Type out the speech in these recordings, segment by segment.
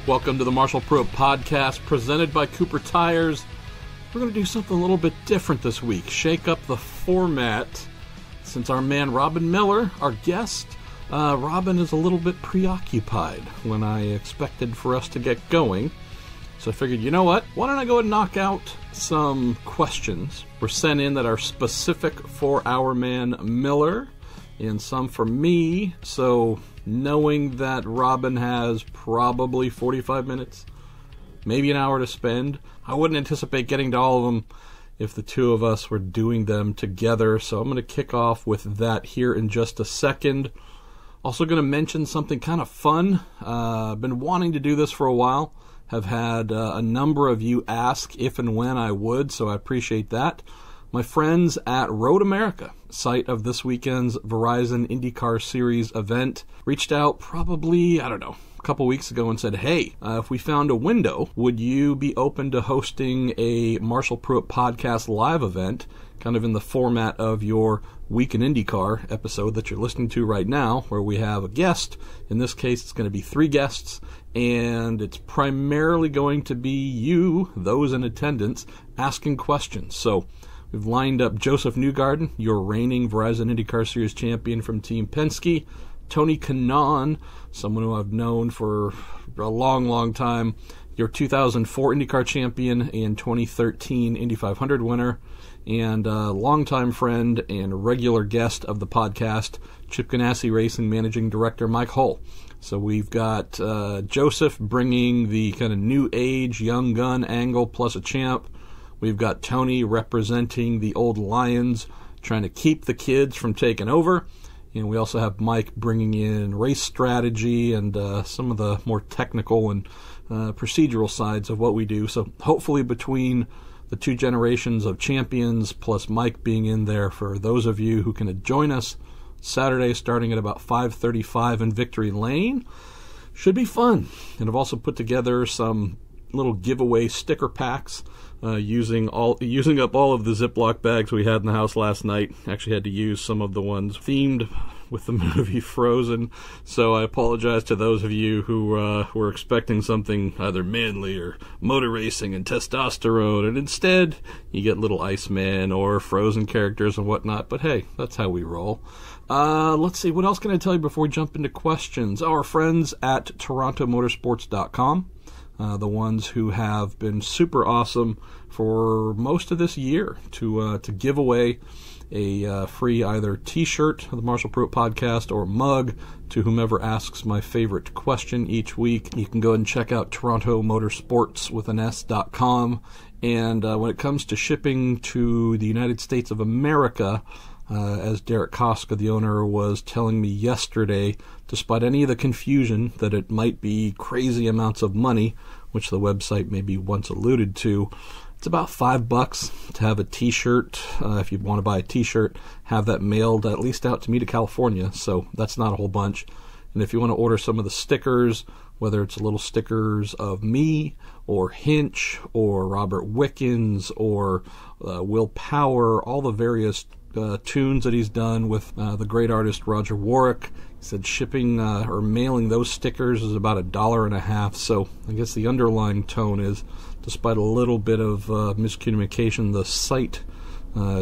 Welcome to the Marshall Pruett Podcast, presented by Cooper Tires. We're going to do something a little bit different this week, shake up the format. Since our man Robin Miller, our guest, Robin is a little bit preoccupied when I expected for us to get going. So I figured, you know what? Why don't I go ahead and knock out some questions were sent in that are specific for our man Miller and some for me. So knowing that Robin has probably 45 minutes, maybe an hour to spend, I wouldn't anticipate getting to all of them if the two of us were doing them together. So I'm going to kick off with that here in just a second. Also going to mention something kind of fun. I've been wanting to do this for a while. Have had a number of you ask if and when I would, so I appreciate that. My friends at Road America, site of this weekend's Verizon IndyCar Series event, reached out probably, a couple weeks ago and said, hey, if we found a window, would you be open to hosting a Marshall Pruett Podcast live event, kind of in the format of your Week in IndyCar episode that you're listening to right now, where we have a guest. In this case, it's going to be 3 guests, and it's primarily going to be you, those in attendance, asking questions. So we've lined up Joseph Newgarden, your reigning Verizon IndyCar Series champion from Team Penske, Tony Kanaan, someone who I've known for a long, long time, your 2004 IndyCar champion and 2013 Indy 500 winner, and a longtime friend and regular guest of the podcast, Chip Ganassi Racing Managing Director Mike Hull. So we've got Joseph bringing the kind of new age, young gun angle plus a champ. We've got Tony representing the old Lions, trying to keep the kids from taking over. And we also have Mike bringing in race strategy and some of the more technical and procedural sides of what we do. So hopefully between the 2 generations of champions plus Mike being in there for those of you who can join us Saturday starting at about 5:35 in Victory Lane, should be fun. And I've also put together some little giveaway sticker packs using up all of the Ziploc bags we had in the house last night. Actually had to use some of the ones themed with the movie Frozen, so I apologize to those of you who were expecting something either manly or motor racing and testosterone, and instead you get little Iceman or Frozen characters and whatnot. But hey, that's how we roll. Let's see, what else can I tell you before we jump into questions? Our friends at TorontoMotorsports.com. The ones who have been super awesome for most of this year to give away a free either T-shirt of the Marshall Pruett Podcast or mug to whomever asks my favorite question each week. You can go ahead and check out TorontoMotorsports.com. And when it comes to shipping to the United States of America, as Derek Koska, the owner, was telling me yesterday, despite any of the confusion that it might be crazy amounts of money, which the website maybe once alluded to, it's about $5 to have a T-shirt. If you want to buy a T-shirt, have that mailed at least out to me to California, so that's not a whole bunch. And if you want to order some of the stickers, whether it's little stickers of me or Hinch or Robert Wickens or Will Power, all the various tunes that he's done with the great artist Roger Warwick. He said shipping or mailing those stickers is about $1.50. So I guess the underlying tone is, despite a little bit of miscommunication the site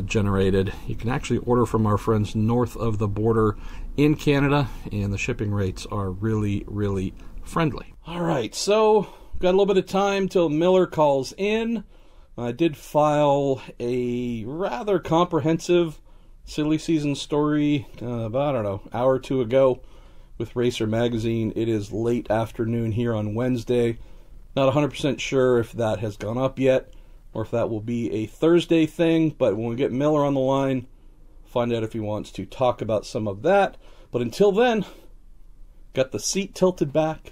generated, you can actually order from our friends north of the border in Canada, and the shipping rates are really, really friendly. All right, so got a little bit of time till Miller calls in. I did file a rather comprehensive silly season story about, hour or 2 ago with Racer Magazine. It is late afternoon here on Wednesday. Not 100% sure if that has gone up yet or if that will be a Thursday thing, but when we get Miller on the line, find out if he wants to talk about some of that. But until then, got the seat tilted back,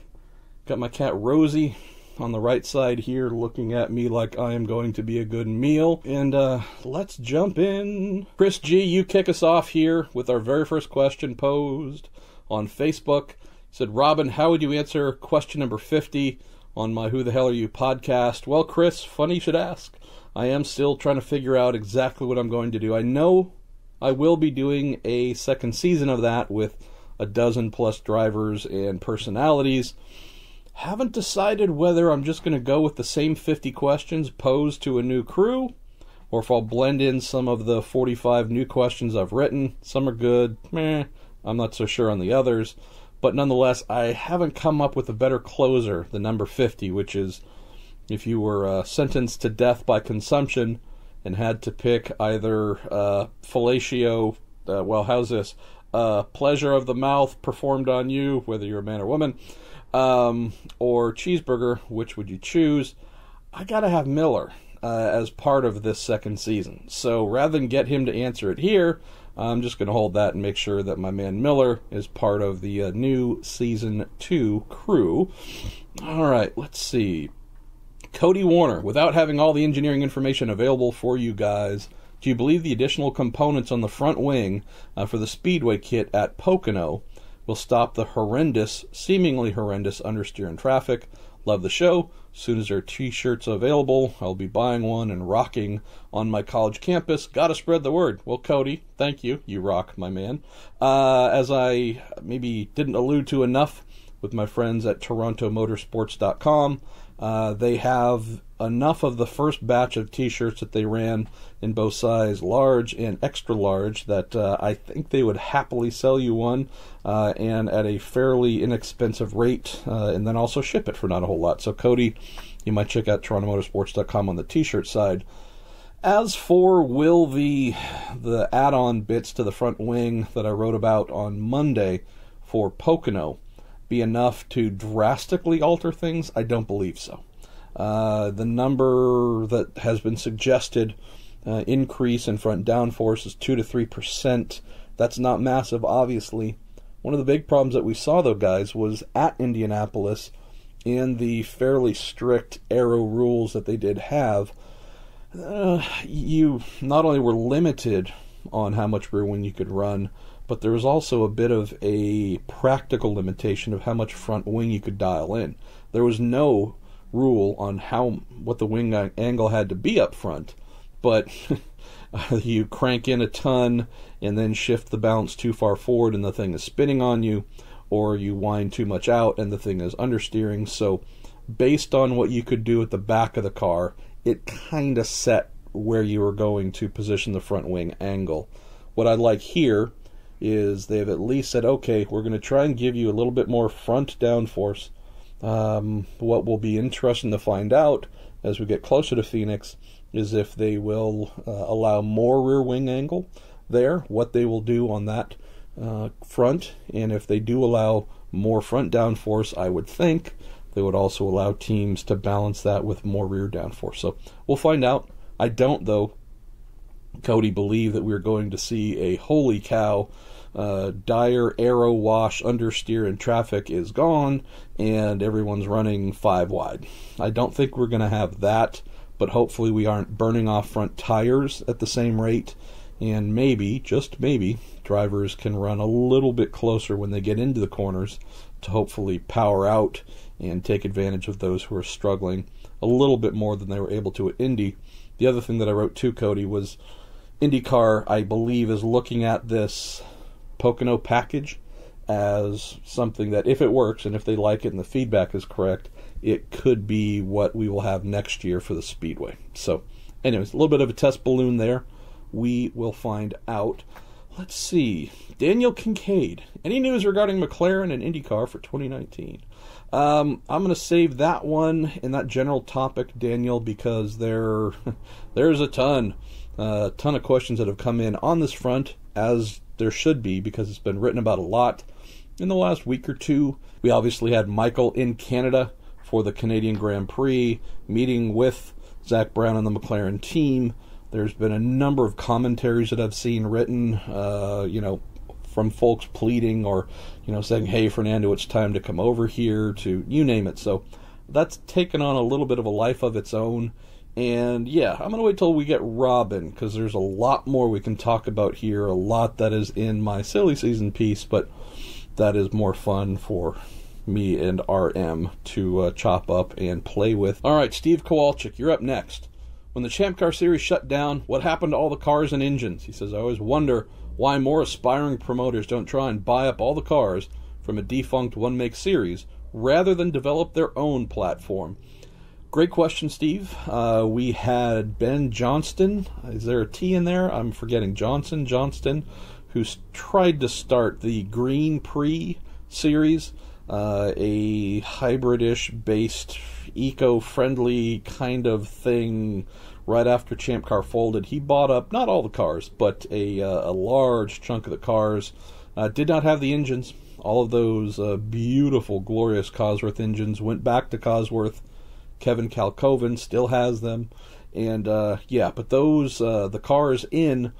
got my cat Rosie on the right side here looking at me like I am going to be a good meal. And let's jump in. Chris G, you kick us off here with our very first question posed on Facebook. He said, Robin, how would you answer question number 50 on my Who the Hell Are You podcast? Well, Chris, funny you should ask. I am still trying to figure out exactly what I'm going to do. I know I will be doing a second season of that with a dozen plus drivers and personalities. Haven't decided whether I'm just going to go with the same 50 questions posed to a new crew, or if I'll blend in some of the 45 new questions I've written. Some are good, I'm not so sure on the others. But nonetheless, I haven't come up with a better closer than number 50, which is if you were sentenced to death by consumption and had to pick either fellatio, pleasure of the mouth performed on you, whether you're a man or woman, or cheeseburger, which would you choose? I gotta have Miller as part of this second season. So rather than get him to answer it here, I'm just going to hold that and make sure that my man Miller is part of the new Season 2 crew. All right, let's see. Cody Warner, without having all the engineering information available for you guys, do you believe the additional components on the front wing for the Speedway kit at Pocono will stop the seemingly horrendous understeer in traffic? Love the show. As soon as there are t-shirts available, I'll be buying one and rocking on my college campus. Gotta spread the word. Well, Cody, thank you. You rock, my man. As I maybe didn't allude to enough with my friends at TorontoMotorsports.com, they have enough of the first batch of t-shirts that they ran in both size large and extra large that I think they would happily sell you one and at a fairly inexpensive rate, and then also ship it for not a whole lot. So Cody, you might check out TorontoMotorsports.com on the t-shirt side. As for will the add-on bits to the front wing that I wrote about on Monday for Pocono be enough to drastically alter things? I don't believe so. The number that has been suggested increase in front downforce is 2 to 3%. That's not massive, obviously. One of the big problems that we saw, though, guys, was at Indianapolis, in the fairly strict aero rules that they did have, you not only were limited on how much rear wing you could run, but there was also a bit of a practical limitation of how much front wing you could dial in. There was no rule on what the wing angle had to be up front, but you crank in a ton and then shift the balance too far forward and the thing is spinning on you, or you wind too much out and the thing is understeering. So based on what you could do at the back of the car, it kind of set where you were going to position the front wing angle. What I like here is they've at least said, okay, we're going to try and give you a little bit more front downforce. What will be interesting to find out as we get closer to Phoenix is if they will allow more rear wing angle there, what they will do on that front, and if they do allow more front downforce, I would think they would also allow teams to balance that with more rear downforce. So we'll find out. I don't, though, Cody, believe that we're going to see a holy cow, dire aero wash, understeer in traffic is gone, and everyone's running 5 wide. I don't think we're going to have that, but hopefully we aren't burning off front tires at the same rate, and maybe, just maybe, drivers can run a little bit closer when they get into the corners to hopefully power out and take advantage of those who are struggling a little bit more than they were able to at Indy. The other thing that I wrote too, Cody, was IndyCar, I believe, is looking at this Pocono package as something that, if it works and if they like it and the feedback is correct, it could be what we will have next year for the Speedway. So, anyways, a little bit of a test balloon there. We will find out. Let's see. Daniel Kincaid. Any news regarding McLaren and IndyCar for 2019? I'm going to save that one and that general topic, Daniel, because there's a ton of questions that have come in on this front, as there should be, because it's been written about a lot in the last week or two. We obviously had Michael in Canada for the Canadian Grand Prix, meeting with Zach Brown and the McLaren team. There's been a number of commentaries that I've seen written, from folks pleading or, saying, hey, Fernando, it's time to come over here, to you name it. So that's taken on a little bit of a life of its own. And yeah, I'm going to wait till we get Robin, because there's a lot more we can talk about here, a lot that is in my silly season piece, but that is more fun for me and RM to chop up and play with. All right, Steve Kowalczyk, you're up next. When the Champ Car Series shut down, what happened to all the cars and engines? He says, I always wonder why more aspiring promoters don't try and buy up all the cars from a defunct one-make series rather than develop their own platform? Great question, Steve. We had Ben Johnston. Is there a T in there? I'm forgetting. Johnston, who's tried to start the Green Prix series, a hybrid-ish based, eco-friendly kind of thing. Right after Champ Car folded, he bought up not all the cars, but a large chunk of the cars. Did not have the engines. All of those beautiful, glorious Cosworth engines went back to Cosworth. Kevin Kalkoven still has them, and but those the cars in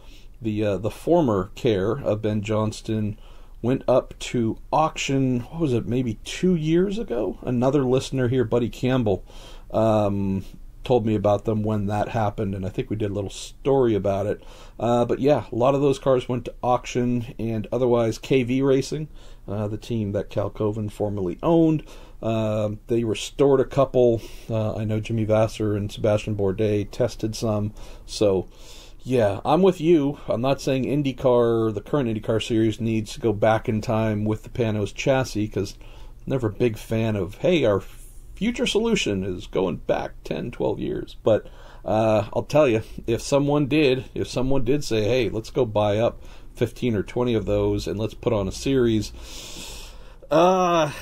the former care of Ben Johnston went up to auction. What was it? Maybe 2 years ago. Another listener here, Buddy Campbell, told me about them when that happened, and I think we did a little story about it. But yeah, a lot of those cars went to auction, and otherwise KV Racing, the team that Kalkoven formerly owned, they restored a couple. I know Jimmy Vasser and Sebastian Bourdais tested some. So yeah, I'm with you. I'm not saying IndyCar, the current IndyCar series, needs to go back in time with the Panos chassis, because I'm never a big fan of, hey, our future solution is going back 10, 12 years. But I'll tell you, if someone did say, hey, let's go buy up 15 or 20 of those and let's put on a series, at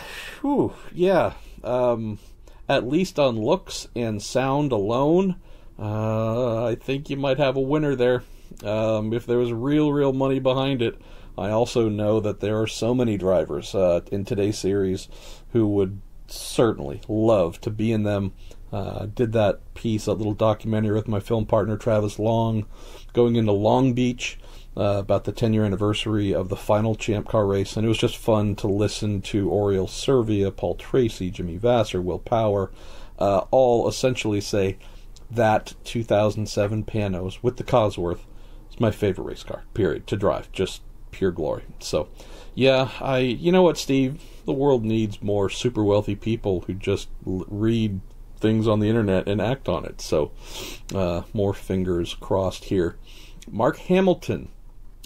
least on looks and sound alone, I think you might have a winner there. If there was real money behind it. I also know that there are so many drivers in today's series who would certainly love to be in them. Did that piece, that little documentary with my film partner Travis Long, going into Long Beach about the 10-year anniversary of the final Champ Car race, and it was just fun to listen to Oriol Servia, Paul Tracy, Jimmy Vasser, Will Power, all essentially say that 2007 Panos with the Cosworth is my favorite race car, period, to drive. Just pure glory. So yeah, you know what, Steve? The world needs more super wealthy people who just read things on the internet and act on it. So more fingers crossed here. Mark Hamilton.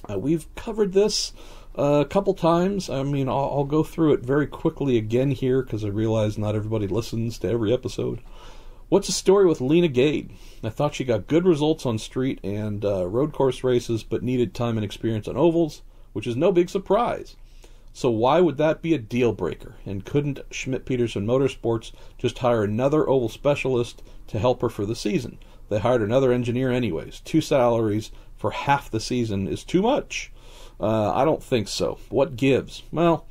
We've covered this a couple times. I mean, I'll go through it very quickly again here because I realize not everybody listens to every episode. What's the story with Lena Gade? I thought she got good results on street and road course races, but needed time and experience on ovals, which is no big surprise. So why would that be a deal breaker? And couldn't Schmidt-Peterson Motorsports just hire another oval specialist to help her for the season? They hired another engineer anyways. 2 salaries for half the season is too much. I don't think so. What gives? Well,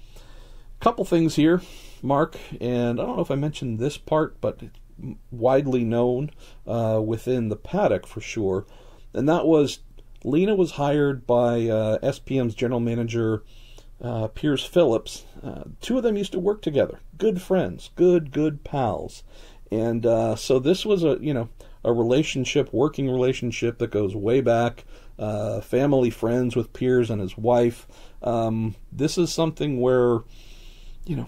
a couple things here, Mark, and I don't know if I mentioned this part, but it's widely known within the paddock for sure, and that was Lena was hired by SPM's general manager Piers Phillips. 2 of them used to work together, good friends, good pals, and so this was a relationship, working relationship that goes way back, family friends with Piers and his wife. This is something where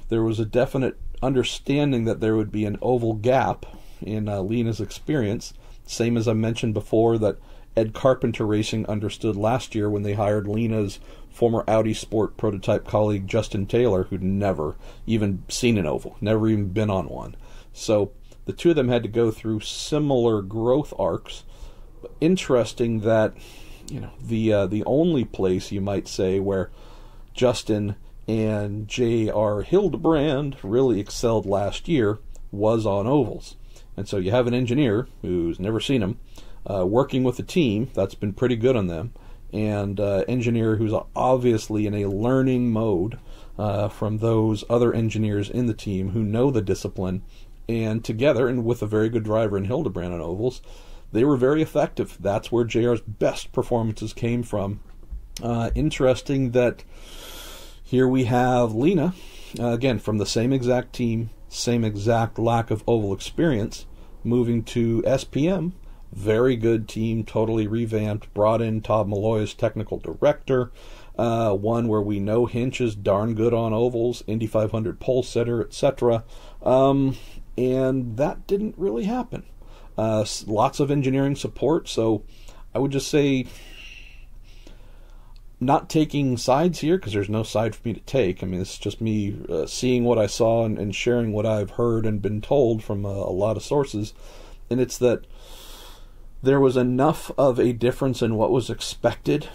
there was a definite understanding that there would be an oval gap in Lena's experience, same as I mentioned before that Ed Carpenter Racing understood last year when they hired Lena's former Audi Sport prototype colleague Justin Taylor, who'd never even seen an oval, never even been on one. So the 2 of them had to go through similar growth arcs. Interesting that the only place you might say where Justin and J.R. Hildebrand really excelled last year was on ovals. And so you have an engineer who's never seen them working with a team that's been pretty good on them, and engineer who's obviously in a learning mode from those other engineers in the team who know the discipline, and together, and with a very good driver in Hildebrand on ovals, they were very effective. That's where JR's best performances came from. Interesting that here we have Lena, again, from the same exact team, same exact lack of oval experience, moving to SPM. Very good team, totally revamped, brought in Todd Malloy as technical director, one where we know Hinch is darn good on ovals, Indy 500 pole sitter, etc. And that didn't really happen. Lots of engineering support, so I would just say not taking sides here, because there's no side for me to take. I mean, it's just me seeing what I saw and sharing what I've heard and been told from a lot of sources. And it's that there was enough of a difference in what was expected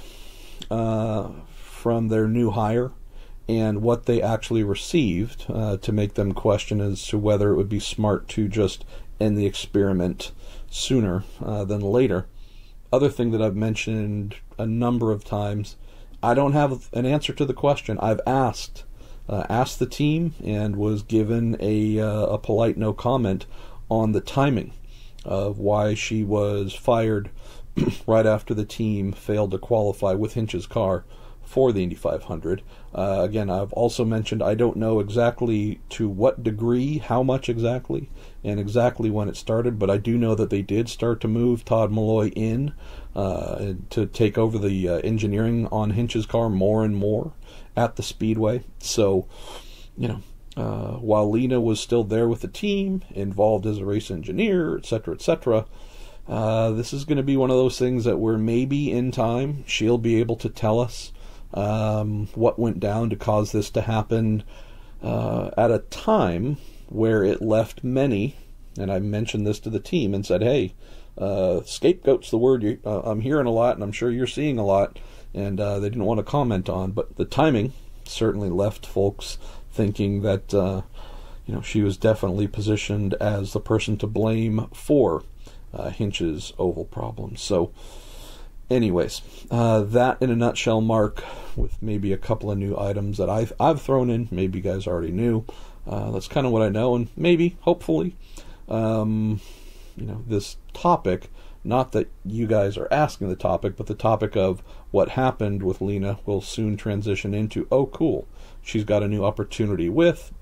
from their new hire and what they actually received to make them question as to whether it would be smart to just end the experiment sooner than later. Other thing that I've mentioned a number of times, I don't have an answer to the question. I've asked the team and was given a polite no comment on the timing of why she was fired right after the team failed to qualify with Hinch's car for the Indy 500. Again, I've also mentioned I don't know exactly to what degree, how much exactly, and exactly when it started, but I do know that they did start to move Todd Malloy in to take over the engineering on Hinch's car more and more at the Speedway. So, while Lena was still there with the team, involved as a race engineer, etc., etc., this is going to be one of those things that where maybe in time she'll be able to tell us what went down to cause this to happen at a time where it left many, and I mentioned this to the team and said, hey, scapegoat's the word I'm hearing a lot, and I'm sure you're seeing a lot, and they didn't want to comment on, but the timing certainly left folks thinking that she was definitely positioned as the person to blame for Hinch's oval problems. So anyways, that in a nutshell, Mark, with maybe a couple of new items that I've thrown in. Maybe you guys already knew. That's kind of what I know, and maybe, hopefully, this topic, not that you guys are asking the topic, but the topic of what happened with Lena will soon transition into, oh, cool, she's got a new opportunity with ...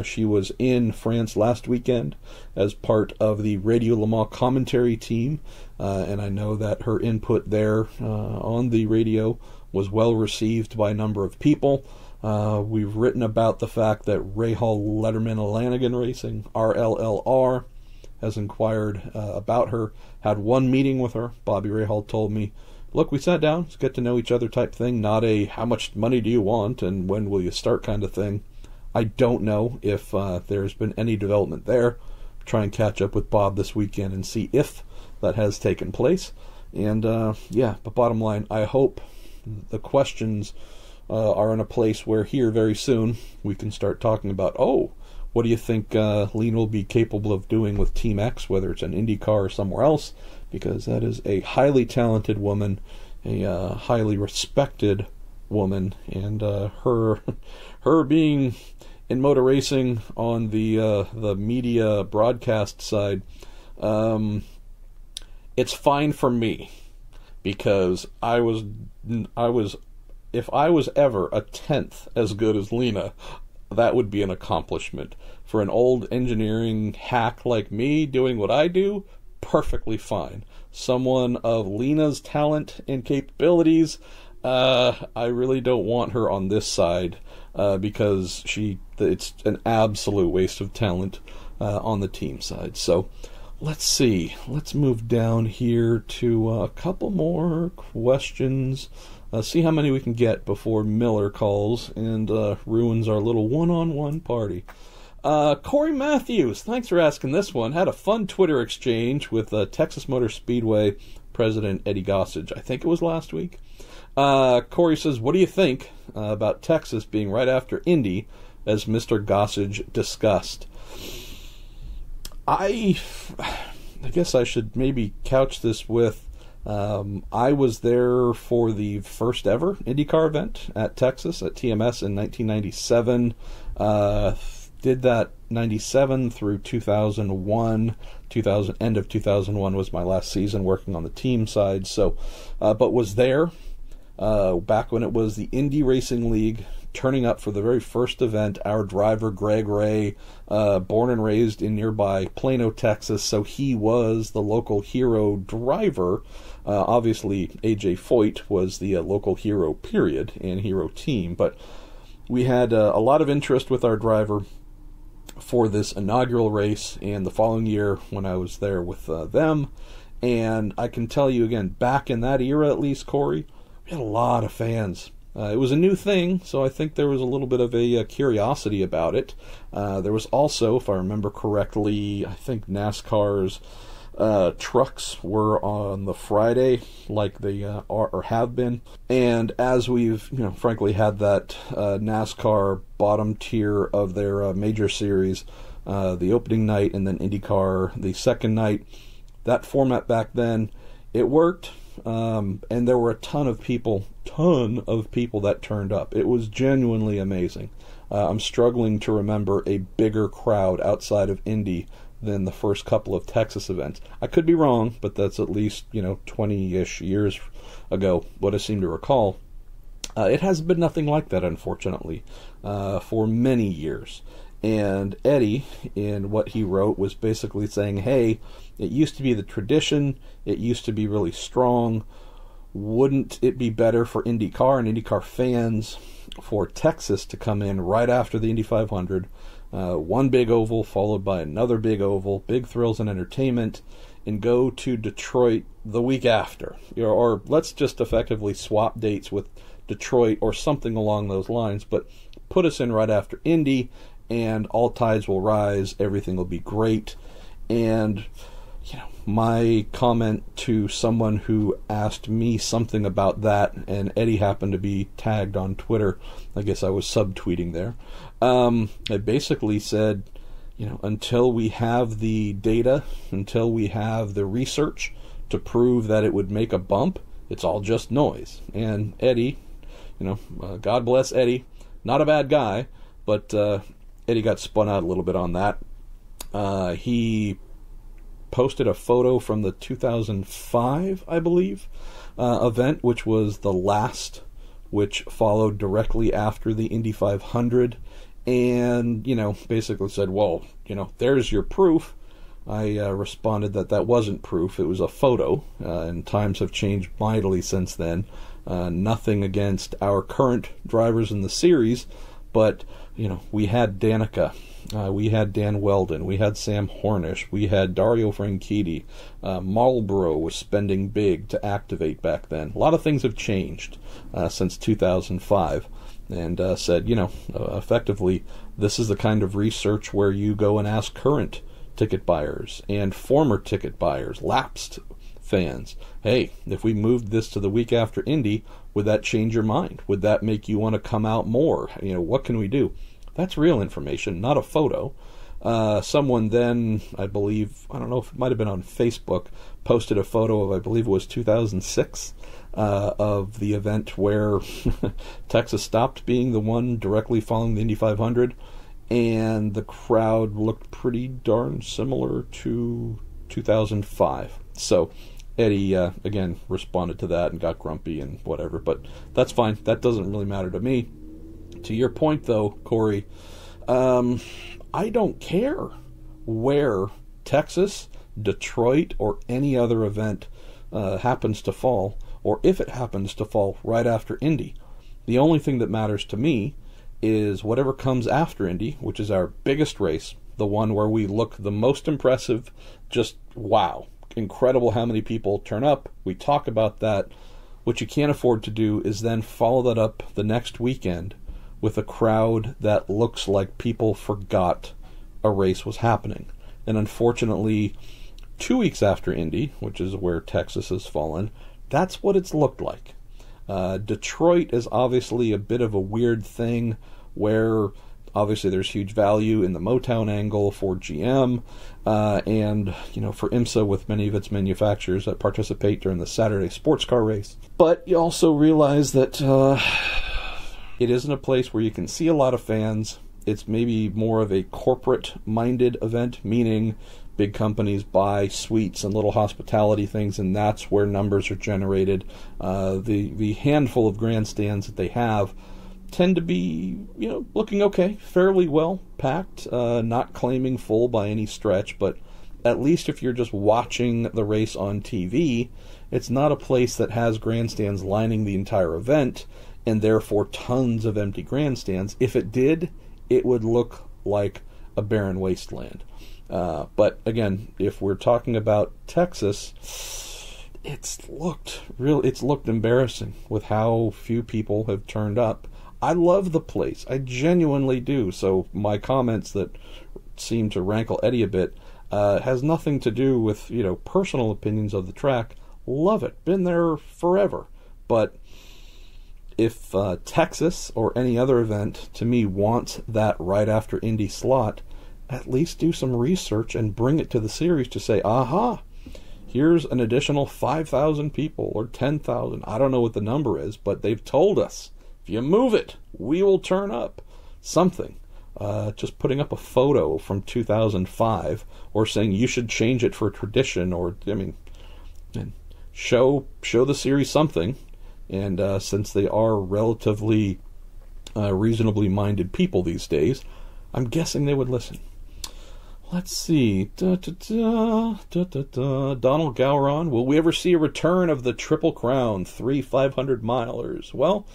She was in France last weekend as part of the Radio Le Mans commentary team, and I know that her input there on the radio was well received by a number of people. We've written about the fact that Rahal Letterman Lanigan Racing, RLLR, has inquired about her, had one meeting with her. Bobby Rahal told me, look, we sat down, let's get to know each other type thing, not a how much money do you want and when will you start kind of thing. I don't know if there's been any development there. Try and catch up with Bob this weekend and see if that has taken place. And but bottom line, I hope the questions are in a place where here very soon we can start talking about, what do you think Lena will be capable of doing with Team X, whether it's an IndyCar or somewhere else, because that is a highly talented woman, a highly respected woman, and her being in motor racing on the media broadcast side, it's fine for me, because if I was ever a tenth as good as Lena, that would be an accomplishment. For an old engineering hack like me doing what I do, perfectly fine. Someone of Lena's talent and capabilities, I really don't want her on this side, because it's an absolute waste of talent on the team side. So let's see. Let's move down here to a couple more questions. See how many we can get before Miller calls and ruins our little one-on-one party. Corey Matthews, thanks for asking this one. Had a fun Twitter exchange with Texas Motor Speedway President Eddie Gossage. I think it was last week. Corey says, what do you think about Texas being right after Indy, as Mr. Gossage discussed? I guess I should maybe couch this with, I was there for the first ever IndyCar event at Texas, at TMS in 1997. Did that 97 through 2001. End of 2001 was my last season working on the team side. So, but was there back when it was the Indy Racing League, turning up for the very first event. Our driver, Greg Ray, born and raised in nearby Plano, Texas, so he was the local hero driver. Obviously, AJ Foyt was the local hero, period, and hero team. But we had a lot of interest with our driver for this inaugural race, and the following year when I was there with them. And I can tell you again, back in that era at least, Corey, we had a lot of fans. It was a new thing, so I think there was a little bit of a curiosity about it. There was also, if I remember correctly, I think NASCAR's trucks were on the Friday, like they are or have been. And as we've, frankly had that NASCAR bottom tier of their major series, the opening night and then IndyCar the second night, that format back then, it worked. And there were a ton of people that turned up. It was genuinely amazing. I'm struggling to remember a bigger crowd outside of Indy than the first couple of Texas events. I could be wrong, but that's at least, 20-ish years ago, what I seem to recall. It has been nothing like that, unfortunately, for many years. And Eddie, in what he wrote, was basically saying, hey, it used to be the tradition, it used to be really strong. Wouldn't it be better for IndyCar and IndyCar fans for Texas to come in right after the Indy 500, one big oval followed by another big oval, big thrills and entertainment, and go to Detroit the week after? Or let's just effectively swap dates with Detroit or something along those lines, but put us in right after Indy, and all tides will rise, everything will be great. And my comment to someone who asked me something about that, and Eddie happened to be tagged on Twitter, I guess I was subtweeting there, I basically said, until we have the data, until we have the research to prove that it would make a bump, it's all just noise. And Eddie, God bless Eddie, not a bad guy, but Eddie got spun out a little bit on that. He posted a photo from the 2005, I believe, event, which was the last, which followed directly after the Indy 500, and, basically said, well, there's your proof. I responded that wasn't proof, it was a photo, and times have changed mightily since then. Nothing against our current drivers in the series, but, we had Danica, we had Dan Weldon, we had Sam Hornish, we had Dario Franchitti. Marlboro was spending big to activate back then. A lot of things have changed since 2005, and said, effectively, this is the kind of research where you go and ask current ticket buyers and former ticket buyers, lapsed fans, hey, if we moved this to the week after Indy, would that change your mind? Would that make you want to come out more? What can we do? That's real information, not a photo. Someone then, I believe, I don't know if it might have been on Facebook, posted a photo of, I believe it was 2006, of the event where Texas stopped being the one directly following the Indy 500, and the crowd looked pretty darn similar to 2005. So Eddie, again, responded to that and got grumpy and whatever, but that's fine. That doesn't really matter to me. To your point, though, Corey, I don't care where Texas, Detroit, or any other event happens to fall, or if it happens to fall right after Indy. The only thing that matters to me is whatever comes after Indy, which is our biggest race, the one where we look the most impressive, just wow, incredible how many people turn up. We talk about that. What you can't afford to do is then follow that up the next weekend with a crowd that looks like people forgot a race was happening. And unfortunately, 2 weeks after Indy, which is where Texas has fallen, that's what it's looked like. Detroit is obviously a bit of a weird thing where obviously there's huge value in the Motown angle for GM and for IMSA with many of its manufacturers that participate during the Saturday sports car race. But you also realize that it isn't a place where you can see a lot of fans. It's maybe more of a corporate-minded event, meaning big companies buy suites and little hospitality things, and that's where numbers are generated. The handful of grandstands that they have tend to be, looking okay, fairly well packed, not claiming full by any stretch, but at least if you're just watching the race on TV, it's not a place that has grandstands lining the entire event, and therefore tons of empty grandstands. If it did, it would look like a barren wasteland. But again, if we're talking about Texas, it's looked embarrassing with how few people have turned up. I love the place. I genuinely do. So my comments that seem to rankle Eddie a bit has nothing to do with, personal opinions of the track. Love it. Been there forever. But if Texas or any other event, to me, wants that right after Indy slot, at least do some research and bring it to the series to say, aha, here's an additional 5,000 people or 10,000. I don't know what the number is, but they've told us, if you move it, we will turn up. Something. Just putting up a photo from 2005 or saying you should change it for tradition, or, show the series something. And since they are relatively reasonably minded people these days, I'm guessing they would listen. Let's see. Donald Gowron, will we ever see a return of the Triple Crown, 3 500-milers? Well,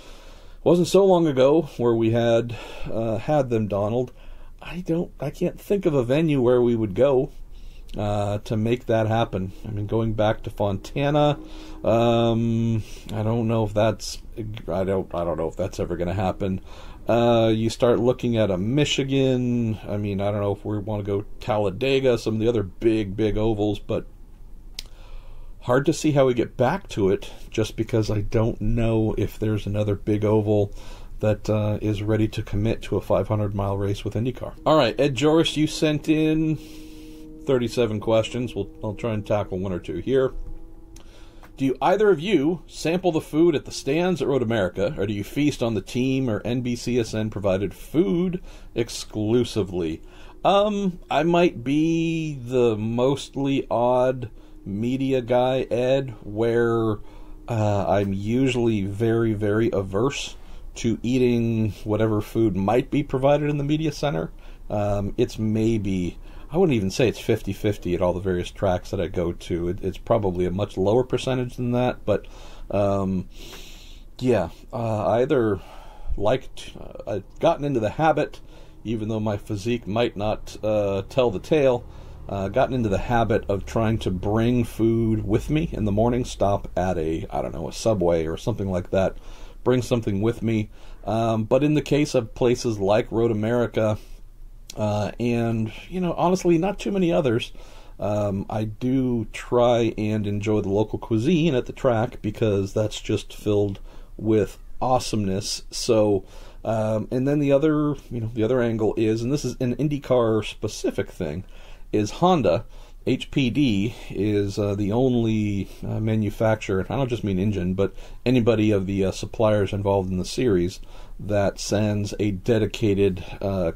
it wasn't so long ago where we had them, Donald. I can't think of a venue where we would go to make that happen. Going back to Fontana, I don't know if that's ever going to happen. You start looking at a Michigan. I don't know if we want to go Talladega, some of the other big ovals, but hard to see how we get back to it, just because I don't know if there's another big oval that is ready to commit to a 500-mile race with IndyCar. All right, Ed Joris, you sent in 37 questions. I'll try and tackle one or two here. Do either of you sample the food at the stands at Road America, or do you feast on the team or NBCSN provided food exclusively? I might be the mostly odd media guy, Ed, where I'm usually very, very averse to eating whatever food might be provided in the media center. It's maybe, I wouldn't even say it's 50-50 at all the various tracks that I go to. It's probably a much lower percentage than that, but either I've gotten into the habit, even though my physique might not tell the tale, gotten into the habit of trying to bring food with me in the morning, stop at a Subway or something like that, bring something with me. But in the case of places like Road America, and, honestly, not too many others, I do try and enjoy the local cuisine at the track, because that's just filled with awesomeness. So, and then the other angle is, and this is an IndyCar specific thing, is Honda. HPD is the only manufacturer, and I don't just mean engine, but anybody of the suppliers involved in the series that sends a dedicated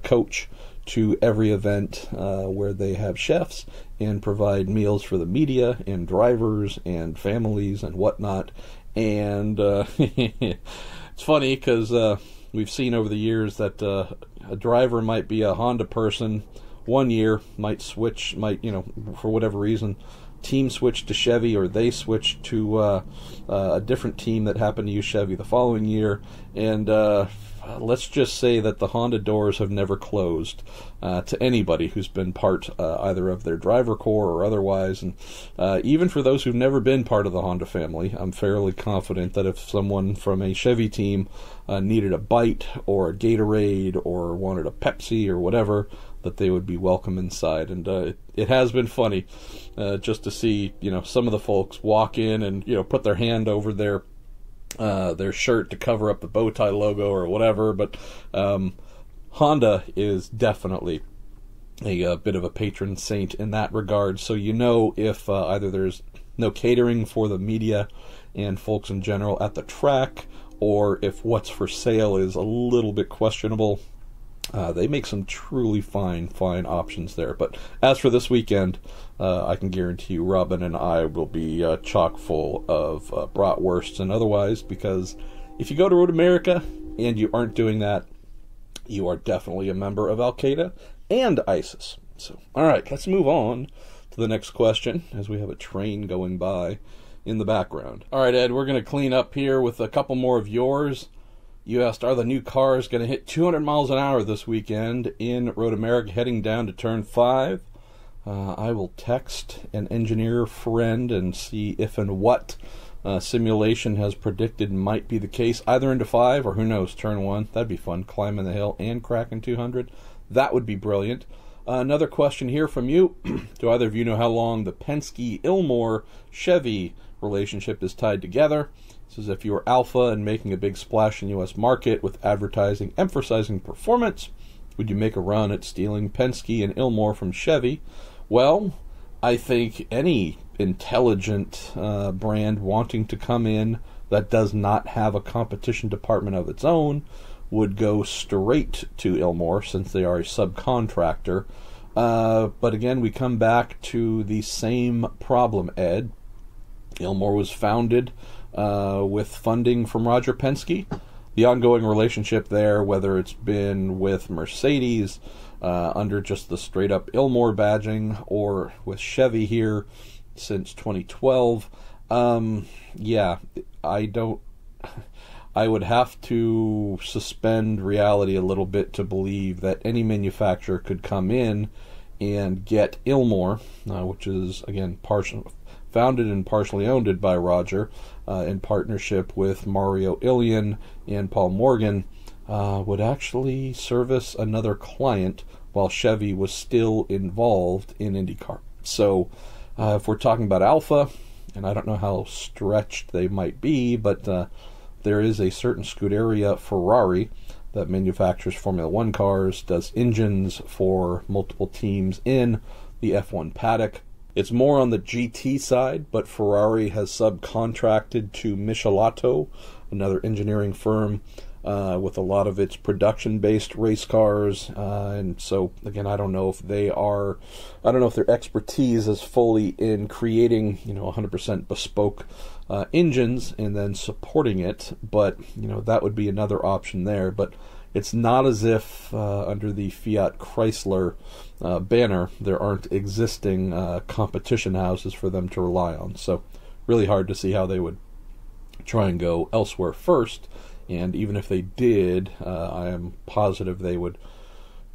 coach to every event where they have chefs and provide meals for the media and drivers and families and whatnot. And it's funny because we've seen over the years that a driver might be a Honda person one year, might switch, for whatever reason, team switch to Chevy, or they switch to a different team that happened to use Chevy the following year. And let's just say that the Honda doors have never closed to anybody who's been part either of their driver corps or otherwise. And even for those who've never been part of the Honda family, I'm fairly confident that if someone from a Chevy team needed a bite or a Gatorade or wanted a Pepsi or whatever, that they would be welcome inside. And it has been funny just to see, some of the folks walk in and, put their hand over their shirt to cover up the bow tie logo or whatever. But Honda is definitely a bit of a patron saint in that regard. So if either there's no catering for the media and folks in general at the track, or if what's for sale is a little bit questionable, they make some truly fine options there. But as for this weekend, I can guarantee you Robin and I will be chock full of bratwursts and otherwise, because if you go to Road America and you aren't doing that, you are definitely a member of Al-Qaeda and ISIS. So, all right, let's move on to the next question, as we have a train going by in the background. All right, Ed, we're going to clean up here with a couple more of yours. You asked, are the new cars going to hit 200 miles an hour this weekend in Road America heading down to Turn 5? I will text an engineer friend and see if and what simulation has predicted might be the case, either into 5 or who knows, turn 1. That'd be fun, climbing the hill and cracking 200. That would be brilliant. Another question here from you. Do either of you know how long the Penske-Ilmor-Chevy relationship is tied together? This is if you were Alpha and making a big splash in the U.S. market with advertising emphasizing performance, would you make a run at stealing Penske and Ilmor from Chevy? Well, I think any intelligent brand wanting to come in that does not have a competition department of its own would go straight to Ilmor since they are a subcontractor. But again, we come back to the same problem, Ed. Ilmor was founded with funding from Roger Penske. The ongoing relationship there, whether it's been with Mercedes under just the straight-up Ilmor badging or with Chevy here since 2012, I would have to suspend reality a little bit to believe that any manufacturer could come in and get Ilmor, which is, again, founded and partially owned by Roger, in partnership with Mario Ilian and Paul Morgan, would actually service another client while Chevy was still involved in IndyCar. So if we're talking about Alpha, and I don't know how stretched they might be, but there is a certain Scuderia Ferrari that manufactures Formula One cars, does engines for multiple teams in the F1 paddock. It's more on the GT side, but Ferrari has subcontracted to Michelato, another engineering firm, with a lot of its production-based race cars. And so, again, I don't know if their expertise is fully in creating, 100% bespoke engines and then supporting it, but that would be another option there. But it's not as if under the Fiat Chrysler banner there aren't existing competition houses for them to rely on. So really hard to see how they would try and go elsewhere first. And even if they did, I am positive they would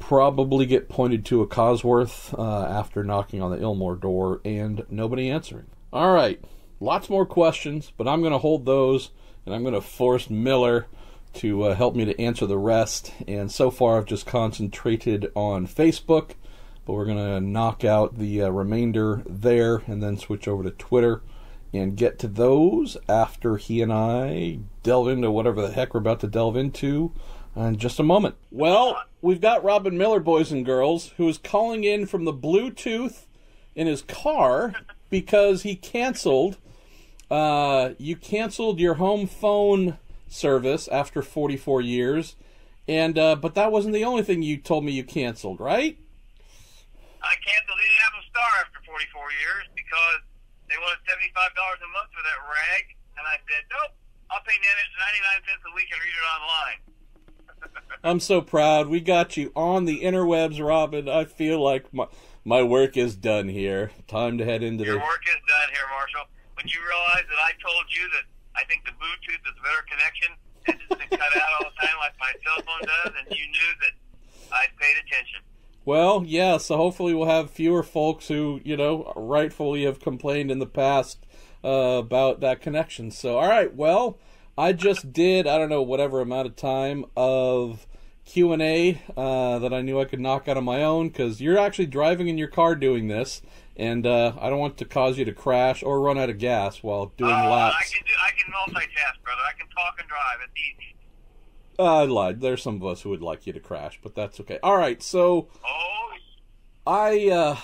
probably get pointed to a Cosworth after knocking on the Ilmor door and nobody answering. All right. Lots more questions, but I'm going to hold those, and I'm going to force Miller to help me to answer the rest. And so far, I've just concentrated on Facebook, but we're going to knock out the remainder there and then switch over to Twitter and get to those after he and I delve into whatever the heck we're about to delve into in just a moment. Well, we've got Robin Miller, boys and girls, who is calling in from the Bluetooth in his car because he canceled. You canceled your home phone service after 44 years, and but that wasn't the only thing you told me you canceled, right? I canceled Eddie Apple Star after 44 years because they wanted $75 a month for that rag, and I said, nope, I'll pay 99 cents a week and read it online. I'm so proud. We got you on the interwebs, Robin. I feel like my work is done here. Time to head into Your work is done here, Marshall. When you realize that I told you that I think the Bluetooth is a better connection and it doesn't cut out all the time like my cell phone does, and you knew that I paid attention. Well, yeah, so hopefully we'll have fewer folks who, rightfully have complained in the past about that connection. So, all right, well, I just did, whatever amount of time of Q&A that I knew I could knock out on my own, because you're actually driving in your car doing this, and I don't want to cause you to crash or run out of gas while doing laps. I can multitask, brother. I can talk and drive. It's easy. I lied. There's some of us who would like you to crash, but that's okay. All right, so I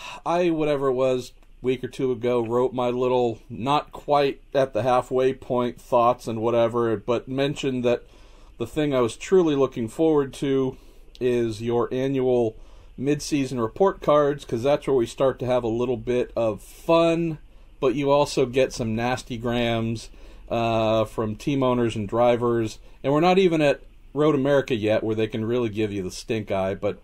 whatever it was, week or two ago, wrote my little, not quite at the halfway point thoughts and whatever, but mentioned that the thing I was truly looking forward to is your annual Midseason report cards, because that's where we start to have a little bit of fun, but you also get some nasty grams from team owners and drivers, and we're not even at Road America yet, where they can really give you the stink eye. But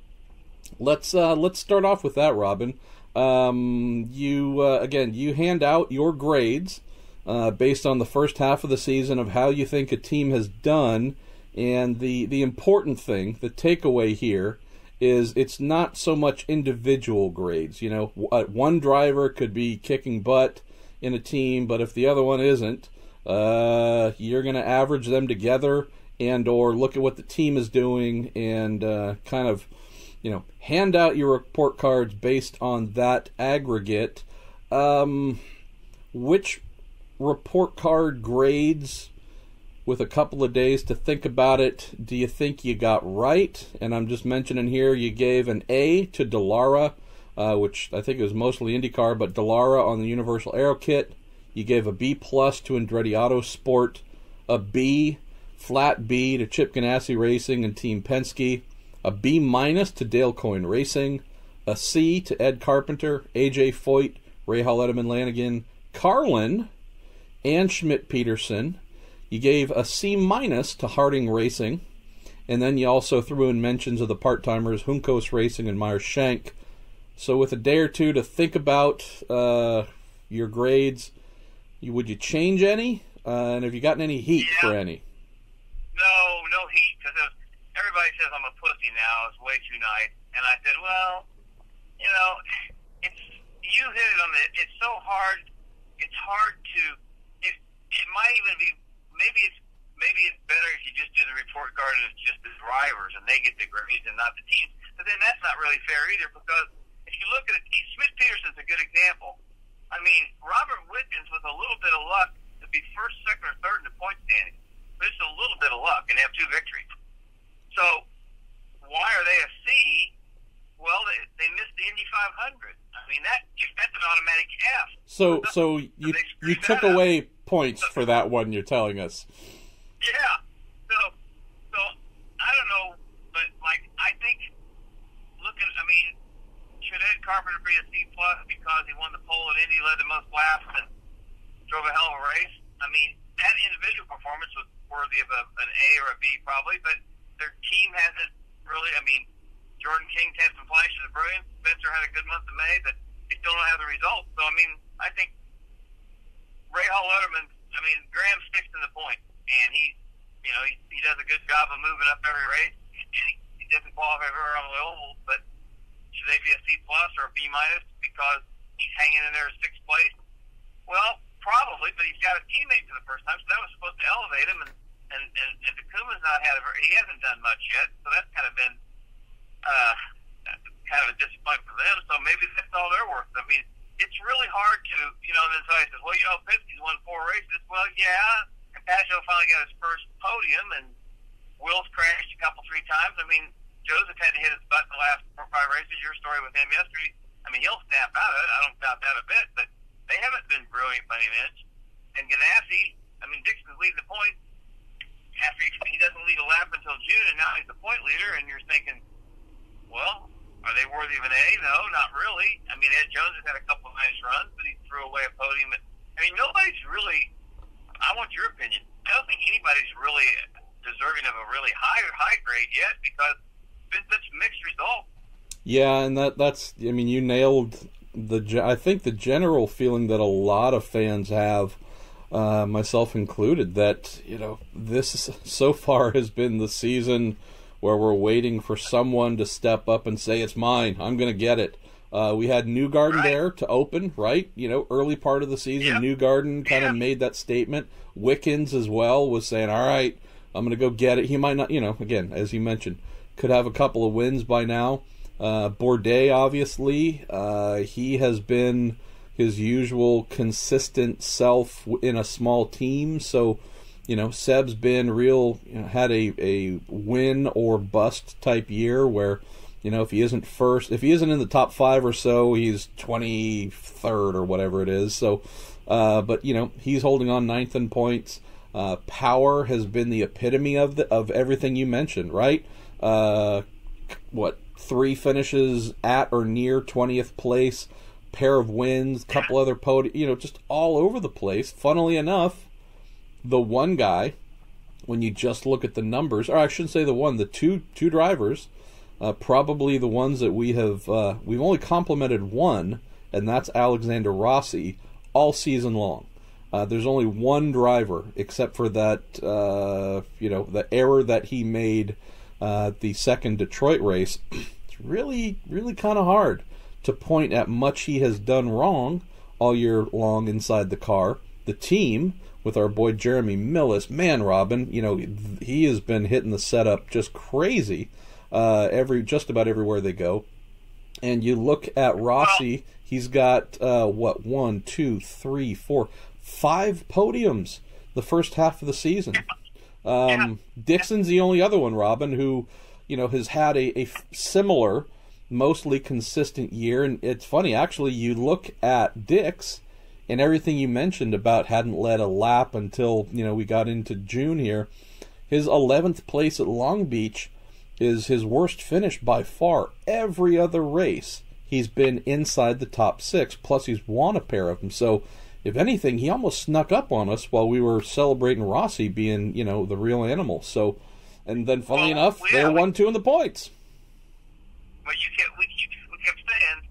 let's start off with that, Robin. You hand out your grades based on the first half of the season of how you think a team has done, and the important thing, the takeaway here, is it's not so much individual grades. One driver could be kicking butt in a team, but if the other one isn't, you're going to average them together and or look at what the team is doing and kind of, hand out your report cards based on that aggregate. Which report card grades, with a couple of days to think about it, do you think you got right? And I'm just mentioning here, you gave an A to Dallara, which I think is mostly IndyCar, but Dallara on the Universal Aero Kit. You gave a B+ to Andretti Autosport, a B, flat B to Chip Ganassi Racing and Team Penske, a B- to Dale Coyne Racing, a C to Ed Carpenter, AJ Foyt, Rahal Letterman Lanigan, Carlin, and Schmidt-Peterson. You gave a C- to Harding Racing, and then you also threw in mentions of the part-timers, Juncos Racing and Meyer Shank. So with a day or two to think about your grades, would you change any? And have you gotten any heat for any? No heat, because everybody says I'm a pussy now. It's way too nice. And I said, well, you hit it on the. It's so hard. It's hard to. It might even be. Maybe it's better if you just do the report card and it's just the drivers and they get the grades and not the teams. But then that's not really fair either, because if you look at it, Schmidt-Peterson's a good example. I mean, Robert Wickens, with a little bit of luck, to be first, second, or third in the point standing. But it's a little bit of luck and have 2 victories. So why are they a C? Well, they missed the Indy 500. I mean, that's an automatic F. So you took away points for that one, you're telling us. Yeah. So I don't know, but I think, should Ed Carpenter be a C+ because he won the pole at Indy, led the most laps, and drove a hell of a race? I mean, that individual performance was worthy of an A or a B probably, but their team hasn't really. Jordan King had some flashes of brilliance. Spencer had a good month of May, but they still don't have the results. So, I think Rahal Letterman, Graham sticks in the point, and he does a good job of moving up every race, and he doesn't qualify very on the ovals, but should they be a C+ or a B- because he's hanging in there at 6th place? Well, probably, but he's got a teammate for the first time, so that was supposed to elevate him, and Takuma's not he hasn't done much yet, so that's kind of been kind of a disappointment for them, so maybe that's all they're worth. It's really hard to, then somebody says, well, Penske's won 4 races. Well, yeah, Capaccio finally got his first podium, and Will's crashed a couple, 3 times. Joseph had to hit his butt in the last 4 or 5 races. Your story with him yesterday. He'll snap out of it. I don't doubt that a bit, but they haven't been brilliant by any means. And Ganassi, Dixon's leading the points after he doesn't lead a lap until June, and now he's the point leader, and you're thinking, well, are they worthy of an A? No, not really. Ed Jones has had a couple of nice runs, but he threw away a podium. Nobody's really, I want your opinion, I don't think anybody's really deserving of a really high grade yet, because it's been such mixed results. Yeah, and that's, you nailed I think the general feeling that a lot of fans have, myself included, that, this so far has been the season where we're waiting for someone to step up and say, it's mine, I'm going to get it. We had Newgarden there to open, right? Early part of the season, yep. Newgarden kind of made that statement. Wickens as well was saying, all right, I'm going to go get it. He might not, again, as you mentioned, could have a couple of wins by now. Bourdais, obviously, he has been his usual consistent self in a small team, so Seb's been had a win or bust type year where, if he isn't in the top 5 or so, he's 23rd or whatever it is. So, but he's holding on 9th in points. Power has been the epitome of everything you mentioned, right? 3 finishes at or near 20th place, pair of wins, couple other podiums, just all over the place. Funnily enough, the one guy, when you just look at the numbers, or I shouldn't say the two drivers, probably the ones that we've only complimented one, and that's Alexander Rossi, all season long. There's only one driver, except for that, the error that he made the second Detroit race. It's really, really kind of hard to point at much he has done wrong all year long inside the car. The team, with our boy Jeremy Millis, man, Robin, he has been hitting the setup just crazy just about everywhere they go. And you look at Rossi, he's got, 1, 2, 3, 4, 5 podiums the first half of the season. Dixon's the only other one, Robin, who, has had a similar, mostly consistent year. And it's funny, actually, you look at Dix, and everything you mentioned about hadn't led a lap until, we got into June here. His 11th place at Long Beach is his worst finish by far. Every other race, he's been inside the top 6, plus he's won a pair of them. So, if anything, he almost snuck up on us while we were celebrating Rossi being, the real animal. So, and then, funnily enough, they're 1-2 in the points. But we kept saying,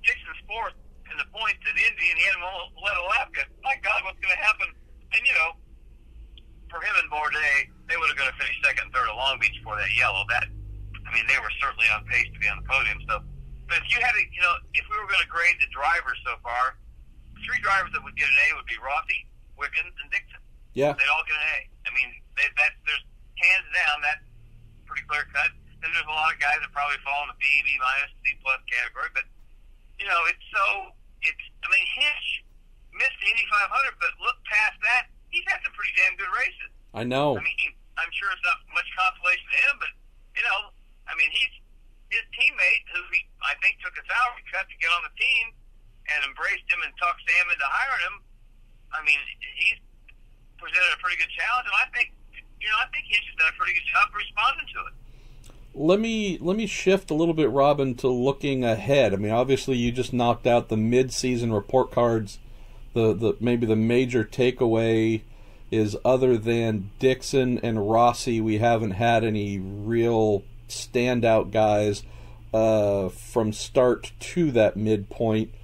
Dixon's fourth in the points at Indy, and he hadn't let a lap get. My God, what's going to happen? And, for him and Bourdais, they would have going to finish second and third at Long Beach for that yellow. They were certainly on pace to be on the podium. So, but if you had to, if we were going to grade the drivers so far, 3 drivers that would get an A would be Rossi, Wickens, and Dixon. Yeah. They'd all get an A. There's hands down, that's pretty clear cut. Then there's a lot of guys that probably fall in the B, B minus, C plus category. But, Hinch missed the Indy 500, but look past that, he's had some pretty damn good races. I know. I'm sure it's not much consolation to him, but, his teammate, who I think took a salary cut to get on the team and embraced him and talked Sam into hiring him, he's presented a pretty good challenge, and I think Hinch has done a pretty good job responding to it. Let me shift a little bit, Robin, to looking ahead. Obviously you just knocked out the mid-season report cards. Maybe the major takeaway is, other than Dixon and Rossi, we haven't had any real standout guys from start to that midpoint.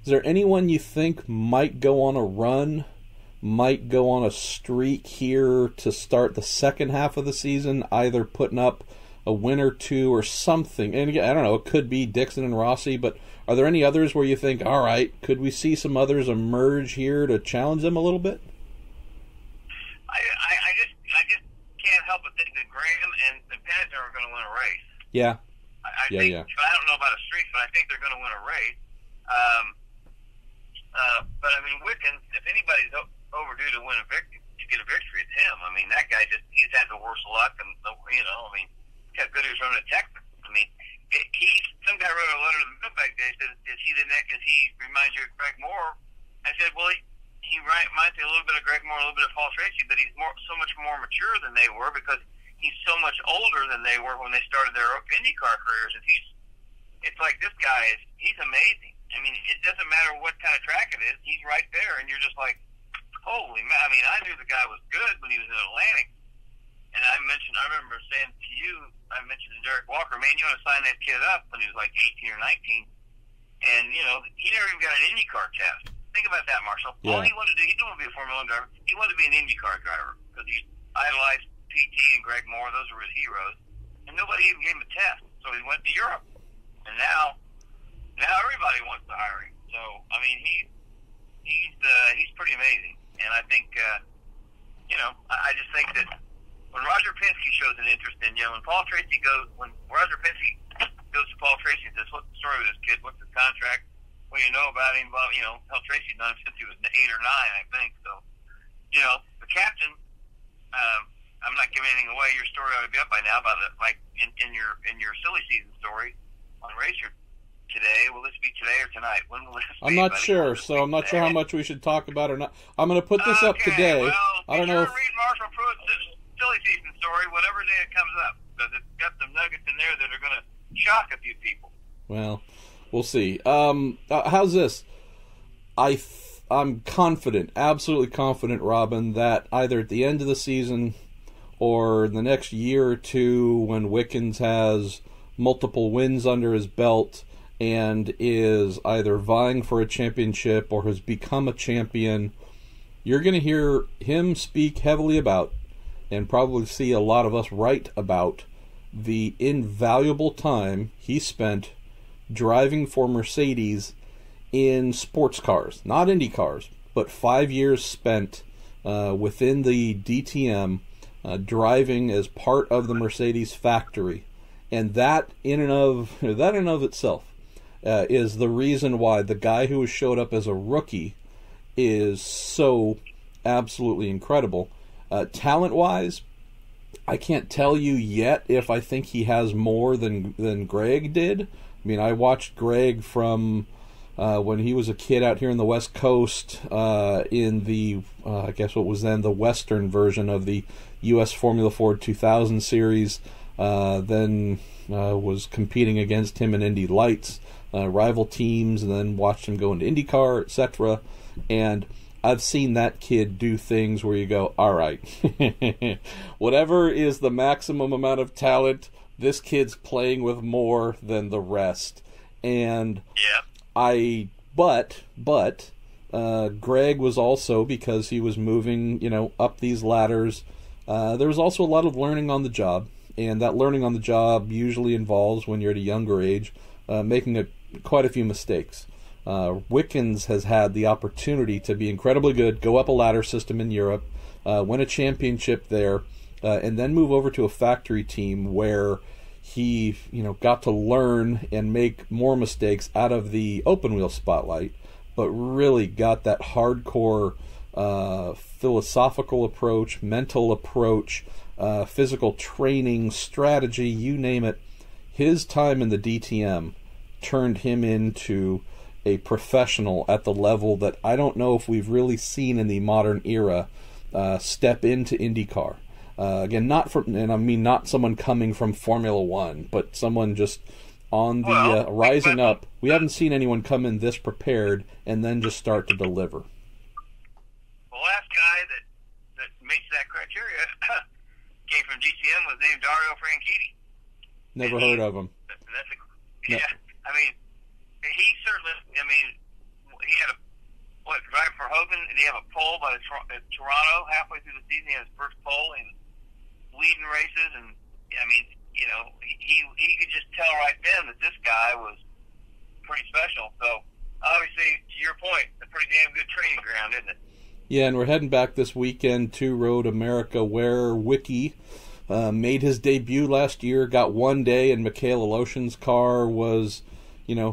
Is there anyone you think might go on a run, might go on a streak here to start the second half of the season, either putting up a win or two or something? And again, I don't know, it could be Dixon and Rossi, but are there any others where you think, all right, could we see some others emerge here to challenge them a little bit? I just can't help but think that Graham and Pennington are going to win a race. Yeah. I think, but I don't know about a streak, but I think they're going to win a race. But Wickens, if anybody's overdue to win a victory, to get a victory, it's him. That guy he's had the worst luck, and he's got good as running at Texas. Some guy wrote a letter to the mailbag day, said, is he the next, is he reminds you of Greg Moore? I said, well, he reminds me a little bit of Greg Moore, a little bit of Paul Tracy, but he's so much more mature than they were, because he's so much older than they were when they started their IndyCar careers. And it's like, this guy he's amazing. It doesn't matter what kind of track it is, he's right there, and you're just like, holy man. I knew the guy was good when he was in Atlantic. And I remember saying to you, I mentioned to Derek Walker, man, you want to sign that kid up when he was like 18 or 19. And, he never even got an IndyCar test. Think about that, Marshall. Yeah. All he wanted to do, he didn't want to be a Formula 1 driver. He wanted to be an IndyCar driver because he idolized PT and Greg Moore. Those were his heroes. And nobody even gave him a test. So he went to Europe. And now everybody wants to hire him. So, he's pretty amazing. And I think, I just think that when Roger Penske shows an interest in you, when Roger Penske goes to Paul Tracy and says, what's the story with this kid? What's his contract? What do you know about him? Well, Paul Tracy's known him since he was 8 or 9, I think. So, the captain, I'm not giving anything away. Your story ought to be up by now about it, like in your silly season story on Racer today. Will this be today or tonight? When will this be? I'm not sure, so I'm not sure how much we should talk about or not. I'm going to put this up today. Well, I don't know if read Marshall Pruitt's silly season story, whatever day it comes up, because it's got some nuggets in there that are going to shock a few people. Well, we'll see. How's this? I'm confident, absolutely confident, Robin, that either at the end of the season or in the next year or two, when Wickens has multiple wins under his belt and is either vying for a championship or has become a champion, you're going to hear him speak heavily about, and probably see a lot of us write about, the invaluable time he spent driving for Mercedes in sports cars, not Indy cars, but 5 years spent within the DTM driving as part of the Mercedes factory. And that in and of itself is the reason why the guy who showed up as a rookie is so absolutely incredible. Talent-wise, I can't tell you yet if I think he has more than Greg did. I mean, I watched Greg from when he was a kid out here in the West Coast in the, I guess what was then the Western version of the U.S. Formula Ford 2000 series, then was competing against him in Indy Lights, rival teams, and then watched him go into IndyCar, etc. And I've seen that kid do things where you go, all right, whatever is the maximum amount of talent, this kid's playing with more than the rest. And Greg was also, because he was moving, up these ladders, there was also a lot of learning on the job. And that learning on the job usually involves, when you're at a younger age, making quite a few mistakes. Wickens has had the opportunity to be incredibly good, go up a ladder system in Europe, win a championship there, and then move over to a factory team where he, got to learn and make more mistakes out of the open wheel spotlight, but really got that hardcore philosophical approach, mental approach, physical training, strategy, you name it. His time in the DTM turned him into a professional at the level that I don't know if we've really seen in the modern era step into IndyCar. Again, not someone coming from Formula One, but someone just on the rising up. We haven't seen anyone come in this prepared and then just start to deliver. The last guy that meets that criteria came from DTM, was named Dario Franchitti. Never heard of him. I mean, he certainly, he had driving for Hogan, did he have a pole by Toronto halfway through the season? He had his first pole and leading races, and he could just tell right then that this guy was pretty special. So, obviously, to your point, a pretty damn good training ground, isn't it? Yeah, and we're heading back this weekend to Road America, where Wiki made his debut last year, got 1 day, and Michaela Loshin's car was,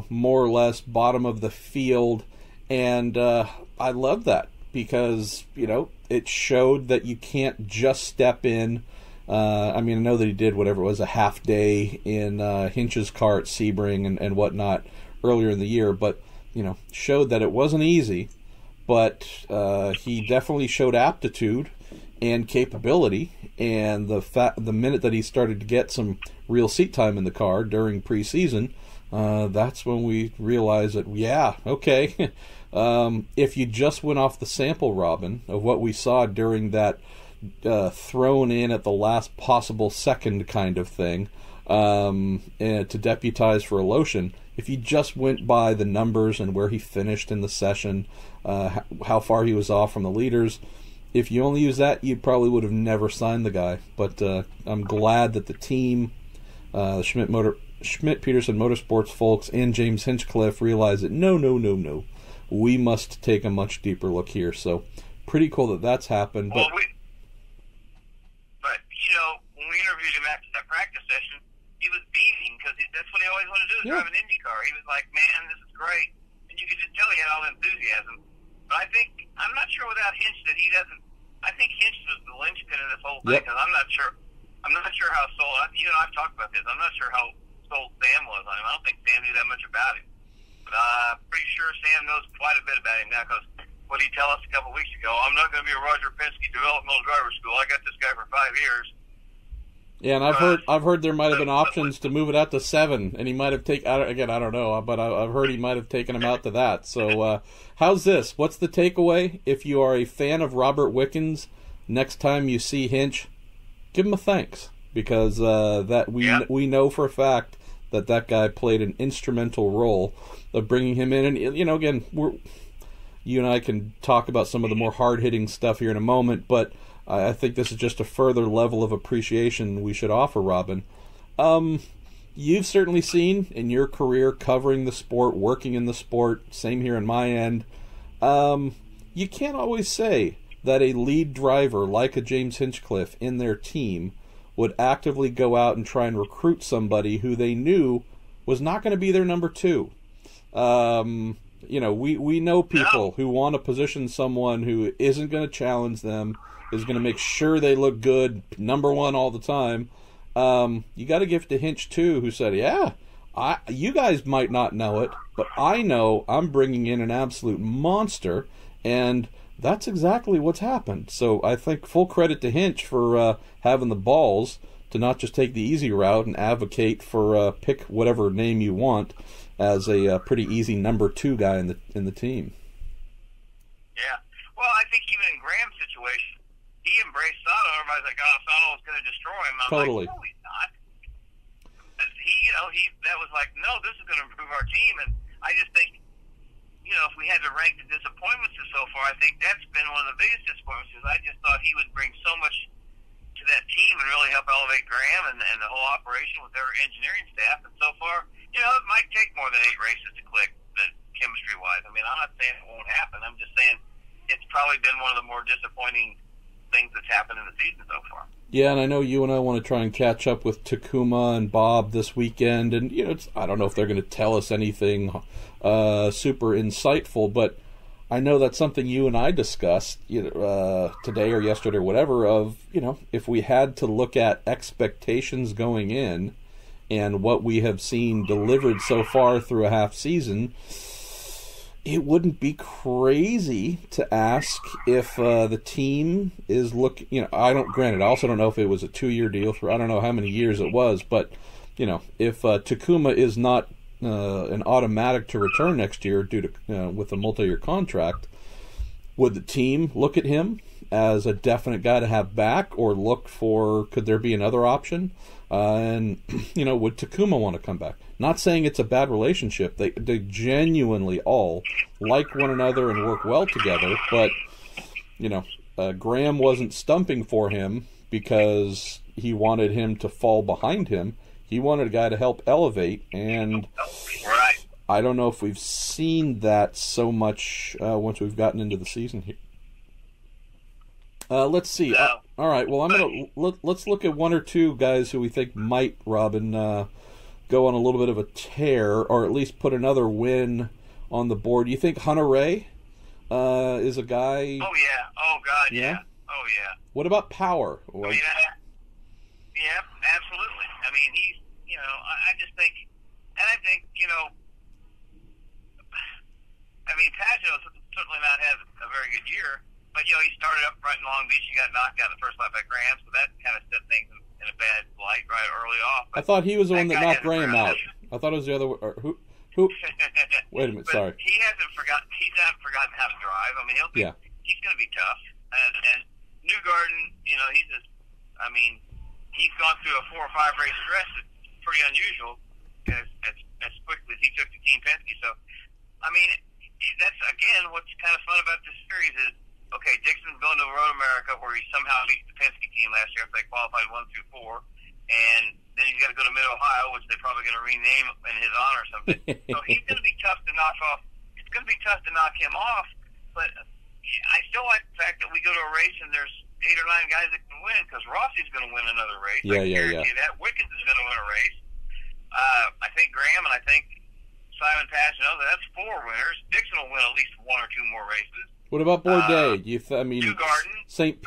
more or less bottom of the field. And I love that because, it showed that you can't just step in. I know that he did whatever it was, a half day in Hinch's car at Sebring and whatnot earlier in the year, but, showed that it wasn't easy. But he definitely showed aptitude and capability, and the minute that he started to get some real seat time in the car during preseason, that's when we realized that, if you just went off the sample, Robin, of what we saw during that thrown in at the last possible second kind of thing, and to deputize for Loshin, if you just went by the numbers and where he finished in the session, how far he was off from the leaders, if you only use that, you probably would have never signed the guy. But I'm glad that the team, Schmidt-Peterson Motorsports folks, and James Hinchcliffe realized that no, we must take a much deeper look here. So pretty cool that that's happened. But when we interviewed him after that practice session, he was beaming because that's what he always wanted to do, is drive an IndyCar. He was like, man, this is great. And you could just tell he had all the enthusiasm. But I'm not sure without Hinch that he doesn't. I think Hinch was the linchpin of this whole thing, because I'm not sure how sold. I've talked about this. I'm not sure how sold Sam was on him. I don't think Sam knew that much about him. But I'm pretty sure Sam knows quite a bit about him now, because what he told us a couple of weeks ago, I'm not going to be a Roger Penske developmental driver school. I got this guy for 5 years. Yeah, and I've heard there might have been options to move it out to 7, and he might have taken. Again, I don't know, but I've heard he might have taken him out to that. So, how's this? What's the takeaway? If you are a fan of Robert Wickens, next time you see Hinch, give him a thanks, because we know for a fact that guy played an instrumental role of bringing him in. And again, you and I can talk about some of the more hard-hitting stuff here in a moment, but I think this is just a further level of appreciation we should offer, Robin. You've certainly seen in your career covering the sport, working in the sport, same here on my end, you can't always say that a lead driver like a James Hinchcliffe in their team would actively go out and try and recruit somebody who they knew was not going to be their number two. We know people who want to position someone who isn't going to challenge them, is going to make sure they look good, number one all the time. You got to give it to Hinch too, who said, you guys might not know it, but I know I'm bringing in an absolute monster, and that's exactly what's happened. So I think full credit to Hinch for having the balls to not just take the easy route and advocate for pick whatever name you want as a pretty easy number two guy in the team. Yeah. Well, I think even in Graham's situation, he embraced Sato. Everybody's like, "Oh, Sato was going to destroy him." I'm totally. like, "No, he's not." But that was like, "No, this is going to improve our team." And I just think, if we had to rank the disappointments so far, I think that's been one of the biggest disappointments. Because I just thought he would bring so much to that team and really help elevate Graham and the whole operation with their engineering staff. And so far, it might take more than 8 races to click, chemistry-wise. I mean, I'm not saying it won't happen. I'm just saying it's probably been one of the more disappointing things that's happened in the season so far. Yeah, and I know you and I want to try and catch up with Takuma and Bob this weekend, and I don't know if they're going to tell us anything super insightful, but I know that's something you and I discussed today or yesterday or whatever. Of if we had to look at expectations going in and what we have seen delivered so far through a half season, it wouldn't be crazy to ask if the team is looking. Granted, I also don't know if it was a 2-year deal for. I don't know how many years it was, but if Takuma is not an automatic to return next year due to with a multi-year contract, would the team look at him as a definite guy to have back, or look for could there be another option? And would Takuma want to come back? Not saying it's a bad relationship. They genuinely all like one another and work well together. But Graham wasn't stumping for him because he wanted him to fall behind him. He wanted a guy to help elevate, and I don't know if we've seen that so much once we've gotten into the season here. Let's see. All right. Well, let's look at one or two guys who we think might, Robin, go on a little bit of a tear, or at least put another win on the board. You think Hunter Ray is a guy? Oh yeah. Oh God. Yeah. Oh yeah. What about Power? Yeah, absolutely. I mean, he's. I just think, and I think Pagano's certainly not had a very good year. But, he started up right in Long Beach. He got knocked out in the first lap by Graham, so that kind of set things in a bad light right early off. But I thought he was the one that knocked Graham out. I thought it was the other one. Who? Wait a minute, sorry. He's not forgotten how to drive. I mean, he's going to be tough. And Newgarden, he's gone through a 4 or 5 race stretch that's pretty unusual as quickly as he took to Team Penske. So, that's, again, what's kind of fun about this series is, okay, Dixon's going to Road America, where he somehow beat the Penske team last year if they qualified 1 through 4, and then he's got to go to Mid-Ohio, which they're probably going to rename in his honor or something. So he's going to be tough to knock off. It's going to be tough to knock him off, but I still like the fact that we go to a race and there's 8 or 9 guys that can win, because Rossi's going to win another race. I guarantee that. Wickens is going to win a race. I think Graham and I think Simon Pagenaud, that's 4 winners. Dixon will win at least 1 or 2 more races. What about Bourdais? St.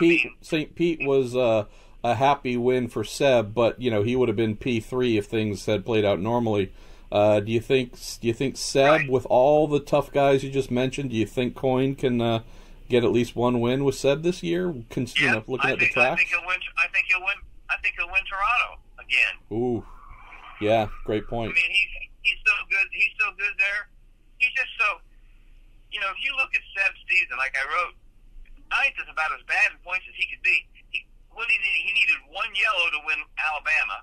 Pete was a happy win for Seb, but he would have been P3 if things had played out normally. Do you think Seb, with all the tough guys you just mentioned, do you think Coyne can get at least 1 win with Seb this year? Looking at the track, I think he'll win. I think he'll win Toronto again. Ooh, yeah, great point. I mean, he's so good. He's so good there. He's just so. If you look at Seb's season, like I wrote, Ninth is about as bad in points as he could be. He needed 1 yellow to win Alabama,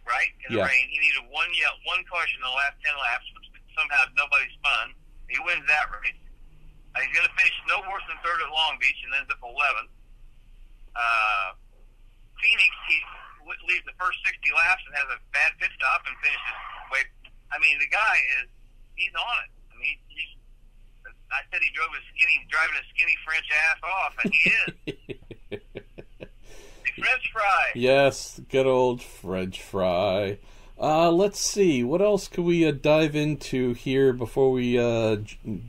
right? In the rain, he needed 1 caution in the last 10 laps, which somehow nobody spun. He wins that race. He's going to finish no worse than 3rd at Long Beach and ends up 11th. Phoenix, he's leaves the first 60 laps and has a bad pit stop and finishes way. I mean, the guy he's on it. I mean, I said he driving his skinny French ass off, and he is. The French fry. Yes, good old French fry. Let's see, what else could we dive into here before we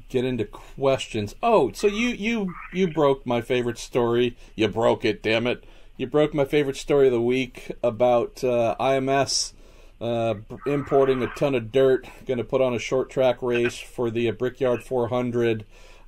get into questions? Oh, so you broke my favorite story. You broke it, damn it. You broke my favorite story of the week about IMS importing a ton of dirt, going to put on a short track race for the Brickyard 400.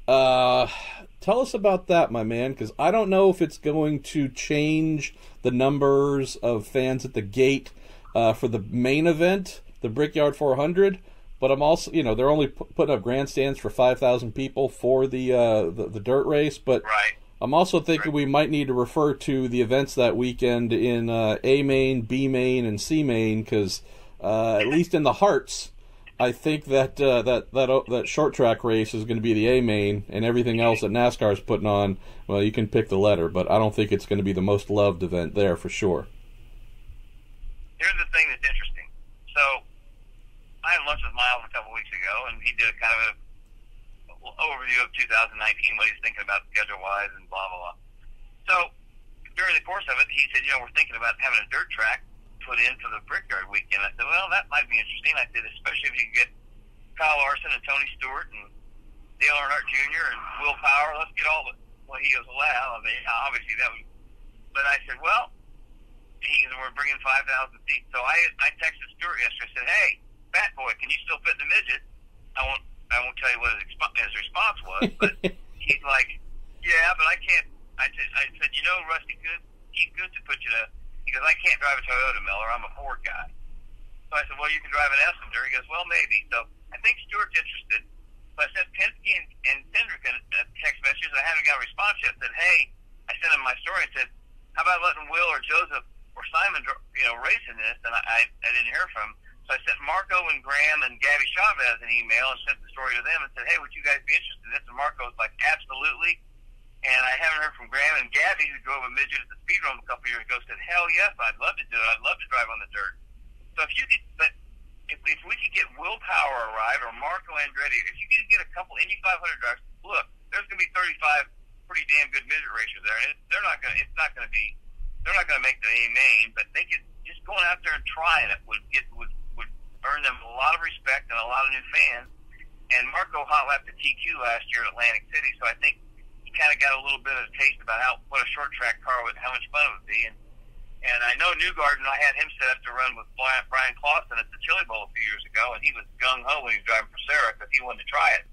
Tell us about that, my man, because I don't know if it's going to change the numbers of fans at the gate for the main event, the Brickyard 400. But I'm also, they're only putting up grandstands for 5,000 people for the dirt race. But right. I'm also thinking we might need to refer to the events that weekend in A main, B main, and C main, because at least in the hearts, I think that short track race is going to be the A main, and everything else that NASCAR is putting on, well, you can pick the letter, but I don't think it's going to be the most loved event there for sure. Here's the thing that's interesting. So I had lunch with Miles a couple weeks ago, and he did a kind of an overview of 2019, what he's thinking about schedule-wise, and blah, blah, blah. So during the course of it, he said, we're thinking about having a dirt track put in for the Brickyard weekend. I said, well, that might be interesting. I said, especially if you can get Kyle Larson and Tony Stewart and Dale Earnhardt Jr. and Will Power. Let's get all the, well, he goes, well, I mean, obviously that would, but I said, well, we're bringing 5,000 seats. So I texted Stewart yesterday. I said, hey, fat boy, can you still fit in the midget? I won't tell you what his response was, but he's like, yeah, but I can't. I said, Rusty, he's good to put you to, because I can't drive a Toyota, Miller. I'm a Ford guy. So I said, well, you can drive an Essenger. He goes, well, maybe. So I think Stewart's interested. So I sent Penske and Cindric a text messages. I haven't got a response yet. I said, hey, I sent him my story. I said, how about letting Will or Joseph or Simon, race in this? And I didn't hear from him. So I sent Marco and Graham and Gabby Chavez an email and sent the story to them and said, hey, would you guys be interested in this? And Marco's like, absolutely. And I haven't heard from Graham, and Gabby, who drove a midget at the speedrome a couple years ago, said, hell yes, I'd love to do it. I'd love to drive on the dirt. So if we could get Will Power arrive or Marco Andretti, if you could get a couple Indy 500 drivers, look, there's going to be 35 pretty damn good midget racers there. And they're not going to make the A main, but they could just going out there and trying it would earn them a lot of respect and a lot of new fans. And Marco hot-lapped the TQ last year at Atlantic City, so I think he kind of got a little bit of a taste about what a short track car would, how much fun it would be. And I know Newgarden, I had him set up to run with Brian Clausen at the Chili Bowl a few years ago, and he was gung-ho when he was driving for Sarah because he wanted to try it.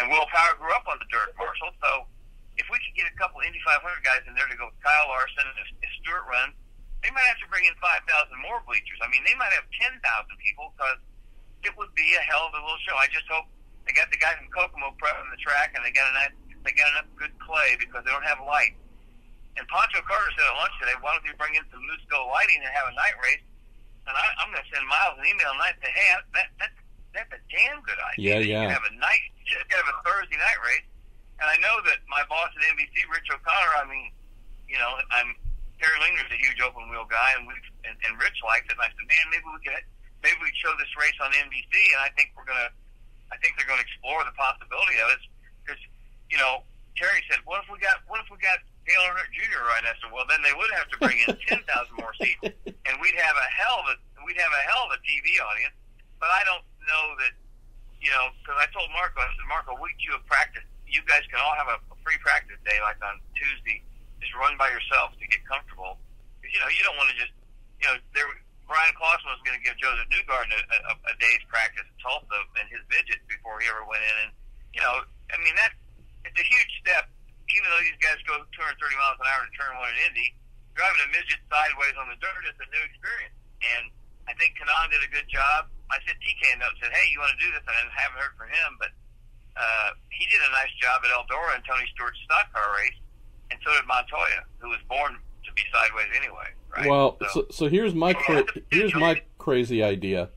And Will Power grew up on the dirt, Marshall, so if we could get a couple Indy 500 guys in there to go with Kyle Larson, and if Stewart runs, they might have to bring in 5,000 more bleachers. I mean, they might have 10,000 people because it would be a hell of a little show. I just hope they got the guys from Kokomo prepping the track, and they got enough good clay because they don't have light. And Pancho Carter said at lunch today, why don't we bring in some loose go lighting and have a night race? And I'm going to send Miles an email tonight and say, hey, that's a damn good idea. Yeah. You can have a a Thursday night race. And I know that my boss at NBC, Rich O'Connor, Terry Linger's a huge open wheel guy, and Rich likes it. And I said, man, maybe we'd show this race on NBC, and I think they're going to explore the possibility of it. Because Terry said, what if we got Dale Earnhardt Jr. right? I said, well, then they would have to bring in 10,000 more seats, and we'd have a hell of a TV audience. But I don't know that, because I told Marco, week 2 of practice, you guys can all have a free practice day, like on Tuesday. Just run by yourself to get comfortable. Because, you don't want to just, Brian Clausen was going to give Joseph Newgarden a day's practice at Tulsa in his midget before he ever went in. And, it's a huge step. Even though these guys go 230 miles an hour to turn one at Indy, driving a midget sideways on the dirt is a new experience. And I think Kanaan did a good job. I sent TK a note and said, hey, you want to do this? And I haven't heard from him, but he did a nice job at Eldora and Tony Stewart's stock car race. And so did Montoya, who was born to be sideways anyway, right? Well, so here's my crazy idea.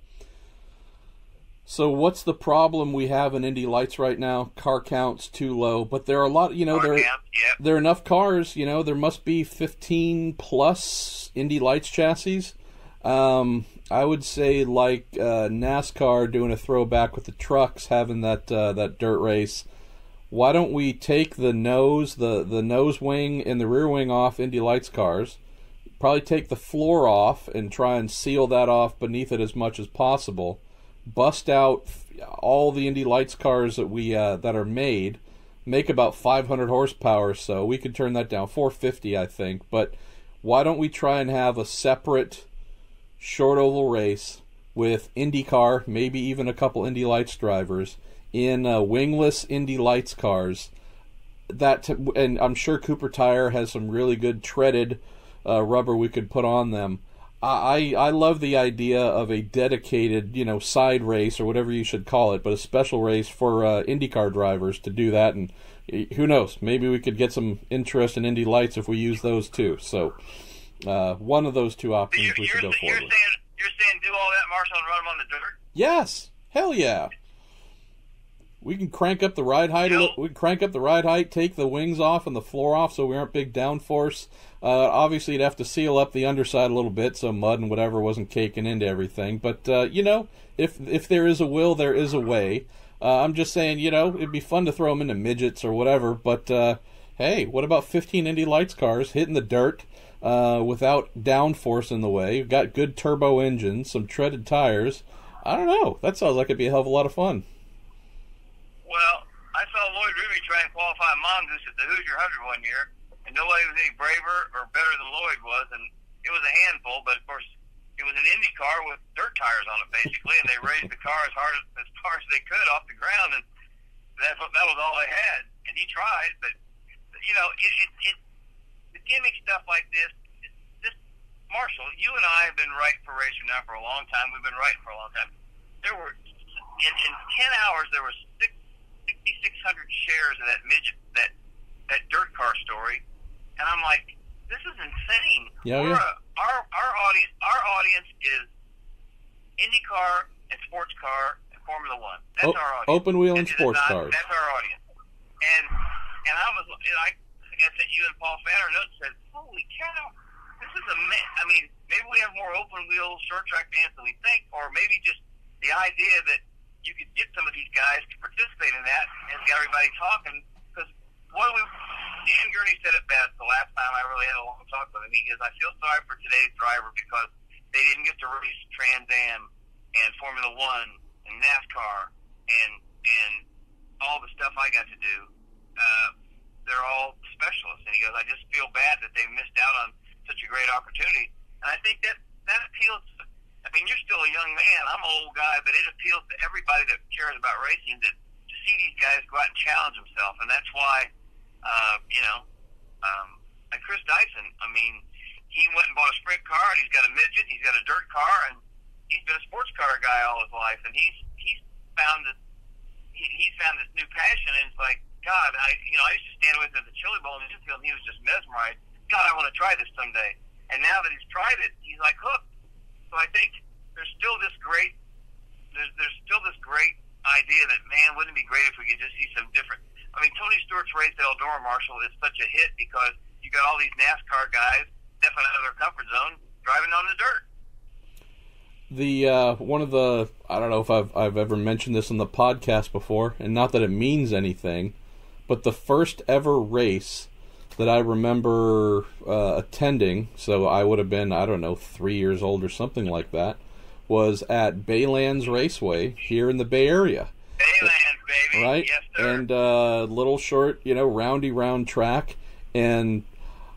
So what's the problem we have in Indy Lights right now? Car count's too low, but there are a lot, there are enough cars, there must be 15 plus Indy Lights chassis. I would say like NASCAR doing a throwback with the trucks, having that dirt race. Why don't we take the nose wing and the rear wing off Indy Lights cars, probably take the floor off and try and seal that off beneath it as much as possible, bust out all the Indy Lights cars that we that are made, make about 500 horsepower, so we could turn that down, 450 I think, but why don't we try and have a separate short oval race with IndyCar, maybe even a couple Indy Lights drivers, in wingless Indy Lights cars. And I'm sure Cooper Tire has some really good treaded rubber we could put on them. I love the idea of a dedicated, side race or whatever you should call it, but a special race for IndyCar drivers to do that. And who knows, maybe we could get some interest in Indy Lights if we use those too. So one of those two options we should go forward with. You're saying do all that, Marshall, and run them on the dirt? Yes, hell yeah. We can crank up the ride height. We can crank up the ride height, take the wings off and the floor off, so we aren't big downforce. Obviously, you'd have to seal up the underside a little bit, so mud and whatever wasn't caking into everything. But if there is a will, there is a way. I'm just saying, it'd be fun to throw them into midgets or whatever. But hey, what about 15 Indy Lights cars hitting the dirt without downforce in the way? You've got good turbo engines, some treaded tires. I don't know. That sounds like it'd be a hell of a lot of fun. Well, I saw Lloyd Ruby try and qualify Mongoose at the Hoosier 100 one year, and nobody was any braver or better than Lloyd was, and it was a handful, but of course it was an Indy car with dirt tires on it basically, and they raised the car as far as they could off the ground, and that was all they had. And he tried, but the gimmick stuff like this, Marshall, you and I have been writing for racing now for a long time. We've been writing for a long time. There were in 10 hours there were 6,600 shares of that midget, that dirt car story, and I'm like, this is insane. Yeah. Our audience is IndyCar and sports car and Formula One. That's our audience. Open wheel and sports cars. That's our audience. And I was, I think I sent you and Paul Fanner a note and said, holy cow, this is maybe we have more open wheel short track fans than we think, or maybe just the idea that you could get some of these guys to participate in that and get everybody talking. Because Dan Gurney said it best the last time I really had a long talk with him. He goes, I feel sorry for today's driver because they didn't get to race Trans Am and Formula One and NASCAR and all the stuff I got to do. They're all specialists. And he goes, I just feel bad that they missed out on such a great opportunity. And I think that appeals to, you're still a young man. I'm an old guy, but it appeals to everybody that cares about racing to see these guys go out and challenge themselves. And that's why, like Chris Dyson, he went and bought a sprint car, and he's got a midget, he's got a dirt car, and he's been a sports car guy all his life. And he's found this new passion, and it's like, God, I used to stand with him at the Chili Bowl in the infield, and he was just mesmerized. God, I want to try this someday. And now that he's tried it, he's like hooked. So I think there's still this great idea that, man, wouldn't it be great if we could just see some different. Tony Stewart's race at Eldora, Marshall, is such a hit because you got all these NASCAR guys stepping out of their comfort zone, driving on the dirt. One of the, I don't know if I've ever mentioned this on the podcast before, and not that it means anything, but the first ever race that I remember attending, so I would have been, 3 years old or something like that, was at Baylands Raceway here in the Bay Area. Baylands, baby. Right? Yes, sir. And little short, roundy round track. And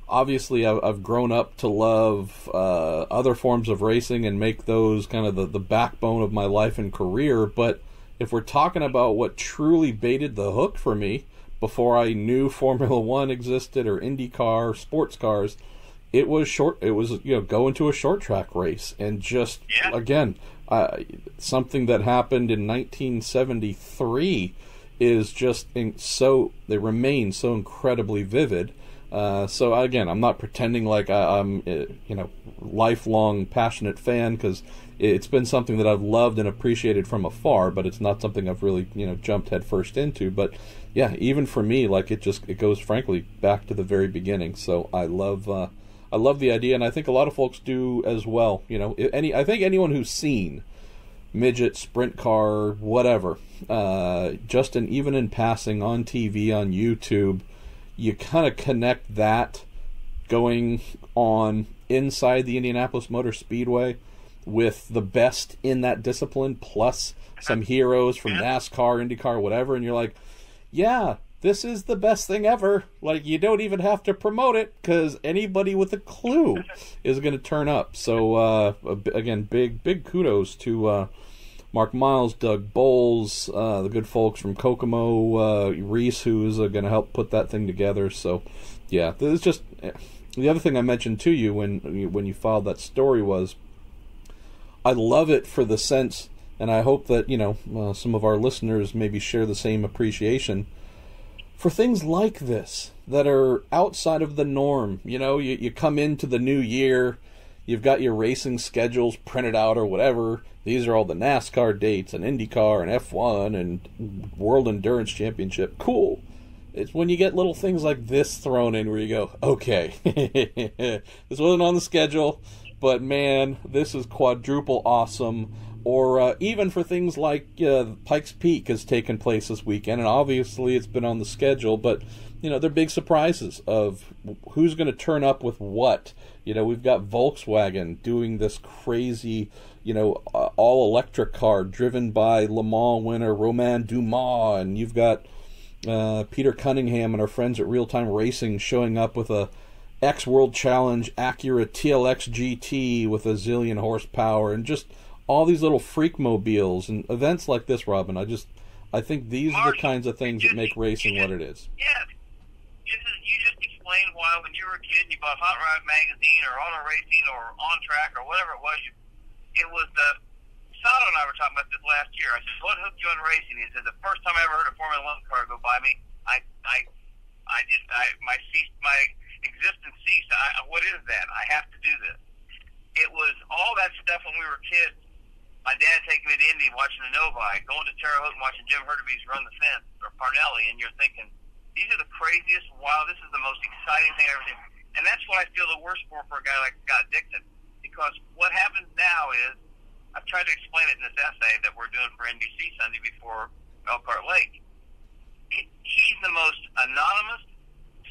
obviously I've grown up to love other forms of racing and make those kind of the backbone of my life and career. But if we're talking about what truly baited the hook for me before I knew Formula One existed or IndyCar, sports cars, it was go into a short track race and just, again, something that happened in 1973 is just they remain so incredibly vivid. So again, I'm not pretending like I'm lifelong passionate fan, because it's been something that I've loved and appreciated from afar, but it's not something I've really jumped headfirst into. But yeah, even for me, like it goes frankly back to the very beginning. So I love the idea, and I think a lot of folks do as well. I think anyone who's seen midget, sprint car, whatever, even in passing on TV, on YouTube, you kind of connect that going on inside the Indianapolis Motor Speedway with the best in that discipline, plus some heroes from NASCAR, IndyCar, whatever, and you're like, yeah, this is the best thing ever. Like, you don't even have to promote it, because anybody with a clue is going to turn up. So, again, big kudos to Mark Miles, Doug Bowles, the good folks from Kokomo, Reese, who's going to help put that thing together. So, yeah, this is just... The other thing I mentioned to you when you filed that story was, I love it for the sense, and I hope that some of our listeners maybe share the same appreciation for things like this that are outside of the norm. You come into the new year, you've got your racing schedules printed out or whatever. These are all the NASCAR dates and IndyCar and F1 and World Endurance Championship. Cool. It's when you get little things like this thrown in where you go, okay, this wasn't on the schedule, but man, this is quadruple awesome. Or even for things like Pikes Peak has taken place this weekend, and obviously it's been on the schedule, but they're big surprises of who's going to turn up with what. We've got Volkswagen doing this crazy, all-electric car driven by Le Mans winner Romain Dumas, and you've got Peter Cunningham and our friends at Real Time Racing showing up with a X-World Challenge Acura TLX GT with a zillion horsepower, and just all these little freak mobiles and events like this, Robin. I think these are the kinds of things that make racing what it is. Yeah. You just explained why when you were a kid you bought Hot Rod magazine or Auto Racing or On Track or whatever it was. It was Sato and I were talking about this last year. I said, what hooked you on racing? He said, the first time I ever heard a Formula One car go by me, my existence ceased. What is that? I have to do this. It was all that stuff when we were kids. My dad taking me to Indy, watching the Novi, going to Terre Haute and watching Jim Hurtubise run the fence, or Parnelli, and you're thinking, these are the craziest, wow, this is the most exciting thing I've ever seen. And that's what I feel the worst for a guy like Scott Dixon. Because what happens now is, I've tried to explain it in this essay that we're doing for NBC Sunday before Elkhart Lake. He's the most anonymous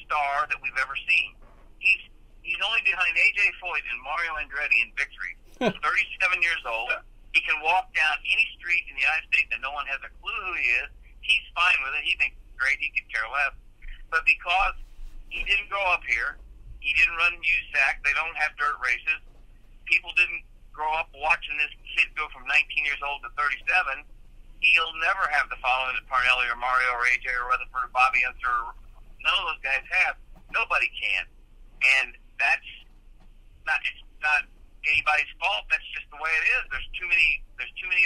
star that we've ever seen. He's only behind A.J. Foyt and Mario Andretti in victory. He's 37 years old. He can walk down any street in the United States and no one has a clue who he is. He's fine with it. He thinks it's great. He could care less. But because he didn't grow up here, he didn't run USAC, they don't have dirt races, people didn't grow up watching this kid go from 19 years old to 37, he'll never have the following that Parnelli or Mario or AJ or Rutherford or Bobby Unser, none of those guys have. Nobody can. And that's not anybody's fault. That's just the way it is. There's too many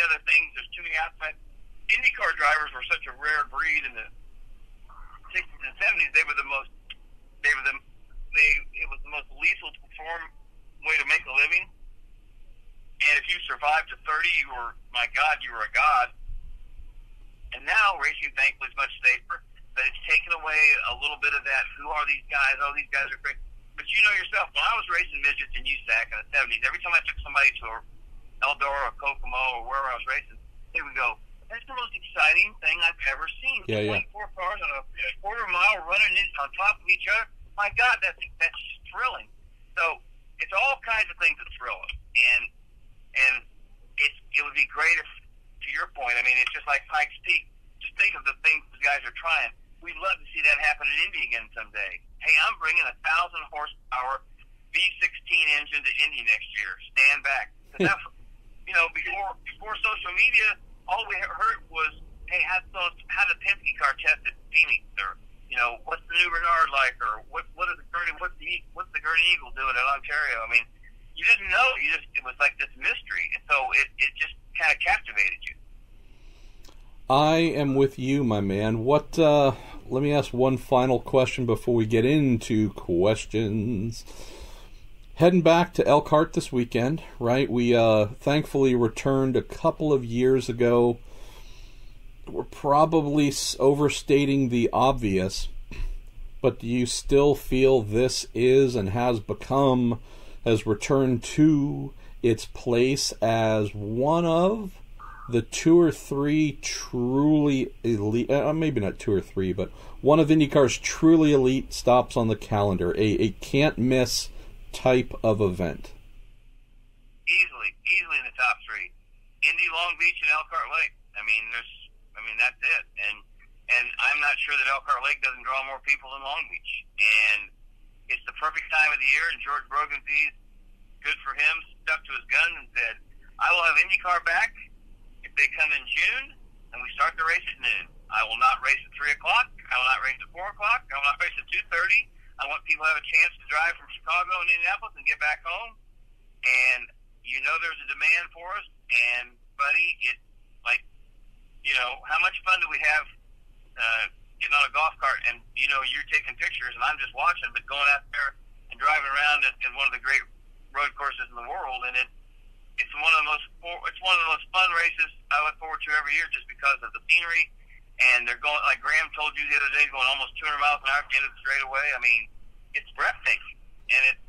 other things. There's too many outside. IndyCar drivers were such a rare breed in the 60s and 70s. It was the most lethal to perform way to make a living. And if you survived to 30, you were a god. And now racing, thankfully, is much safer. But it's taken away a little bit of that. Who are these guys? Oh, these guys are great. But you know yourself, when I was racing midgets in USAC in the 70s, every time I took somebody to Eldora or Kokomo or wherever I was racing, they would go, that's the most exciting thing I've ever seen. 24 cars on a quarter-mile running on top of each other. My God, that's just thrilling. So it's all kinds of things that thrill us. And it would be great if, to your point, I mean, it's just like Pikes Peak. Just think of the things the guys are trying. We'd love to see that happen in Indy again someday. Hey, I'm bringing a 1,000 horsepower V16 engine to Indy next year. Stand back. Before social media, all we heard was, hey, how the Penske car test at Phoenix, or what's the new Renard like, or what's the Gurney Eagle doing in Ontario? I mean, you didn't know. It was like this mystery, and so it just kind of captivated you. I am with you, my man. What let me ask one final question before we get into questions. Heading back to Elkhart this weekend, right? We thankfully returned a couple of years ago. We're probably overstating the obvious, but do you still feel this is and has returned to its place as one of the 2 or 3 truly elite, maybe not 2 or 3, but one of IndyCar's truly elite stops on the calendar, a can't-miss type of event? Easily in the top 3. Indy, Long Beach, and Elkhart Lake. That's it. And I'm not sure that Elkhart Lake doesn't draw more people than Long Beach. And it's the perfect time of the year, and George Brogan's good for him, stuck to his gun and said, I will have IndyCar back if they come in June, and we start the race at noon. I will not race at 3 o'clock. I will not race at 4 o'clock. I will not race at 2:30. I want people to have a chance to drive from Chicago and Indianapolis and get back home. And there's a demand for us. And, buddy, it's like, how much fun do we have getting on a golf cart and, you're taking pictures and I'm just watching, but going out there and driving around in one of the great road courses in the world. And it's one of the most fun races I look forward to every year just because of the scenery. And they're going, like Graham told you the other day, going almost 200 miles an hour at the end of the straightaway. I mean, it's breathtaking. And it's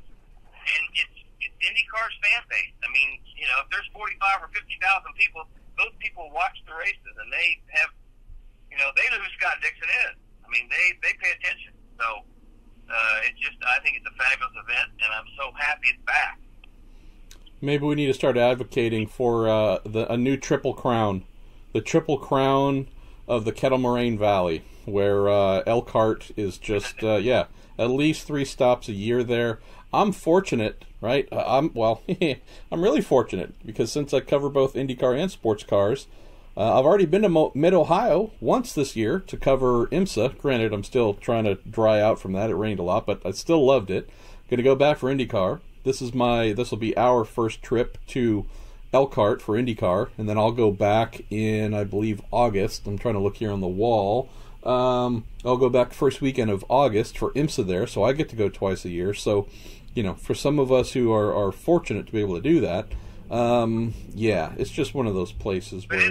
IndyCar's fan base. I mean, if there's 45 or 50,000 people, those people watch the races and they have, they know who Scott Dixon is. I mean, they pay attention. So, I think it's a fabulous event, and I'm so happy it's back. Maybe we need to start advocating for a new Triple Crown. The Triple Crown of the Kettle Moraine Valley, where Elkhart is just, at least 3 stops a year there. I'm fortunate, right? I'm really fortunate, because since I cover both IndyCar and sports cars, I've already been to Mid-Ohio once this year to cover IMSA. Granted, I'm still trying to dry out from that. It rained a lot, but I still loved it. Going to go back for IndyCar. This will be our first trip to Elkhart for IndyCar, and then I'll go back in, I believe, August. I'm trying to look here on the wall. I'll go back first weekend of August for IMSA there, so I get to go twice a year. So, for some of us who are fortunate to be able to do that, it's just one of those places where... But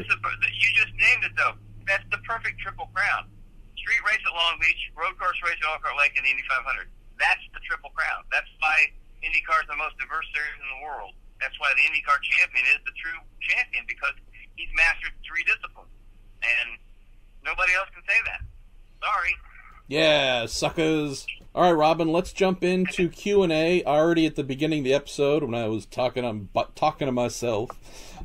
you just named it, though. That's the perfect Triple Crown. Street race at Long Beach, road course race at Elkhart Lake, and Indy 500. That's the Triple Crown. That's why IndyCar is the most diverse series in the world. That's why the IndyCar champion is the true champion, because he's mastered 3 disciplines. And nobody else can say that. Sorry. Yeah, suckers. All right, Robin, let's jump into Q&A. Already at the beginning of the episode, when I was talking to myself,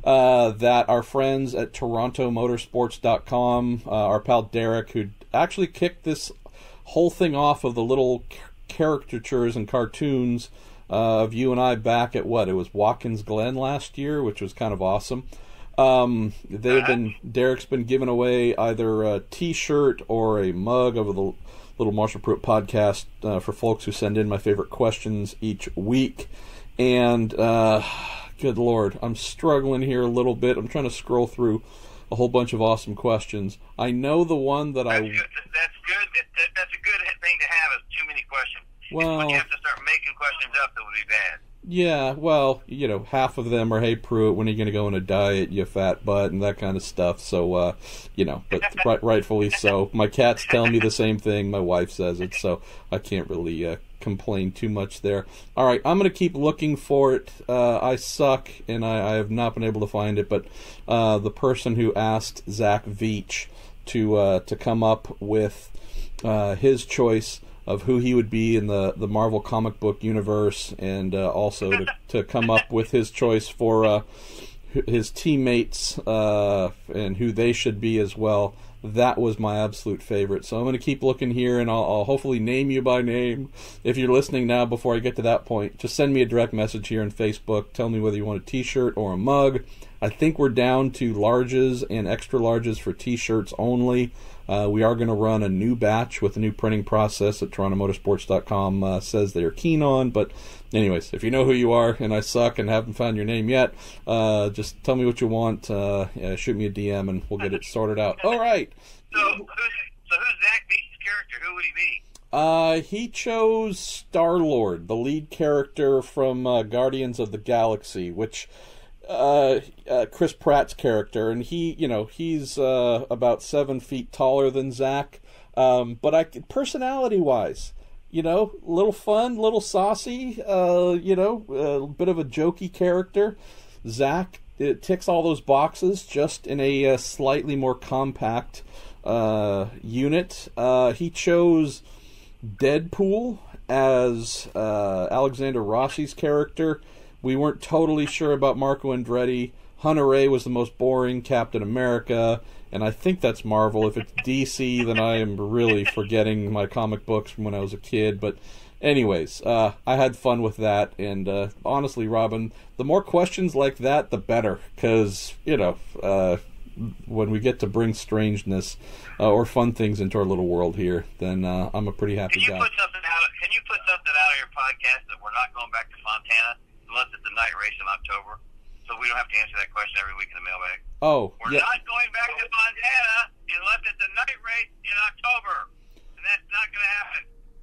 that our friends at TorontoMotorsports.com, our pal Derek, who actually kicked this whole thing off of the little caricatures and cartoons of you and I back at it was Watkins Glen last year, which was kind of awesome. Derek's been giving away either a T-shirt or a mug of the Little Marshall Pruitt podcast for folks who send in my favorite questions each week. And good Lord, I'm struggling here a little bit. I'm trying to scroll through a whole bunch of awesome questions. I know the one that That's good. That's a good thing to have, is too many questions. Well, when you have to start making questions up, that would be bad. Yeah, well, half of them are, hey, Pruitt, when are you going to go on a diet, you fat butt, and that kind of stuff. So, but rightfully so. My cat's telling me the same thing. My wife says it, so I can't really complain too much there. All right, I'm going to keep looking for it. I suck, and I have not been able to find it, but the person who asked Zach Veach to come up with his choice of who he would be in the Marvel comic book universe, and also to come up with his choice for his teammates and who they should be as well. That was my absolute favorite. So I'm going to keep looking here, and I'll hopefully name you by name. If you're listening now, before I get to that point, just send me a direct message here on Facebook. Tell me whether you want a T-shirt or a mug. I think we're down to larges and extra larges for T-shirts only. We are going to run a new batch with a new printing process that TorontoMotorsports.com says they're keen on. But anyways, if you know who you are and I suck and haven't found your name yet, just tell me what you want. Shoot me a DM and we'll get it sorted out. All right. So who's Zach Beach's character, who would he be? He chose Star-Lord, the lead character from Guardians of the Galaxy, which Chris Pratt's character, and he's about 7 feet taller than Zach. But personality-wise, little fun, little saucy, a bit of a jokey character. Zach, it ticks all those boxes, just in a slightly more compact unit. He chose Deadpool as Alexander Rossi's character. We weren't totally sure about Marco Andretti. Hunter Ray was the most boring Captain America, and I think that's Marvel. If it's DC, then I am really forgetting my comic books from when I was a kid. But anyways, I had fun with that, and honestly, Robin, the more questions like that, the better, because, when we get to bring strangeness or fun things into our little world here, then I'm a pretty happy guy. Can you put something out of your podcast that we're not going back to Fontana unless it's a night race in October, so we don't have to answer that question every week in the mailbag? We're not going back to Fontana unless it's a night race in October, and that's not going to happen.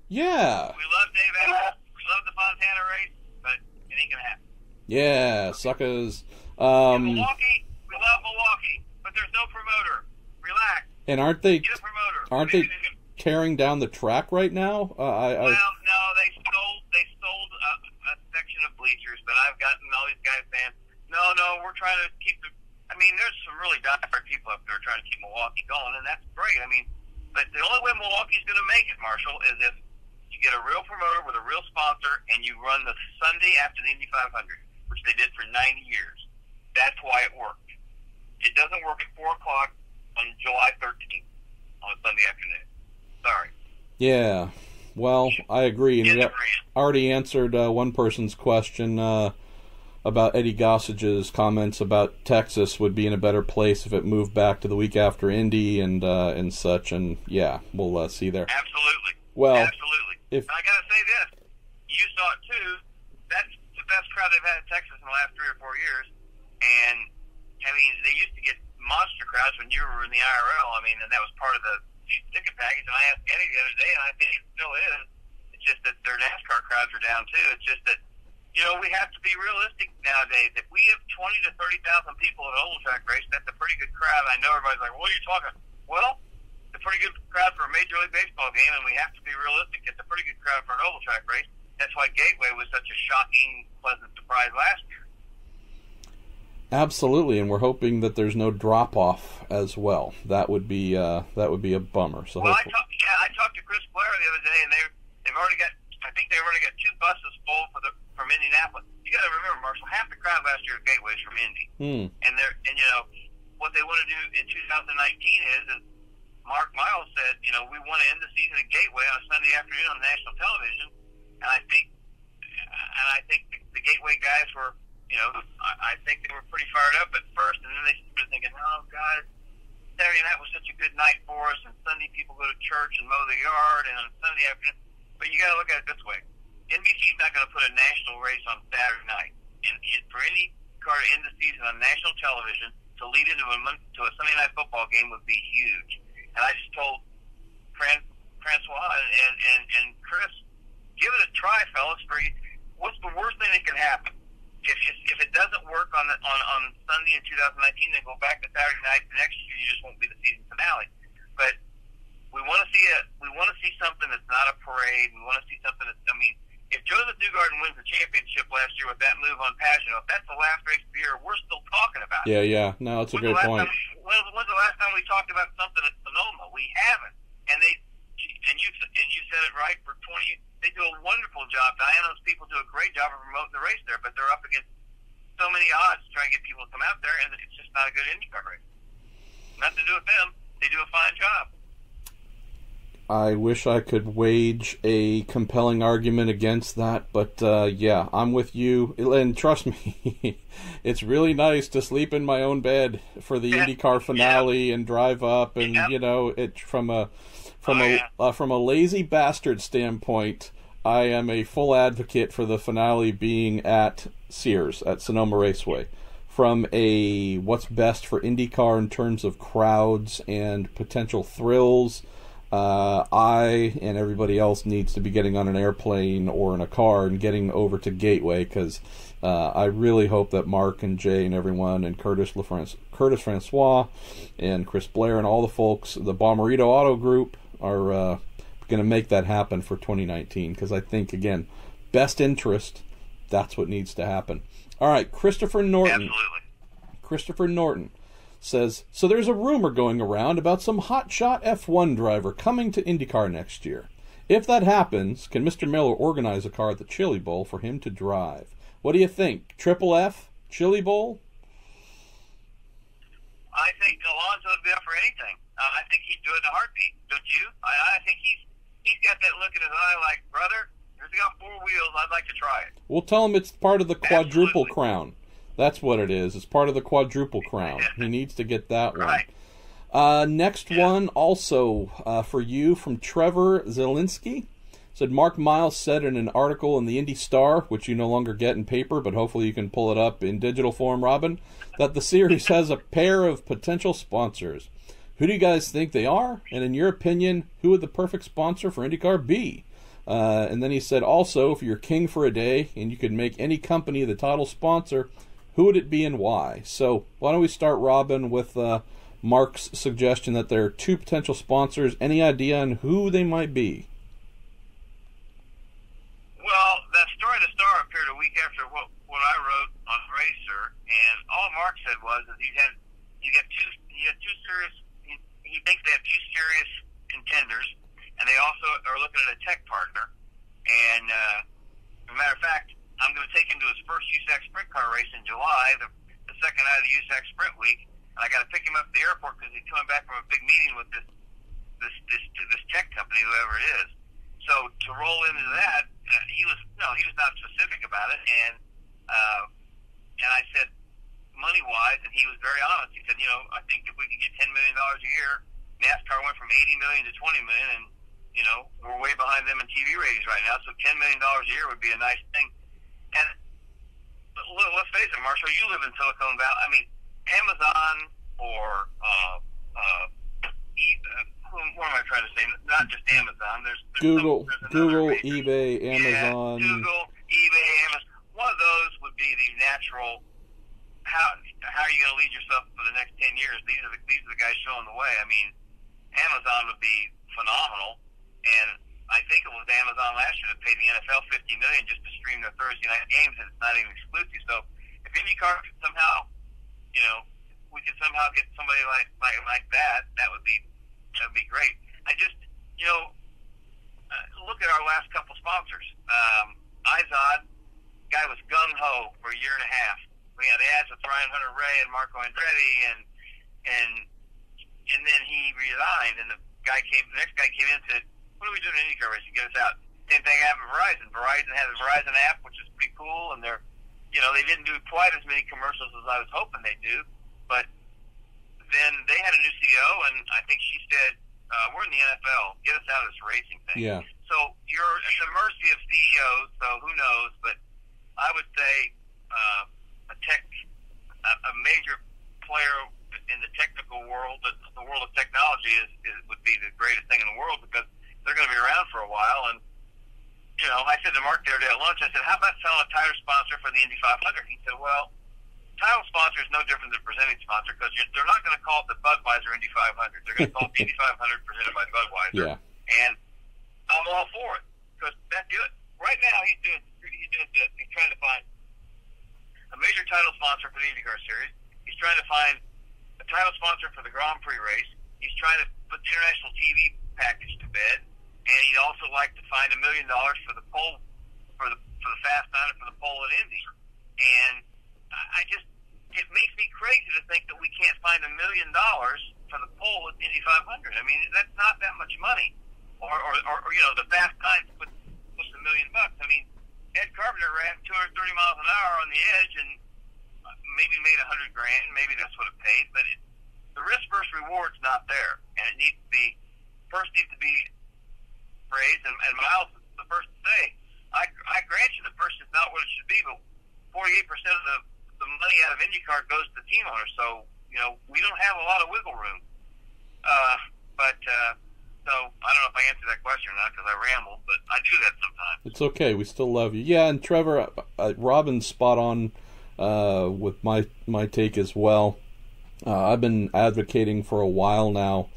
Yeah. We love Dave Evans. We love the Fontana race, but it ain't going to happen. Yeah, suckers. Milwaukee, we love Milwaukee, but there's no promoter. Relax. And aren't they Get a promoter. Aren't they tearing down the track right now? Well, no, they sold a section of bleachers, but I've gotten all these guys saying, no, we're trying to keep there's some really diehard people up there trying to keep Milwaukee going, and that's great. But the only way Milwaukee's going to make it, Marshall, is if you get a real promoter with a real sponsor and you run the Sunday after the Indy 500, which they did for 90 years. That's why it worked. It doesn't work at 4 o'clock on July 13th on a Sunday afternoon. Sorry. Yeah. Well, I agree. And we already answered one person's question about Eddie Gossage's comments about Texas would be in a better place if it moved back to the week after Indy and such. And yeah, we'll see there. Absolutely. Well, absolutely. I got to say this. You saw it too. That's the best crowd they've had in Texas in the last 3 or 4 years. And they used to get monster crowds when you were in the IRL. And that was part of the ticket package. And I asked Eddie the other day, and I think it still is. It's just that their NASCAR crowds are down too. It's just that, we have to be realistic nowadays. If we have 20 to 30,000 people at an oval track race, that's a pretty good crowd. I know everybody's like, what are you talking? Well, it's a pretty good crowd for a Major League Baseball game, and we have to be realistic. It's a pretty good crowd for an oval track race. That's why Gateway was such a shocking, pleasant surprise last year. Absolutely, and we're hoping that there's no drop-off as well. That would be a bummer. So I talked to Chris Blair the other day, and they've already got 2 buses full from Indianapolis. You got to remember, Marshall, half the crowd last year at Gateway is from Indy, and what they want to do in 2019 is Mark Miles said, we want to end the season at Gateway on a Sunday afternoon on national television, and I think the Gateway guys were. I think they were pretty fired up at first, and then they started thinking, oh, God, Saturday night was such a good night for us, and Sunday people go to church and mow the yard, and on Sunday afternoon. But you got to look at it this way. NBC's not going to put a national race on Saturday night. And for any car to end the season on national television to lead into a Sunday night football game would be huge. And I just told Francois and Chris, give it a try, fellas. What's the worst thing that can happen? If it doesn't work on Sunday in 2019, then go back to Saturday night. The next year, you just won't be the season finale. But we want to see something that's not a parade. We want to see something that's. If Joseph Newgarden wins the championship last year with that move on Pagano, if that's the last race of the year, we're still talking about it. Yeah. No, it's a great point. When's the last time we talked about something at Sonoma? We haven't. And you said it right. For 20, they do a wonderful job. Diana's people do a great job of promoting the race there, but they're up against so many odds to try and get people to come out there, and it's just not a good IndyCar race. Nothing to do with them. They do a fine job. I wish I could wage a compelling argument against that, but yeah, I'm with you. And trust me, it's really nice to sleep in my own bed for the IndyCar finale and drive up, and it from a lazy bastard standpoint, I am a full advocate for the finale being at Sears at Sonoma Raceway. From a what's best for IndyCar in terms of crowds and potential thrills. I and everybody else needs to be getting on an airplane or in a car and getting over to Gateway, because I really hope that Mark and Jay and everyone and Curtis Francois and Chris Blair and all the folks, the Bomberito Auto Group, are going to make that happen for 2019, because I think, again, best interest, that's what needs to happen. All right, Christopher Norton. Absolutely. Christopher Norton says, so there's a rumor going around about some hotshot F1 driver coming to IndyCar next year. If that happens, can Mr. Miller organize a car at the Chili Bowl for him to drive? What do you think? Triple F? Chili Bowl? I think Alonso would be up for anything. I think he'd do it in a heartbeat, don't you? I think he's got that look in his eye like, brother, he's got 4 wheels, I'd like to try it. We'll tell him it's part of the quadruple Absolutely. crown. That's what it is. It's part of the quadruple crown. He needs to get that one. Right. Next one, also for you, from Trevor Zielinski. Said Mark Miles said in an article in the Indy Star, which you no longer get in paper, but hopefully you can pull it up in digital form, Robin, that the series has a pair of potential sponsors. Who do you guys think they are? And in your opinion, who would the perfect sponsor for IndyCar be? And then he said, also, if you're king for a day and you could make any company the title sponsor, who would it be and why? So why don't we start, Robin, with Mark's suggestion that there are 2 potential sponsors. Any idea on who they might be? Well, that story in the Star appeared a week after what I wrote on Racer, and all Mark said was that he had two serious. He thinks they have 2 serious contenders, and they also are looking at a tech partner. And as a matter of fact, I'm going to take him to his first USAC sprint car race in July, the second night of the USAC sprint week. And I got to pick him up at the airport because he's coming back from a big meeting with this tech company, whoever it is. So to roll into that, he was not specific about it, and I said money wise, and he was very honest. He said, I think if we could get $10 million a year, NASCAR went from $80 million to $20 million, and we're way behind them in TV ratings right now. So $10 million a year would be a nice thing. And let's face it, Marshall, you live in Silicon Valley. I mean, Amazon or what am I trying to say? Not just Amazon. There's Google, major, eBay, Amazon. Yeah, Google, eBay, Amazon. One of those would be the natural. How are you going to lead yourself for the next 10 years? These are the guys showing the way. I mean, Amazon would be phenomenal, and I think it was Amazon last year that paid the NFL $50 million just to stream their Thursday night games, and it's not even exclusive. So if IndyCar could somehow, we could somehow get somebody like that, that would be great. I just, look at our last couple sponsors. Izod, guy was gung-ho for a year and a half. We had ads with Ryan Hunter-Ray and Marco Andretti, and then he resigned, and the next guy came in and said, what are we doing in IndyCar racing? Get us out. Same thing happened with Verizon. Verizon has a Verizon app, which is pretty cool, and they didn't do quite as many commercials as I was hoping they do, but then they had a new CEO, and I think she said, we're in the NFL. Get us out of this racing thing. Yeah. So you're at the mercy of CEOs, so who knows, but I would say a major player in the technical world, the world of technology would be the greatest thing in the world, because they're going to be around for a while. And I said to Mark the other day at lunch, I said, how about selling a title sponsor for the Indy 500? He said, well, title sponsor is no different than presenting sponsor, because they're not going to call it the Budweiser Indy 500. They're going to call it the Indy 500 presented by Budweiser. Yeah. And I'm all for it, because that's good. Right now, he's trying to find a major title sponsor for the IndyCar Series. He's trying to find a title sponsor for the Grand Prix race. He's trying to put the international TV package to bed, and he'd also like to find $1 million for the pole, for the Fast 9 and for the pole at Indy. And it makes me crazy to think that we can't find $1 million for the pole at Indy 500. I mean, that's not that much money. Or the Fast 9 puts $1 million. I mean, Ed Carpenter ran 230 miles an hour on the edge and maybe made $100,000. Maybe that's what it paid, but the risk versus reward's not there, and it needs to be praised. And Miles is the first to say, I grant you the first is not what it should be, but 48% of the money out of IndyCar goes to the team owner, so we don't have a lot of wiggle room. But So I don't know if I answered that question or not because I rambled, but I do that sometimes. It's okay. We still love you. Yeah, and Trevor, Robin's spot on with my take as well. I've been advocating for a while now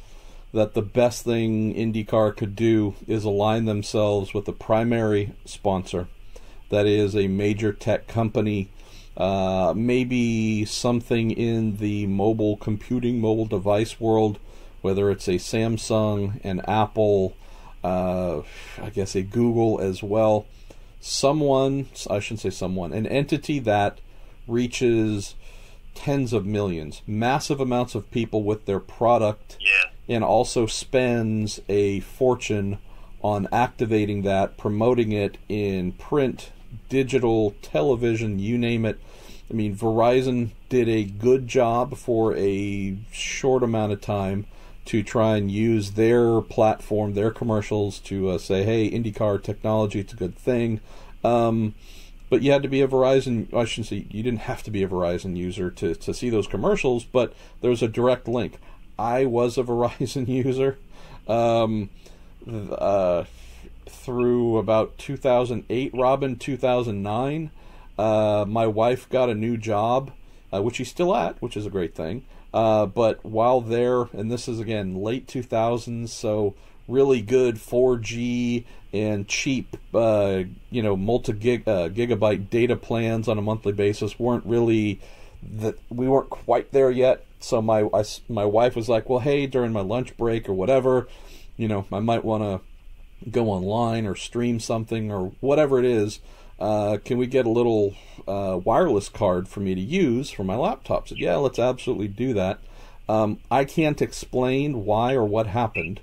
that the best thing IndyCar could do is align themselves with a primary sponsor that is a major tech company, maybe something in the mobile computing, mobile device world, whether it's a Samsung, an Apple, I guess a Google as well. An entity that reaches tens of millions, massive amounts of people with their product, and also spends a fortune on activating that, promoting it in print, digital, television, you name it. I mean, Verizon did a good job for a short amount of time to try and use their platform, their commercials to say, hey, IndyCar technology, it's a good thing. But you had to be a Verizon, I shouldn't say, you didn't have to be a Verizon user to see those commercials, but there was a direct link. I was a Verizon user through about 2008, Robin, 2009. My wife got a new job, which she's still at, which is a great thing. But while there, and this is again late 2000s, so really good 4G and cheap, gigabyte data plans on a monthly basis weren't really we weren't quite there yet. So my wife was like, well, hey, during my lunch break or whatever, I might want to go online or stream something or whatever it is. Can we get a little wireless card for me to use for my laptop? I said, yeah, let's absolutely do that. I can't explain why or what happened.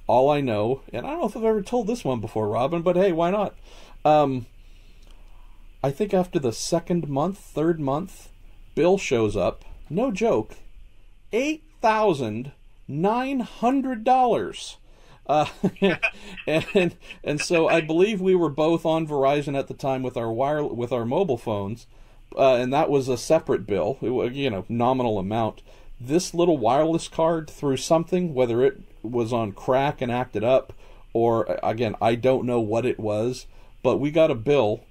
All I know, and I don't know if I've ever told this one before, Robin, but hey, why not? I think after the third month, bill shows up, no joke, $8,900. And so I believe we were both on Verizon at the time with our mobile phones, and that was a separate bill, nominal amount. This little wireless card through something, whether it was on crack and acted up, or again, I don't know what it was, but we got a bill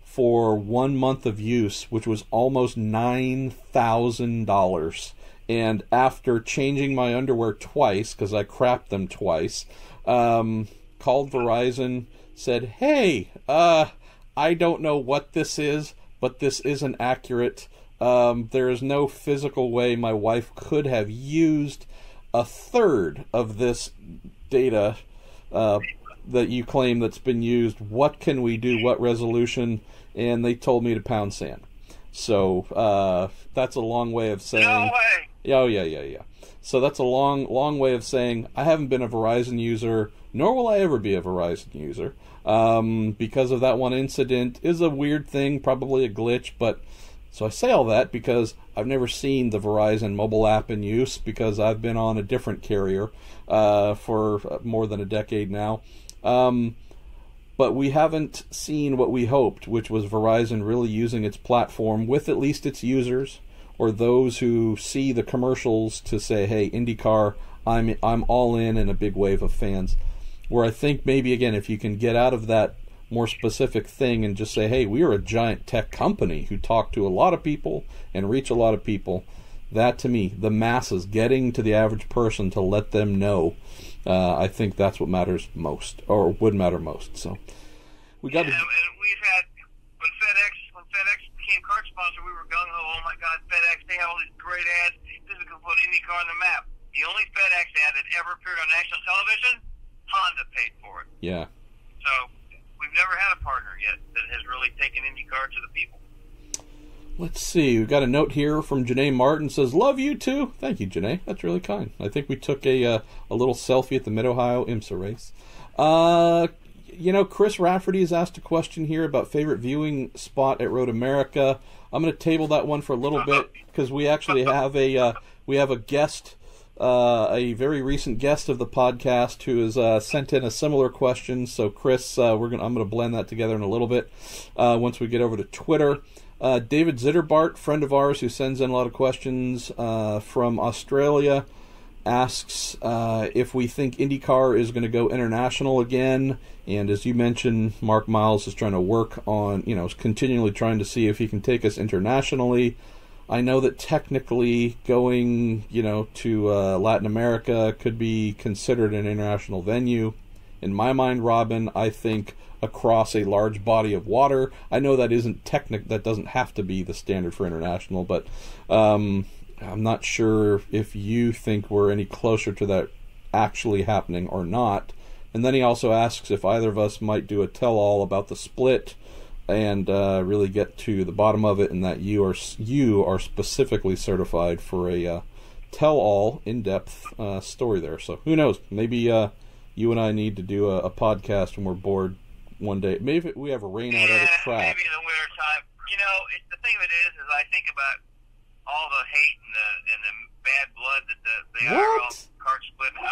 for 1 month of use, which was almost $9,000. And after changing my underwear twice, because I crapped them twice, called Verizon, said, hey, I don't know what this is, but this isn't accurate. There is no physical way my wife could have used a third of this data that you claim that's been used. What can we do? What resolution? And they told me to pound sand. So that's a long way of saying... No way! Oh, yeah. So that's a long way of saying I haven't been a Verizon user, nor will I ever be a Verizon user. Because of that one incident is a weird thing, probably a glitch, but... So I say all that because I've never seen the Verizon mobile app in use because I've been on a different carrier for more than a decade now. But we haven't seen what we hoped, which was Verizon really using its platform with at least its users or those who see the commercials to say, hey, IndyCar, I'm all in and a big wave of fans. Where I think maybe, again, if you can get out of that more specific thing and just say, hey, we are a giant tech company who talk to a lot of people and reach a lot of people, that to me, the masses, getting to the average person to let them know, I think that's what matters most, or would matter most. So we got and we've had, when FedEx became card sponsor, we were gung-ho, oh my God, FedEx, they have all these great ads, this is going to put IndyCar on the map. The only FedEx ad that ever appeared on national television, Honda paid for it. Yeah. So we've never had a partner yet that has really taken IndyCar to the people. Let's see. We've got a note here from Janae Martin. Says, love you too. Thank you, Janae. That's really kind. I think we took a little selfie at the Mid-Ohio IMSA race. Chris Rafferty has asked a question here about favorite viewing spot at Road America. I'm going to table that one for a little bit because we actually have a guest, a very recent guest of the podcast who has sent in a similar question. So, Chris, I'm going to blend that together in a little bit once we get over to Twitter. David Zitterbart, friend of ours who sends in a lot of questions from Australia. asks if we think IndyCar is going to go international again. And as you mentioned, Mark Miles is trying to work on, is continually trying to see if he can take us internationally. I know that technically going, to Latin America could be considered an international venue. In my mind, Robin, I think across a large body of water. I know that isn't that doesn't have to be the standard for international, but I'm not sure if you think we're any closer to that actually happening or not. And then he also asks if either of us might do a tell-all about the split and really get to the bottom of it, and that you are specifically certified for a tell-all, in-depth story there. So who knows? Maybe you and I need to do a podcast when we're bored one day. Maybe we have a rain out at a track. Maybe in the winter time. The thing of it is I think about all the hate and the bad blood that the IRL card split and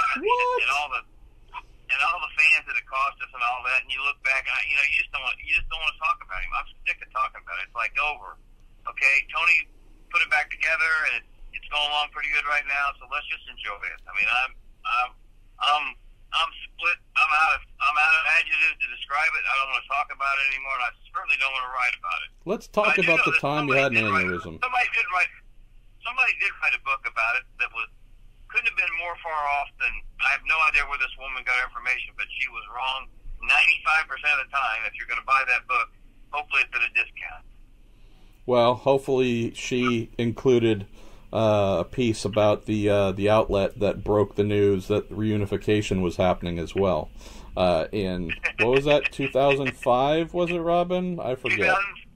all the fans that it cost us and all that. And you look back, and you just don't want to talk about him. I'm sick of talking about it. It's like over. Okay, Tony put it back together, and it's going along pretty good right now. So let's just enjoy it. I mean, I'm split. I'm out of adjectives to describe it. I don't want to talk about it anymore, and I certainly don't want to write about it. Let's talk about the time you had an aneurysm. Somebody did write a book about it that couldn't have been more far off than. I have no idea where this woman got information, but she was wrong 95% of the time. If you're going to buy that book, hopefully it's at a discount. Well, hopefully she included a piece about the outlet that broke the news that reunification was happening as well. In what was that? 2005 was it, Robin? I forget.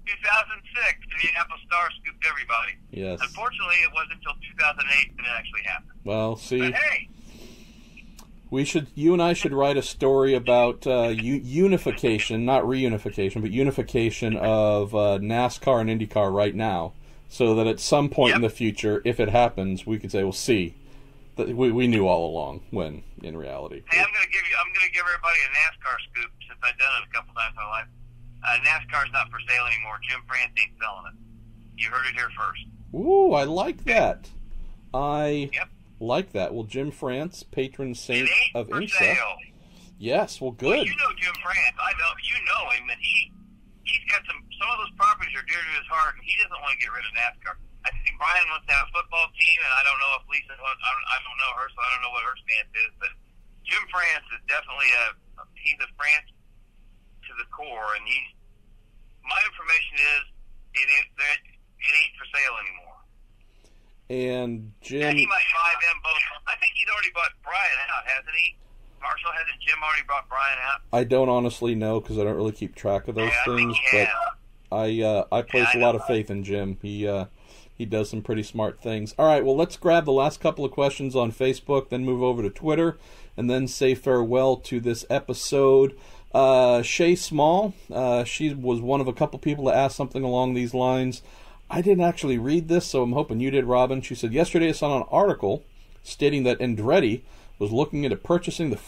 2006, the Indianapolis Star scooped everybody. Yes. Unfortunately, it wasn't until 2008 that it actually happened. Well, see, but hey, you and I should write a story about unification, not reunification, but unification of NASCAR and IndyCar right now, so that at some point in the future, if it happens, we could say, "Well, see, that we knew all along." When in reality, hey, I'm going to give everybody a NASCAR scoop since I've done it a couple times in my life. NASCAR's not for sale anymore. Jim France ain't selling it. You heard it here first. Ooh, I like that. Like that. Well, Jim France, patron saint of IMSA. Sale. Yes, well, good. Well, you know Jim France. I know you know him, and he's got some of those properties are dear to his heart, and he doesn't want to get rid of NASCAR. I think Brian wants to have a football team, and I don't know if Lisa wants. I don't know her, so I don't know what her stance is. But Jim France is definitely he's a France to the core, and my information is it ain't for sale anymore. And Jim, he might buy them both. I think he's already bought Brian out, hasn't he? Marshall, hasn't Jim already brought Brian out? I don't honestly know because I don't really keep track of those things. But I place a lot of faith in Jim. He does some pretty smart things. All right, well, let's grab the last couple of questions on Facebook, then move over to Twitter, and then say farewell to this episode. Shay Small, she was one of a couple people to ask something along these lines. I didn't actually read this, so I'm hoping you did, Robin. She said, yesterday I saw an article stating that Andretti was looking into purchasing the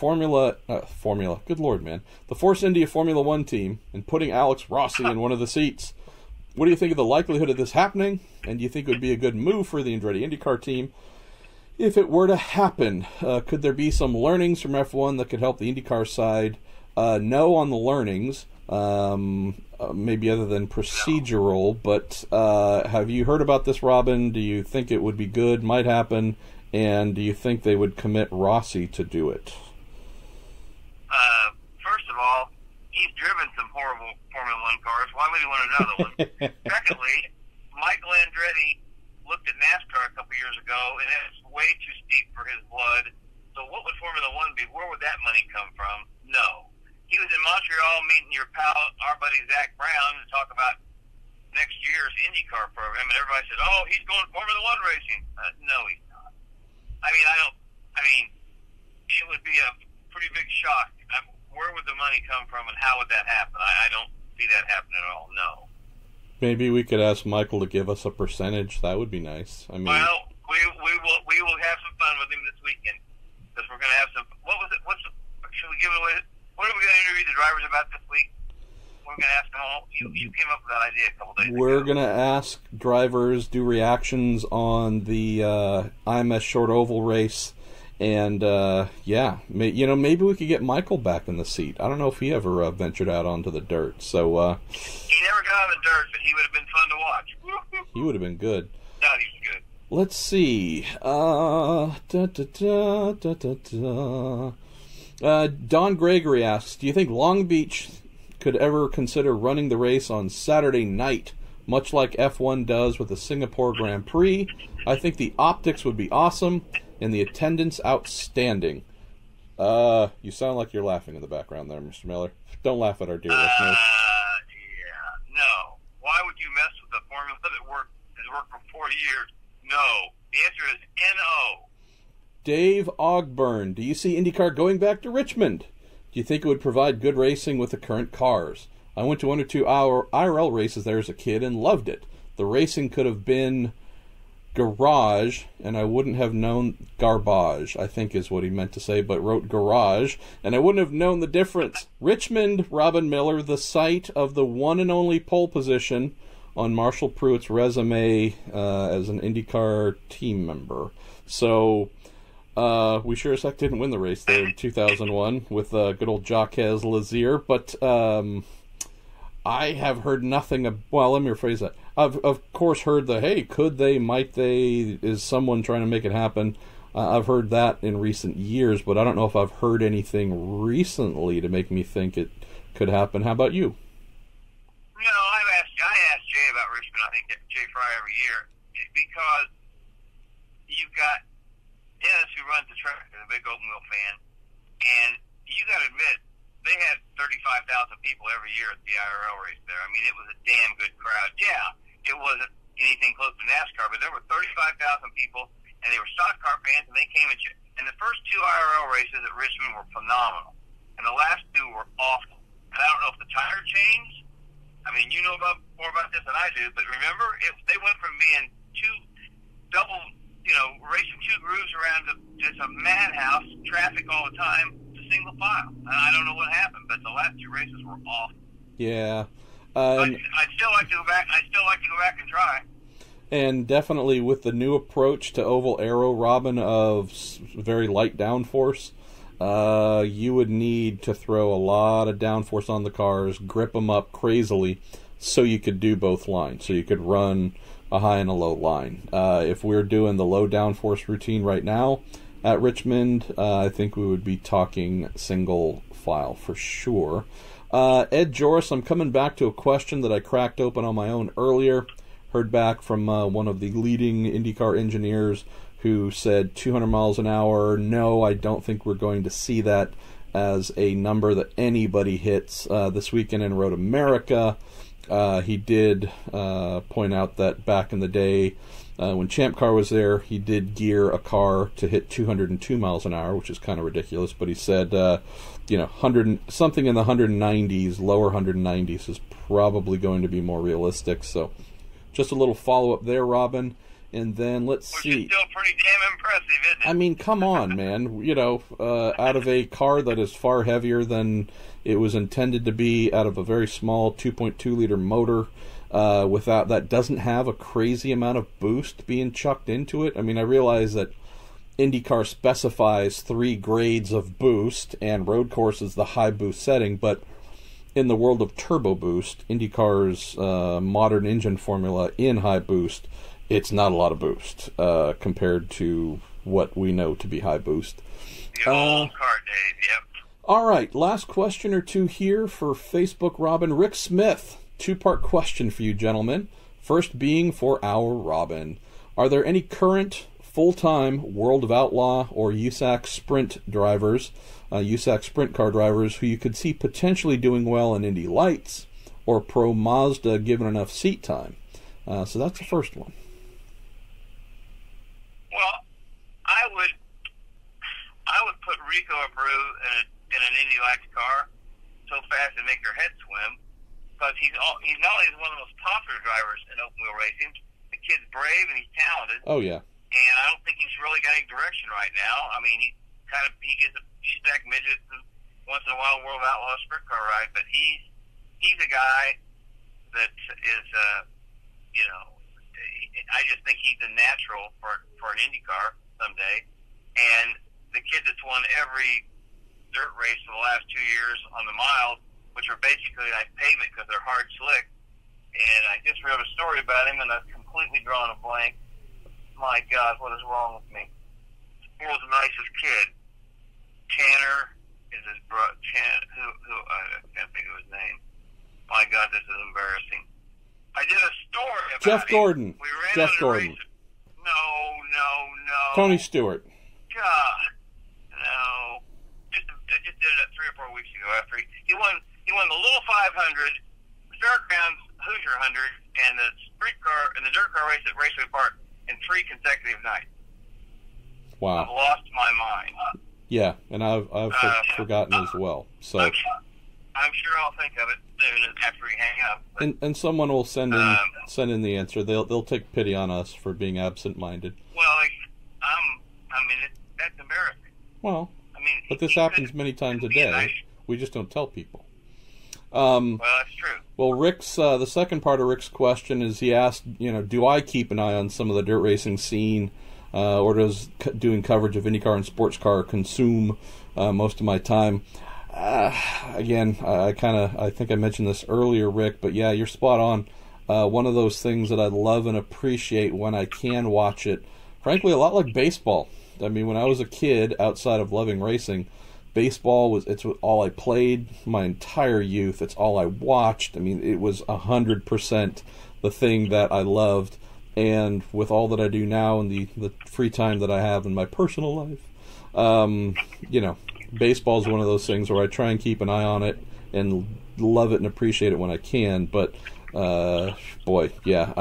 good Lord, man, the Force India Formula One team and putting Alex Rossi in one of the seats. What do you think of the likelihood of this happening? And do you think it would be a good move for the Andretti IndyCar team if it were to happen? Could there be some learnings from F1 that could help the IndyCar side? No on the learnings, maybe other than procedural, but have you heard about this, Robin? Do you think it would be good, might happen, and do you think they would commit Rossi to do it? First of all, he's driven some horrible Formula One cars. Why would he want another one? Secondly, Michael Andretti looked at NASCAR a couple years ago, and it's way too steep for his blood. So what would Formula One be? Where would that money come from? No. He was in Montreal meeting your pal, our buddy Zach Brown, to talk about next year's IndyCar program, and everybody said, "Oh, he's going Formula One racing." No, he's not. It would be a pretty big shock. Where would the money come from, and how would that happen? I don't see that happening at all. No. Maybe we could ask Michael to give us a percentage. That would be nice. Well, we will have some fun with him this weekend because we're going to have some. What was it? Should we give it away? What are we going to interview the drivers about this week? We're going to ask them all. You came up with that idea a couple days ago. We're going to ask drivers, do reactions on the IMS short oval race, And, maybe we could get Michael back in the seat. I don't know if he ever ventured out onto the dirt. So he never got on the dirt, but he would have been fun to watch. He would have been good. No, he was good. Let's see. Don Gregory asks, do you think Long Beach could ever consider running the race on Saturday night, much like F1 does with the Singapore Grand Prix? I think the optics would be awesome and the attendance outstanding. You sound like you're laughing in the background there, Mr. Miller. Don't laugh at our dear listeners. Yeah, no. Why would you mess with a formula that has worked for 40 years? No. The answer is no. Dave Ogburn, do you see IndyCar going back to Richmond? Do you think it would provide good racing with the current cars? I went to 1 or 2 hour IRL races there as a kid and loved it. The racing could have been garage, and I wouldn't have known garbage, I think is what he meant to say, but wrote garage, and I wouldn't have known the difference. Richmond, Robin Miller, the site of the one and only pole position on Marshall Pruitt's resume as an IndyCar team member. So we sure as heck didn't win the race there in 2001 with good old Jacques Lazier, but I have heard nothing well, let me rephrase that. I've, of course, heard the, hey, could they, might they, is someone trying to make it happen? I've heard that in recent years, but I don't know if I've heard anything recently to make me think it could happen. How about you? No, I asked Jay about Richmond. I think Jay Fry every year, because you've got Dennis, who runs the track, is a big open wheel fan, and you got to admit, they had 35,000 people every year at the IRL race there. I mean, it was a damn good crowd. Yeah, it wasn't anything close to NASCAR, but there were 35,000 people, and they were stock car fans, and they came at you. And the first 2 IRL races at Richmond were phenomenal, and the last 2 were awful. And I don't know if the tire changed. I mean, you know more about this than I do, but remember, they went from being racing 2 grooves around just a madhouse, traffic all the time, single file. And I don't know what happened, but the last 2 races were awful. Yeah. I'd still like to go back. And try. And definitely with the new approach to oval aero, Robin, of very light downforce, you would need to throw a lot of downforce on the cars, grip them up crazily, so you could do both lines. So you could run a high and a low line. If we're doing the low downforce routine right now at Richmond, I think we would be talking single file for sure. Ed Joris, I'm coming back to a question that I cracked open on my own earlier. Heard back from one of the leading IndyCar engineers who said 200 miles an hour. No, I don't think we're going to see that as a number that anybody hits this weekend in Road America. He did point out that back in the day, when Champ Car was there, he did gear a car to hit 202 miles an hour, which is kind of ridiculous. But he said, something in the 190s, lower 190s, is probably going to be more realistic. So, just a little follow up there, Robin. And then let's see. Which is still pretty damn impressive, isn't it? I mean, come on, man. Out of a car that is far heavier than it was intended to be, out of a very small 2.2 liter motor. That doesn't have a crazy amount of boost being chucked into it. I mean, I realize that IndyCar specifies 3 grades of boost, and road course is the high boost setting, but in the world of turbo boost, IndyCar's modern engine formula in high boost, it's not a lot of boost compared to what we know to be high boost. The old car days, yep. All right, last question or two here for Facebook, Robin. Rick Smith. 2-part question for you, gentlemen. First being for our Robin. Are there any current full-time World of Outlaw or USAC Sprint drivers, USAC Sprint car drivers, who you could see potentially doing well in Indy Lights or Pro Mazda given enough seat time? So that's the first one. Well, I would put Rico Abreu in an Indy Lights car so fast and make your head swim. Because he's not only one of the most popular drivers in open wheel racing, the kid's brave and he's talented. Oh yeah. And I don't think he's really got any direction right now. I mean, he gets a few stack midgets and once in a while World Outlaw sprint car ride, but he's a guy that is I just think he's a natural for an IndyCar someday. And the on every dirt race for the last 2 years on the miles, which are basically like pavement because they're hard slick. And I just wrote a story about him, and I've completely drawn a blank. My God, what is wrong with me? He was the nicest kid. Tanner is his brother. I can't think of his name. My God, this is embarrassing. I did a story about Jeff him. Gordon. We ran Jeff Gordon. No. Tony Stewart. God, no. I just did it 3 or 4 weeks ago after he won the little 500, Fairgrounds Hoosier 100, and the sprint car and the dirt car race at Raceway Park in 3 consecutive nights. Wow. I've lost my mind. Yeah, and I've forgotten as well. So I'm sure I'll think of it soon after we hang up. But, and someone will send in the answer. They'll take pity on us for being absent-minded. Well, that's embarrassing. Well, I mean, but this happens many times a day. We just don't tell people. Well, that's true. Well, Rick's the second part of Rick's question is he asked, do I keep an eye on some of the dirt racing scene, or does doing coverage of IndyCar and sports car consume most of my time? Again, I think I mentioned this earlier, Rick, but yeah, you're spot on. One of those things that I love and appreciate when I can watch it. Frankly, a lot like baseball. I mean, when I was a kid, outside of loving racing, baseball it's all I played my entire youth. It's all I watched. I mean, it was 100% the thing that I loved. And with all that I do now and the free time that I have in my personal life, baseball is one of those things where I try and keep an eye on it and love it and appreciate it when I can. But boy, yeah,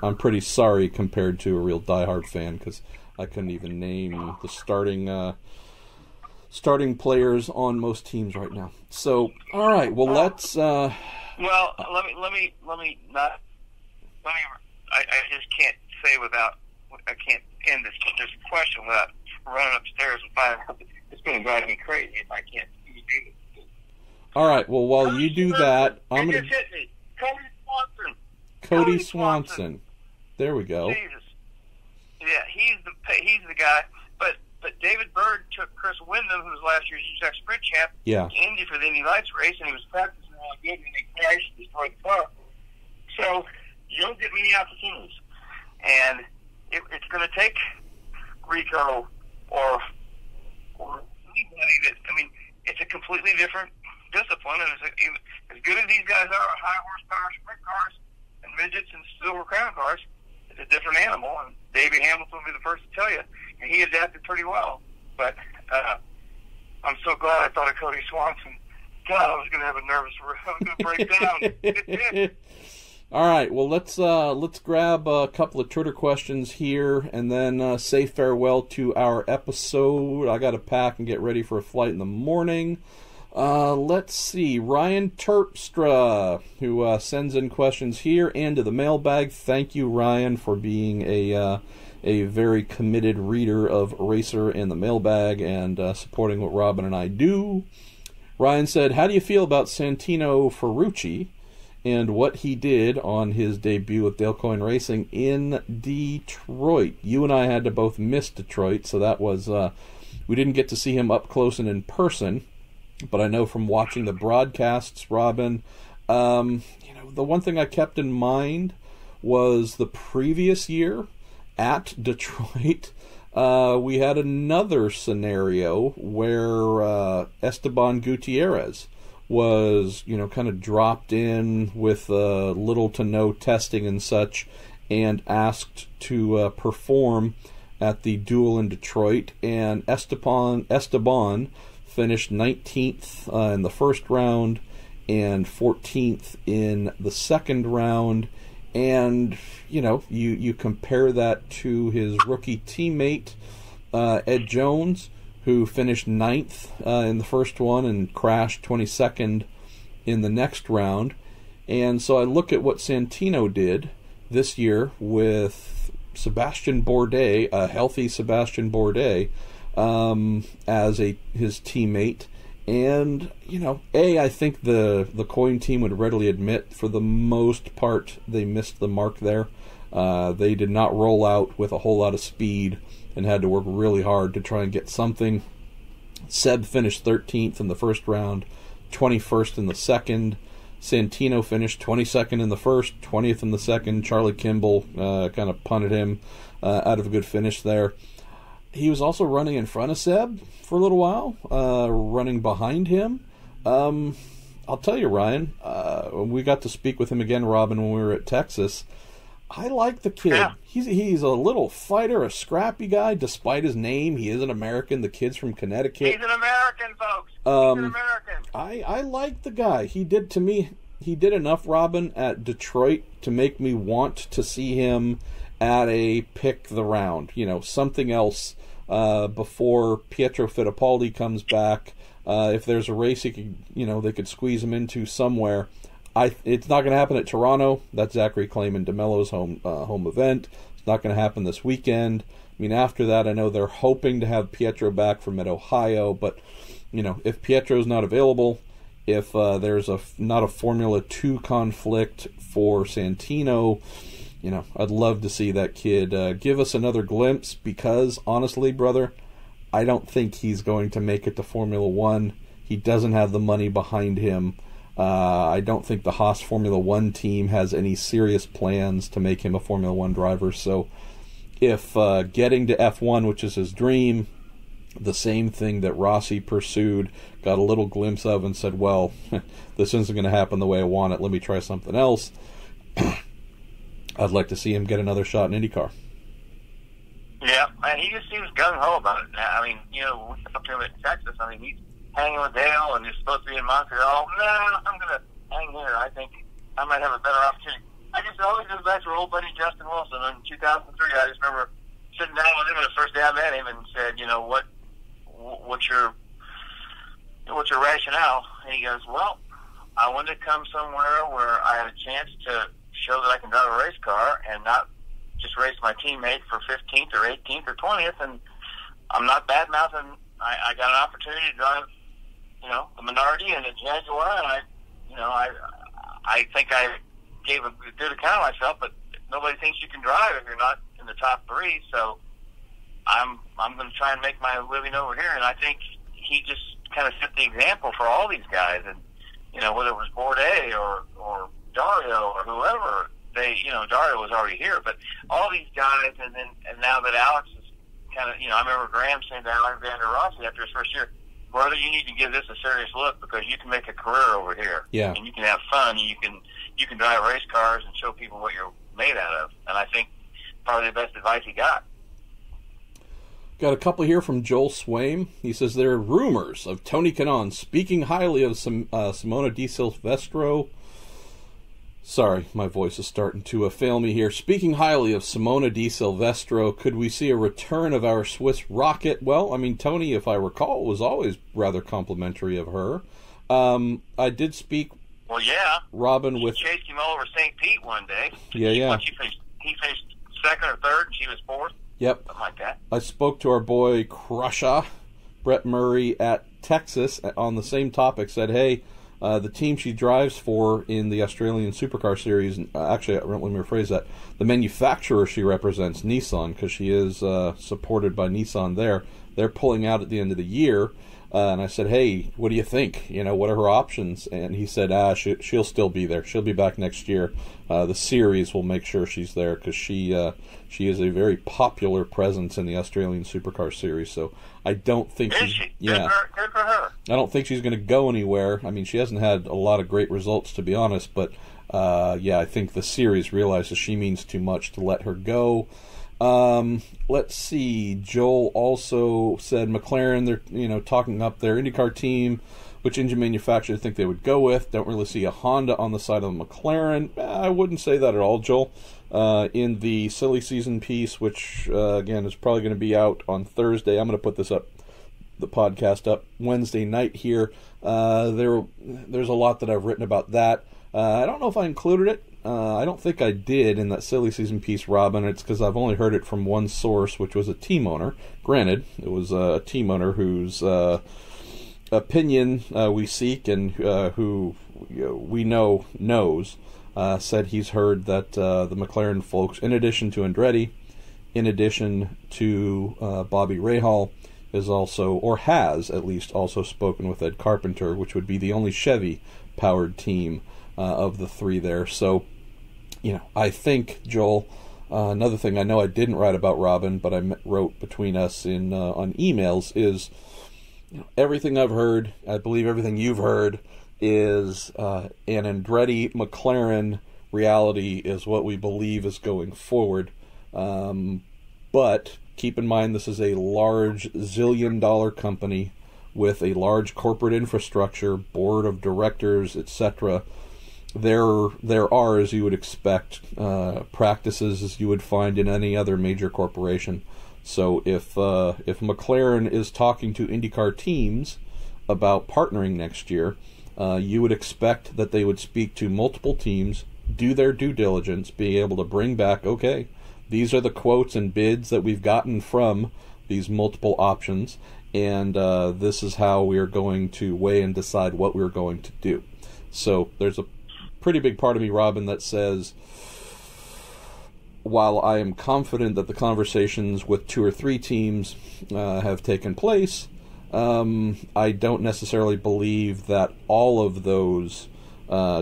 I'm pretty sorry compared to a real diehard fan because I couldn't even name the starting players on most teams right now. So, all right, well, let's. Well, let me not. I just can't say without. I can't end this question without running upstairs and finding. It's going to drive me crazy if I can't see you. All right. Well, while you do that, I'm going to. Hit me. Cody Swanson. There we go. Jesus. Yeah, he's the guy. But David Bird took Chris Windham, who was last year's USAC Sprint champ, to Indy for the Indy Lights race, and he was practicing really good, and they crashed and destroyed the car. So you don't get many opportunities, and it's going to take Rico or anybody that. I mean, it's a completely different discipline, and as good as these guys are, high horsepower sprint cars and midgets and silver crown cars, it's a different animal, and Davey Hamilton will be the first to tell you, and he adapted pretty well. But I'm so glad I thought of Cody Swanson. God, I was going to have a nervous breakdown. All right, well, let's grab a couple of Twitter questions here, and then say farewell to our episode. I got to pack and get ready for a flight in the morning. Let's see, Ryan Terpstra, who sends in questions here and to the mailbag. Thank you, Ryan, for being a very committed reader of Racer and the mailbag and supporting what Robin and I do. Ryan said, how do you feel about Santino Ferrucci and what he did on his debut with Dale Coyne Racing in Detroit? You and I had to both miss Detroit, so that was we didn't get to see him up close and in person. But I know from watching the broadcasts, Robin, the one thing I kept in mind was the previous year at Detroit, we had another scenario where Esteban Gutierrez was, kind of dropped in with little to no testing and such and asked to perform at the duel in Detroit. And Esteban finished 19th in the first round and 14th in the second round. And, you compare that to his rookie teammate, Ed Jones, who finished 9th in the first one and crashed 22nd in the next round. And so I look at what Santino did this year with Sebastian Bourdais, a healthy Sebastian Bourdais, as his teammate, and I think the Coyne team would readily admit for the most part they missed the mark there. They did not roll out with a whole lot of speed and had to work really hard to try and get something. Seb finished 13th in the first round, 21st in the second. Santino finished 22nd in the first, 20th in the second. Charlie Kimball kind of punted him out of a good finish there. He was also running in front of Seb for a little while, running behind him. I'll tell you, Ryan, we got to speak with him again, Robin, when we were at Texas. I like the kid. Yeah. He's a little fighter, a scrappy guy, despite his name. He is an American. The kid's from Connecticut. He's an American, folks. He's an American. I like the guy. He did enough, Robin, at Detroit to make me want to see him at a pick the round. Something else before Pietro Fittipaldi comes back. If there's a race he could, they could squeeze him into somewhere. It's not going to happen at Toronto. That's Zachary Clayman DeMello's home event. It's not going to happen this weekend. I mean, after that, I know they're hoping to have Pietro back from Mid-Ohio, but if Pietro's not available, if there's not a Formula 2 conflict for Santino, I'd love to see that kid give us another glimpse, because honestly, brother, I don't think he's going to make it to Formula 1. He doesn't have the money behind him. I don't think the Haas Formula 1 team has any serious plans to make him a Formula 1 driver. So if getting to F1, which is his dream, the same thing that Rossi pursued, got a little glimpse of and said, well, this isn't going to happen the way I want it, let me try something else, I'd like to see him get another shot in IndyCar. Yeah, and he just seems gung-ho about it. I mean, we talked to him in Texas. I mean, he's hanging with Dale, and he's supposed to be in Montreal. No, I'm going to hang here. I think I might have a better opportunity. I just always goes back to our old buddy Justin Wilson in 2003. I just remember sitting down with him the first day I met him and said, what's your rationale? And he goes, well, I wanted to come somewhere where I had a chance to show that I can drive a race car and not just race my teammate for 15th or 18th or 20th, and I'm not bad-mouthing. I got an opportunity to drive, a Minardi and a Jaguar, and I think I gave a good account of myself, but nobody thinks you can drive if you're not in the top three, so I'm going to try and make my living over here, and I think he just kind of set the example for all these guys, and, whether it was Bourdais or Dario or whoever, Dario was already here, but all these guys, and now that Alex is kind of, I remember Graham saying to Alexander Rossi after his first year, brother, you need to give this a serious look because you can make a career over here. Yeah. And you can have fun, and you can drive race cars and show people what you're made out of. And I think probably the best advice he got. Got a couple here from Joel Swaim. He says there are rumors of Tony Kanaan speaking highly of Simona Di Silvestro. Sorry, my voice is starting to fail me here. Speaking highly of Simona Di Silvestro, could we see a return of our Swiss rocket? Well, I mean, Tony, if I recall, was always rather complimentary of her. I did speak, well, yeah, Robin, she with... chased him all over St. Pete one day. Yeah. He faced second or third, and she was fourth. Yep. Something like that. I spoke to our boy Crusher, Brett Murray, at Texas on the same topic, said, hey, the team she drives for in the Australian Supercar Series, actually, let me rephrase that, the manufacturer she represents, Nissan, because she is supported by Nissan there, they're pulling out at the end of the year, and I said, hey, what do you think? What are her options? And he said, she'll still be there. She'll be back next year. The series will make sure she's there because she is a very popular presence in the Australian Supercar Series, so I don't think Is she? Good for her. I don't think she's going to go anywhere. I mean, she hasn't had a lot of great results, to be honest, but I think the series realizes she means too much to let her go. Let's see. Joel also said McLaren, they're talking up their IndyCar team, which engine manufacturer they think they would go with. Don't really see a Honda on the side of McLaren. I wouldn't say that at all, Joel. In the silly season piece, which again is probably going to be out on Thursday. I'm going to put the podcast up Wednesday night here. There's a lot that I've written about that. I don't know if I included it. I don't think I did in that silly season piece, Robin. It's because I've only heard it from one source, which was a team owner. Granted, it was a team owner whose opinion we seek and who we know knows. Said he's heard that the McLaren folks, in addition to Andretti, in addition to Bobby Rahal, is also, or has at least also spoken with Ed Carpenter, which would be the only Chevy-powered team of the three there. So, I think, Joel, another thing I know I didn't write about Robin, but I wrote between us on emails is, everything I've heard, I believe everything you've heard, is an Andretti McLaren reality is what we believe is going forward. But keep in mind, this is a large zillion-dollar company with a large corporate infrastructure, board of directors, etc. There are, as you would expect, practices as you would find in any other major corporation. So if McLaren is talking to IndyCar teams about partnering next year, you would expect that they would speak to multiple teams, do their due diligence, be able to bring back, okay, these are the quotes and bids that we've gotten from these multiple options, and this is how we are going to weigh and decide what we're going to do. So there's a pretty big part of me, Robin, that says, while I am confident that the conversations with 2 or 3 teams have taken place, I don't necessarily believe that all of those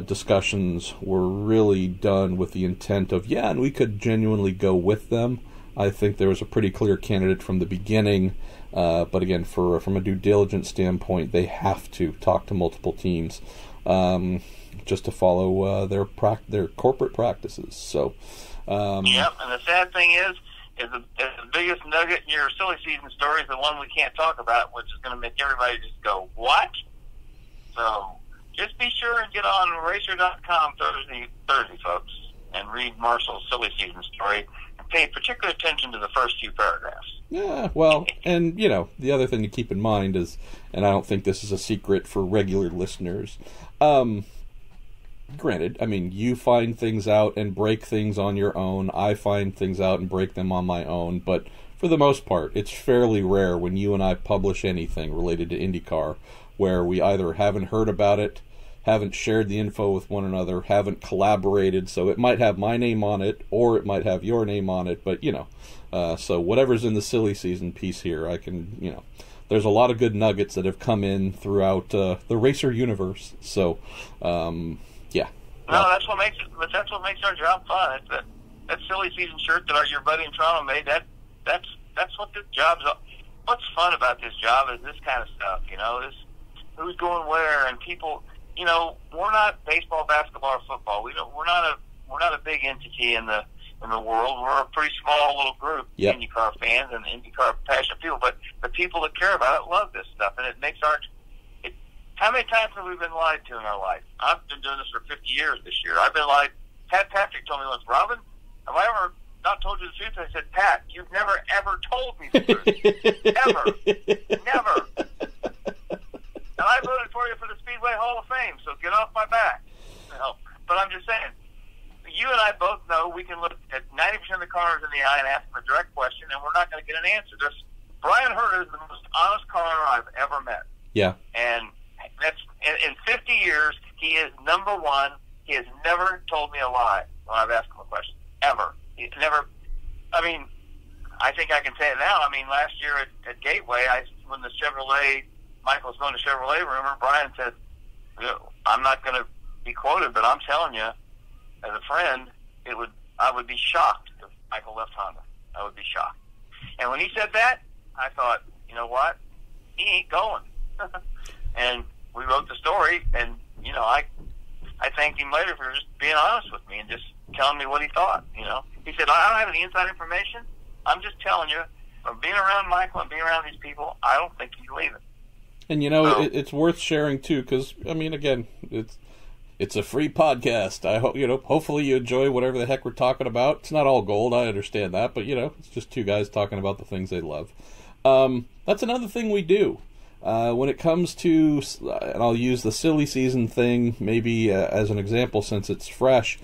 discussions were really done with the intent of, and we could genuinely go with them. I think there was a pretty clear candidate from the beginning, but again, from a due diligence standpoint, they have to talk to multiple teams just to follow their corporate practices. So, yep, and the sad thing is the biggest nugget in your silly season story is the one we can't talk about, which is going to make everybody just go, what? So just be sure and get on Racer.com Thursday, folks, and read Marshall's silly season story and pay particular attention to the first few paragraphs. Yeah, well, and, the other thing to keep in mind is, and I don't think this is a secret for regular listeners, granted, you find things out and break things on your own. I find things out and break them on my own. But for the most part, it's fairly rare when you and I publish anything related to IndyCar where we either haven't heard about it, haven't shared the info with one another, haven't collaborated. So it might have my name on it or it might have your name on it. But, so whatever's in the silly season piece here, I can, there's a lot of good nuggets that have come in throughout the Racer universe. So, yeah. No, that's what makes our job fun. It's that silly season shirt that your buddy in Toronto made. That's what this job's. What's fun about this job is this kind of stuff. This who's going where, and people. We're not baseball, basketball, or football. We're not a big entity in the world. We're a pretty small little group, yep. IndyCar fans and IndyCar passionate people. But the people that care about it love this stuff, and it makes our. How many times have we been lied to in our life? I've been doing this for 50 years this year. I've been lied. Pat Patrick told me once, Robin, have I ever not told you the truth? I said, Pat, you've never, ever told me the truth. Ever. Never. And I voted for you for the Speedway Hall of Fame, so get off my back. But I'm just saying, you and I both know we can look at 90% of the cars in the eye and ask them a direct question, and we're not going to get an answer. Brian Herta is the most honest car owner I've ever met. Yeah. And that's in 50 years, he is number one. He has never told me a lie when I've asked him a question. Ever. He's never. I think I can say it now. Last year at Gateway, when the Michael was going to Chevrolet rumor, Brian said, I'm not going to be quoted, but I'm telling you, as a friend, I would be shocked if Michael left Honda. I would be shocked. And when he said that, I thought, you know what? He ain't going. And we wrote the story, and, I thanked him later for just being honest with me and just telling me what he thought, He said, I don't have any inside information. I'm just telling you, from being around Michael and being around these people, I don't think he's leaving. And, it's worth sharing, too, because, again, it's a free podcast. I hope, hopefully you enjoy whatever the heck we're talking about. It's not all gold, I understand that, but, it's just two guys talking about the things they love. That's another thing we do. When it comes to, and I'll use the silly season thing maybe as an example since it's fresh.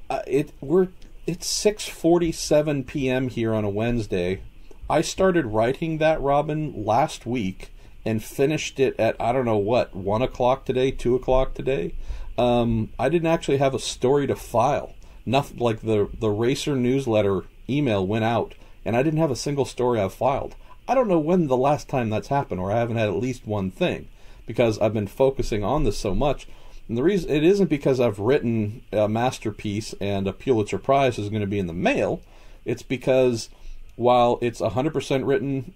It's 6:47 p.m. here on a Wednesday. I started writing that, Robin, last week and finished it at 1 o'clock today, 2 o'clock today. I didn't actually have a story to file. Nothing like the Racer newsletter email went out, and I didn't have a single story I've filed. I don't know when the last time that's happened, or I haven't had at least one thing, because I've been focusing on this so much. And the reason, it isn't because I've written a masterpiece and a Pulitzer Prize is going to be in the mail. It's because while it's 100% written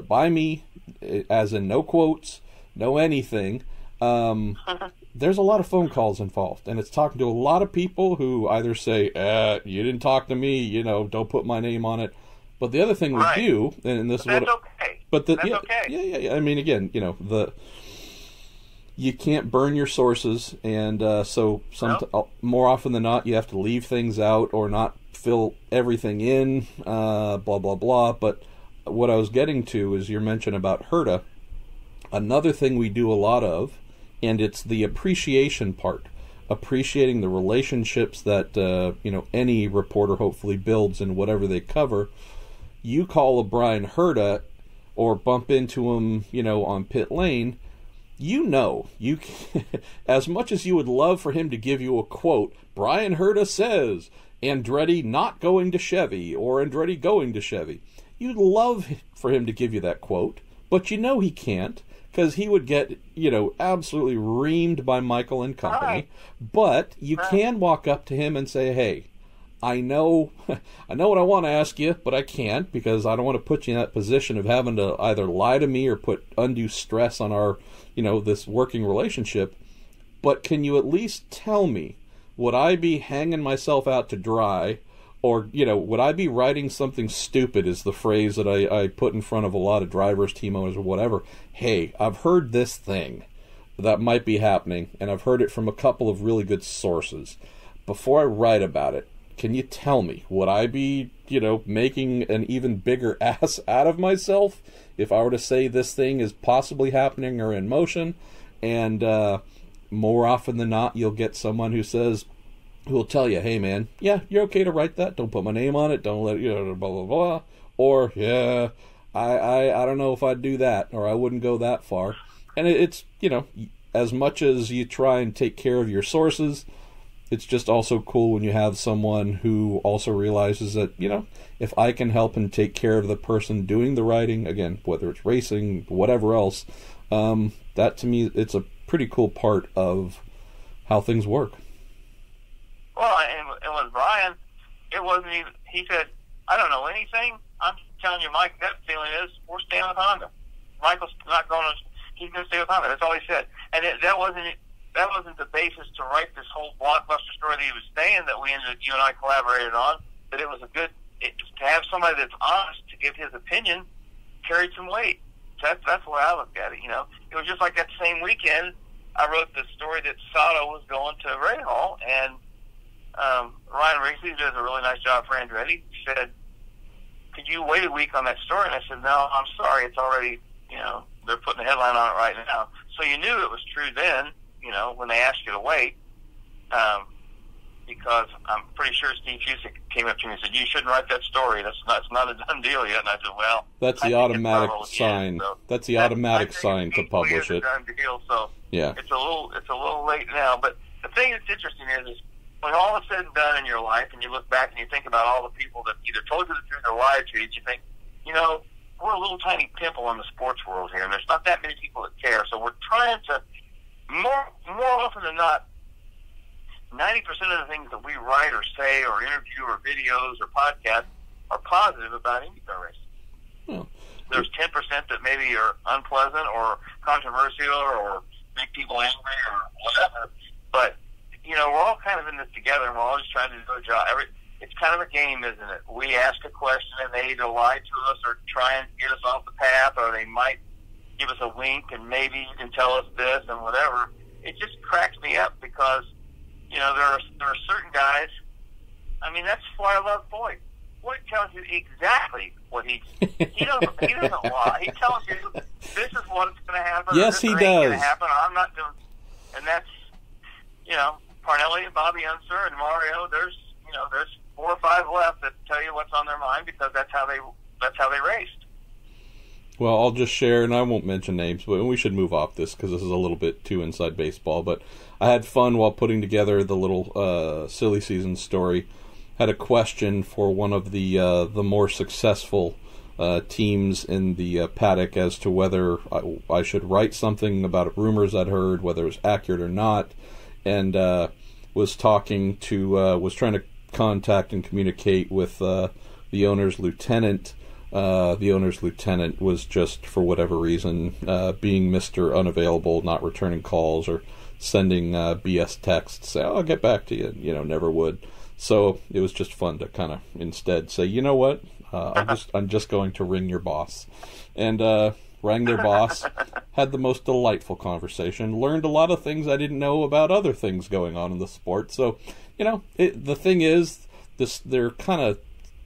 by me, as in no quotes, no anything, there's a lot of phone calls involved, and it's talking to a lot of people who either say, you didn't talk to me, don't put my name on it. But the other thing we do, and this that's is what, okay. But that's okay. Yeah. I mean, again, you can't burn your sources, and more often than not, you have to leave things out or not fill everything in, blah, blah, blah. But what I was getting to is your mention about Herta. Another thing we do a lot of, and it's the appreciation part, appreciating the relationships that, any reporter hopefully builds in whatever they cover. You call a Brian Herta or bump into him, on pit lane, you as much as you would love for him to give you a quote, Brian Herta says, Andretti not going to Chevy, or Andretti going to Chevy. You'd love for him to give you that quote, but he can't, because he would get, absolutely reamed by Michael and company. Right. But you can walk up to him and say, hey, I know what I want to ask you, but I can't, because I don't want to put you in that position of having to either lie to me or put undue stress on our, this working relationship. But can you at least tell me, would I be hanging myself out to dry, or, would I be writing something stupid, is the phrase that I put in front of a lot of drivers, team owners, or whatever. Hey, I've heard this thing that might be happening, and I've heard it from a couple of really good sources. Before I write about it, can you tell me, would I be, making an even bigger ass out of myself if I were to say this thing is possibly happening or in motion? And more often than not, you'll get someone who will tell you, hey man, yeah, you're okay to write that. Don't put my name on it. Don't let it, blah, blah, blah. Or, yeah, I don't know if I'd do that, or I wouldn't go that far. And it's, as much as you try and take care of your sources, it's just also cool when you have someone who also realizes that, if I can help and take care of the person doing the writing, again, whether it's racing, whatever else, that to me, it's a pretty cool part of how things work. Well, and with Brian, it wasn't even, he said, I don't know anything. I'm telling you, Mike, that feeling is we're staying with Honda. Michael's not going to, he's going to stay with Honda. That's all he said. And that wasn't the basis to write this whole blockbuster story that he was saying that you and I collaborated on, but it was to have somebody that's honest to give his opinion carried some weight. That's the way I looked at it, It was just like that same weekend, I wrote the story that Sato was going to Rahal, and Ryan Riggsey does a really nice job for Andretti. He said, could you wait a week on that story? And I said, no, I'm sorry, it's already, they're putting a headline on it right now. So you knew it was true then, when they asked you to wait, because I'm pretty sure Steve Fusik came up to me and said, you shouldn't write that story. That's not a done deal yet. And I said, well, that's the automatic sign. That's the automatic sign to publish it. Done deal, so yeah, it's a little late now. But the thing that's interesting is when all is said and done in your life, and you look back and you think about all the people that either told you the truth or lied to you, you think, we're a little tiny pimple in the sports world here, and there's not that many people that care. So we're trying to, more often than not, 90% of the things that we write or say or interview or videos or podcasts are positive about IndyCar racing. Oh. There's 10% that maybe are unpleasant or controversial or make people angry or whatever. But, we're all kind of in this together, and we're all just trying to do a job. It's kind of a game, isn't it? We ask a question, and they either lie to us or try and get us off the path, or they might give us a wink, and maybe you can tell us this and whatever. It just cracks me up because, there are certain guys. I mean, that's why I love Boyd. Boyd tells you exactly what he doesn't lie. He tells you this is what's going to happen. Yes, he does. Going to happen. I'm not doing, and that's Parnelli and Bobby Unser and Mario. There's 4 or 5 left that tell you what's on their mind because that's how they raced. Well, I'll just share, and I won't mention names, but we should move off this because this is a little bit too inside baseball. But I had fun while putting together the little silly season story. Had a question for one of the more successful teams in the paddock as to whether I should write something about rumors I'd heard, whether it was accurate or not, and was trying to contact and communicate with the owner's lieutenant. The owner's lieutenant was just, for whatever reason, being Mr. Unavailable, not returning calls or sending BS texts, say, "Oh, I'll get back to you," never would. So it was just fun to kind of instead say, you know what, I'm just going to ring your boss. And rang their boss, had the most delightful conversation, learned a lot of things I didn't know about other things going on in the sport. So, the thing is, they're kind of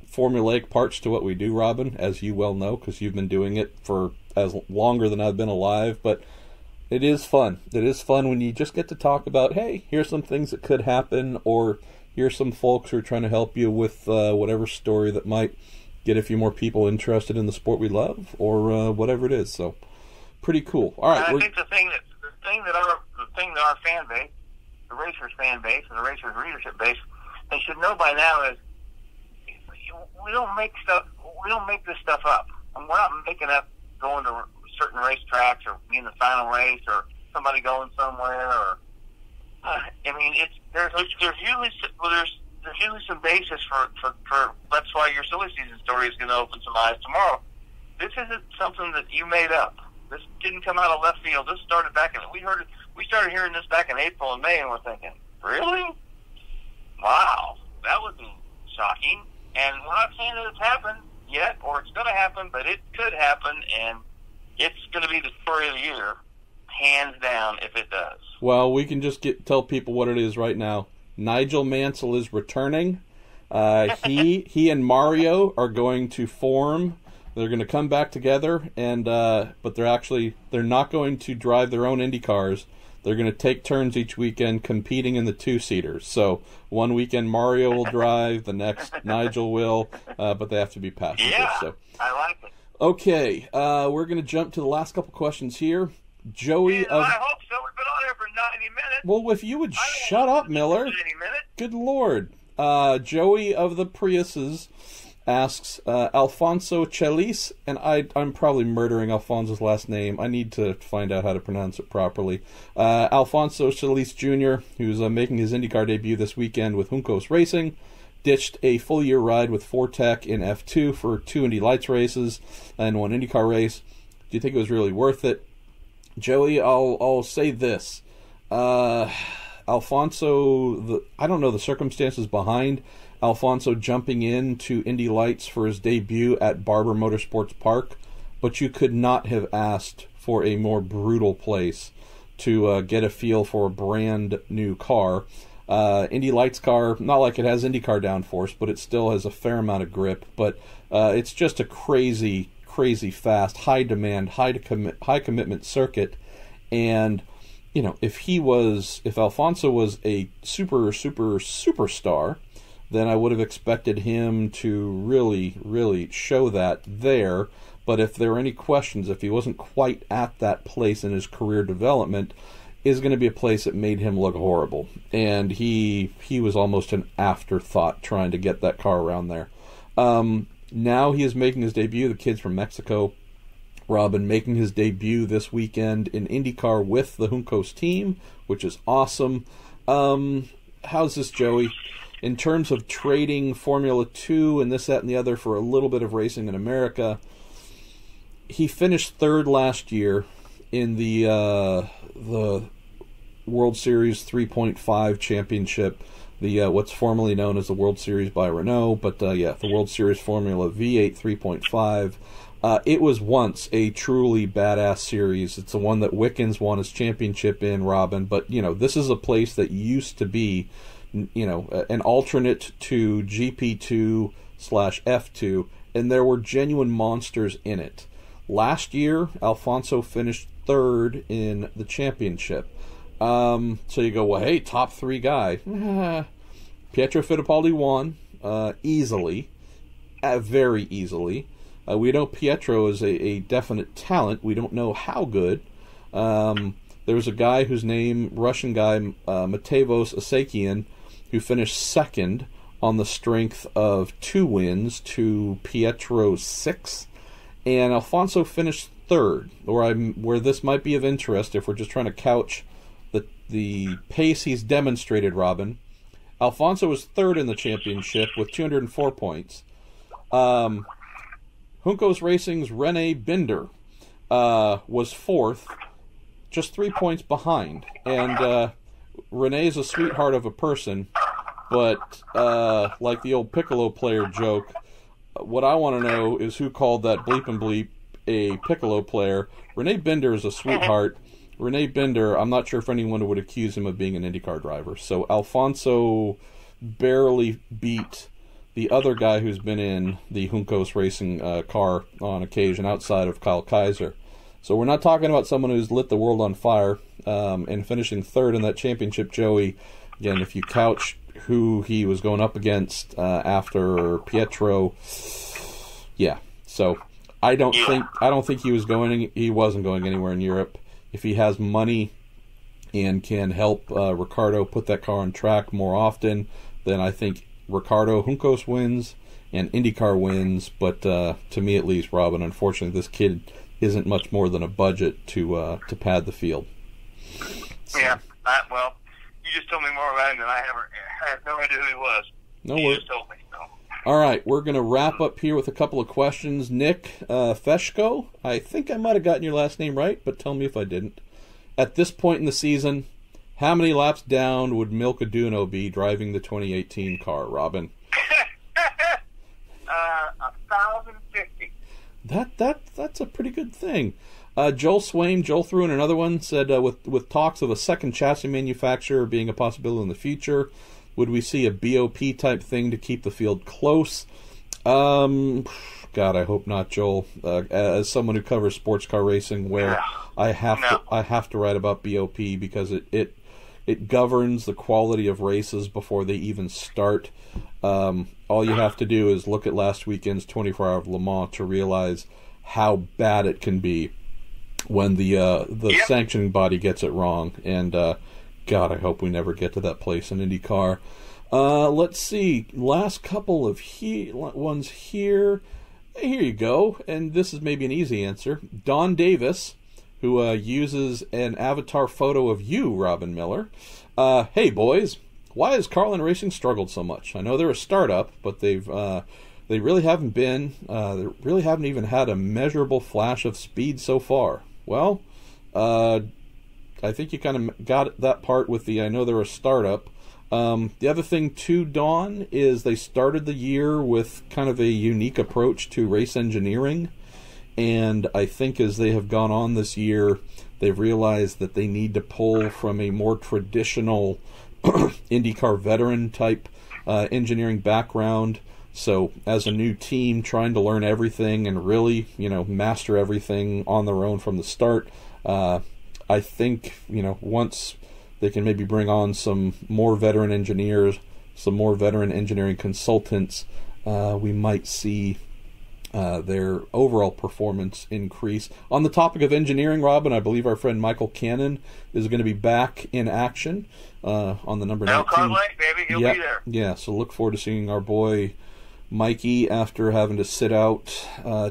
formulaic parts to what we do, Robin, as you well know, because you've been doing it for as longer than I've been alive, but it is fun. It is fun when you just get to talk about, hey, here's some things that could happen, or here's some folks who are trying to help you with whatever story that might get a few more people interested in the sport we love, or whatever it is. So, pretty cool. All right. I think the thing that our fan base, the racers fan base, and the racers readership base, they should know by now is we don't make this stuff up. And we're not making up going to certain racetracks or being the final race or somebody going somewhere. Or there's usually some basis for that's why your silly season story is going to open some eyes tomorrow. This isn't something that you made up. This didn't come out of left field. This started back in we started hearing this back in April and May, and we're thinking, really? Wow, that would be shocking. And we're not saying that it's happened yet, or it's going to happen, but it could happen, and it's going to be the story of the year, hands down, if it does. Well, we can just tell people what it is right now. Nigel Mansell is returning. He and Mario are going to form. They're going to come back together, and but they're not going to drive their own Indy cars. They're going to take turns each weekend competing in the two-seaters. So one weekend Mario will drive, the next Nigel will, but they have to be passengers. Yeah, so. I like it. Okay, we're going to jump to the last couple questions here. Joey I hope so. We've been on here for 90 minutes. Well, if you would shut up, Miller. Good Lord. Joey of the Priuses asks, Alfonso Chelis, and I'm probably murdering Alfonso's last name. I need to find out how to pronounce it properly. Alfonso Chelis Jr., who's making his IndyCar debut this weekend with Juncos Racing, ditched a full-year ride with Fortec in F2 for 2 Indy Lights races and 1 IndyCar race. Do you think it was really worth it? Joey, I'll say this. Alfonso, I don't know the circumstances behind Alfonso jumping into Indy Lights for his debut at Barber Motorsports Park, but you could not have asked for a more brutal place to get a feel for a brand new car. Indy Lights car, not like it has IndyCar downforce, but it still has a fair amount of grip. But it's just a crazy fast, high demand, high commitment circuit. And if Alfonso was a superstar, then I would have expected him to really show that there. But if there are any questions, if he wasn't quite at that place in his career development, is going to be a place that made him look horrible. And he was almost an afterthought trying to get that car around there. Now he is making his debut, the kid's from Mexico. Robin making his debut this weekend in IndyCar with the Juncos team, which is awesome. How's this, Joey? In terms of trading Formula 2 and this, that, and the other for a little bit of racing in America, he finished third last year in the World Series 3.5 championship, the what's formerly known as the World Series by Renault, but the World Series Formula V8 3.5. It was once a truly badass series. It's the one that Wickens won his championship in, Robin, but this is a place that used to be an alternate to GP2/F2, and there were genuine monsters in it. Last year, Alfonso finished third in the championship. So you go, well, hey, top 3 guy. Pietro Fittipaldi won easily, very easily. We know Pietro is a definite talent. We don't know how good. There was a guy whose name, Russian guy, Matevos Asakian, who finished second on the strength of 2 wins to Pietro's 6. and Alfonso finished third, where this might be of interest if we're just trying to couch the pace he's demonstrated, Robin. Alfonso was third in the championship with 204 points. Juncos Racing's Rene Binder was fourth, just 3 points behind. And Rene's a sweetheart of a person, but like the old Piccolo player joke, what I want to know is who called that bleep and bleep a Piccolo player. Rene Binder is a sweetheart. Rene Binder, I'm not sure if anyone would accuse him of being an IndyCar driver. So Alfonso barely beat the other guy who's been in the Juncos Racing car on occasion outside of Kyle Kaiser. So we're not talking about someone who's lit the world on fire and finishing third in that championship, Joey. Again, if you couch who he was going up against after Pietro, yeah. So I don't think he wasn't going anywhere in Europe. If he has money and can help Ricardo put that car on track more often, then I think Ricardo Juncos wins and IndyCar wins. But to me, at least, Robin, unfortunately, this kid isn't much more than a budget to pad the field. So. Yeah, well, you just told me more about him than I ever. I had no idea who he was. No worries. You just told me. So. All right, we're going to wrap up here with a couple of questions. Nick Feshko, I think I might have gotten your last name right, but tell me if I didn't. At this point in the season, how many laps down would Milka Duno be driving the 2018 car, Robin? 1,050. That's a pretty good thing. Joel Swain, Joel threw in another one, said with talks of a second chassis manufacturer being a possibility in the future, would we see a BOP type thing to keep the field close? God, I hope not, Joel. As someone who covers sports car racing, where I have to write about BOP because it governs the quality of races before they even start. All you have to do is look at last weekend's 24 Hour of Le Mans to realize how bad it can be when the sanctioning body gets it wrong. And God, I hope we never get to that place in IndyCar. Let's see. Last couple of ones here. Here you go. And this is maybe an easy answer. Don Davis, who uses an avatar photo of you, Robin Miller. Hey, boys. Why has Carlin Racing struggled so much? I know they're a startup, but they really haven't been. They really haven't even had a measurable flash of speed so far. Well, I think you kind of got that part with the I know they're a startup. The other thing, too, Dawn, is they started the year with kind of a unique approach to race engineering. And I think as they have gone on this year, they've realized that they need to pull from a more traditional IndyCar veteran type engineering background. So as a new team trying to learn everything and really, master everything on their own from the start, I think, once they can maybe bring on some more veteran engineers, some more veteran engineering consultants, we might see their overall performance increase. On the topic of engineering, Robin, I believe our friend Michael Cannon is going to be back in action on the number 19. Elkhart Lake, baby, he'll be there. Yeah, so look forward to seeing our boy Mikey after having to sit out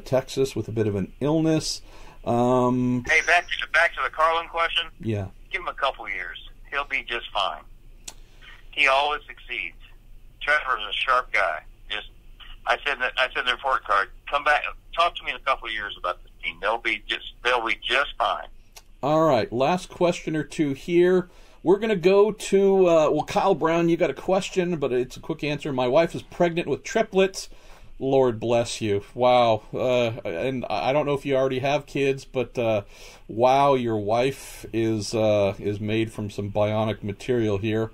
Texas with a bit of an illness. Hey, back to the Carlin question. Yeah. Give him a couple years. He'll be just fine. He always succeeds. Trevor's a sharp guy. I said in the report card, come back, talk to me in a couple of years about this team. They'll be just fine. All right, last question or two here. We're going to go to, Kyle Brown, you got a question, but it's a quick answer. My wife is pregnant with triplets. Lord bless you. Wow. And I don't know if you already have kids, but wow, your wife is made from some bionic material here.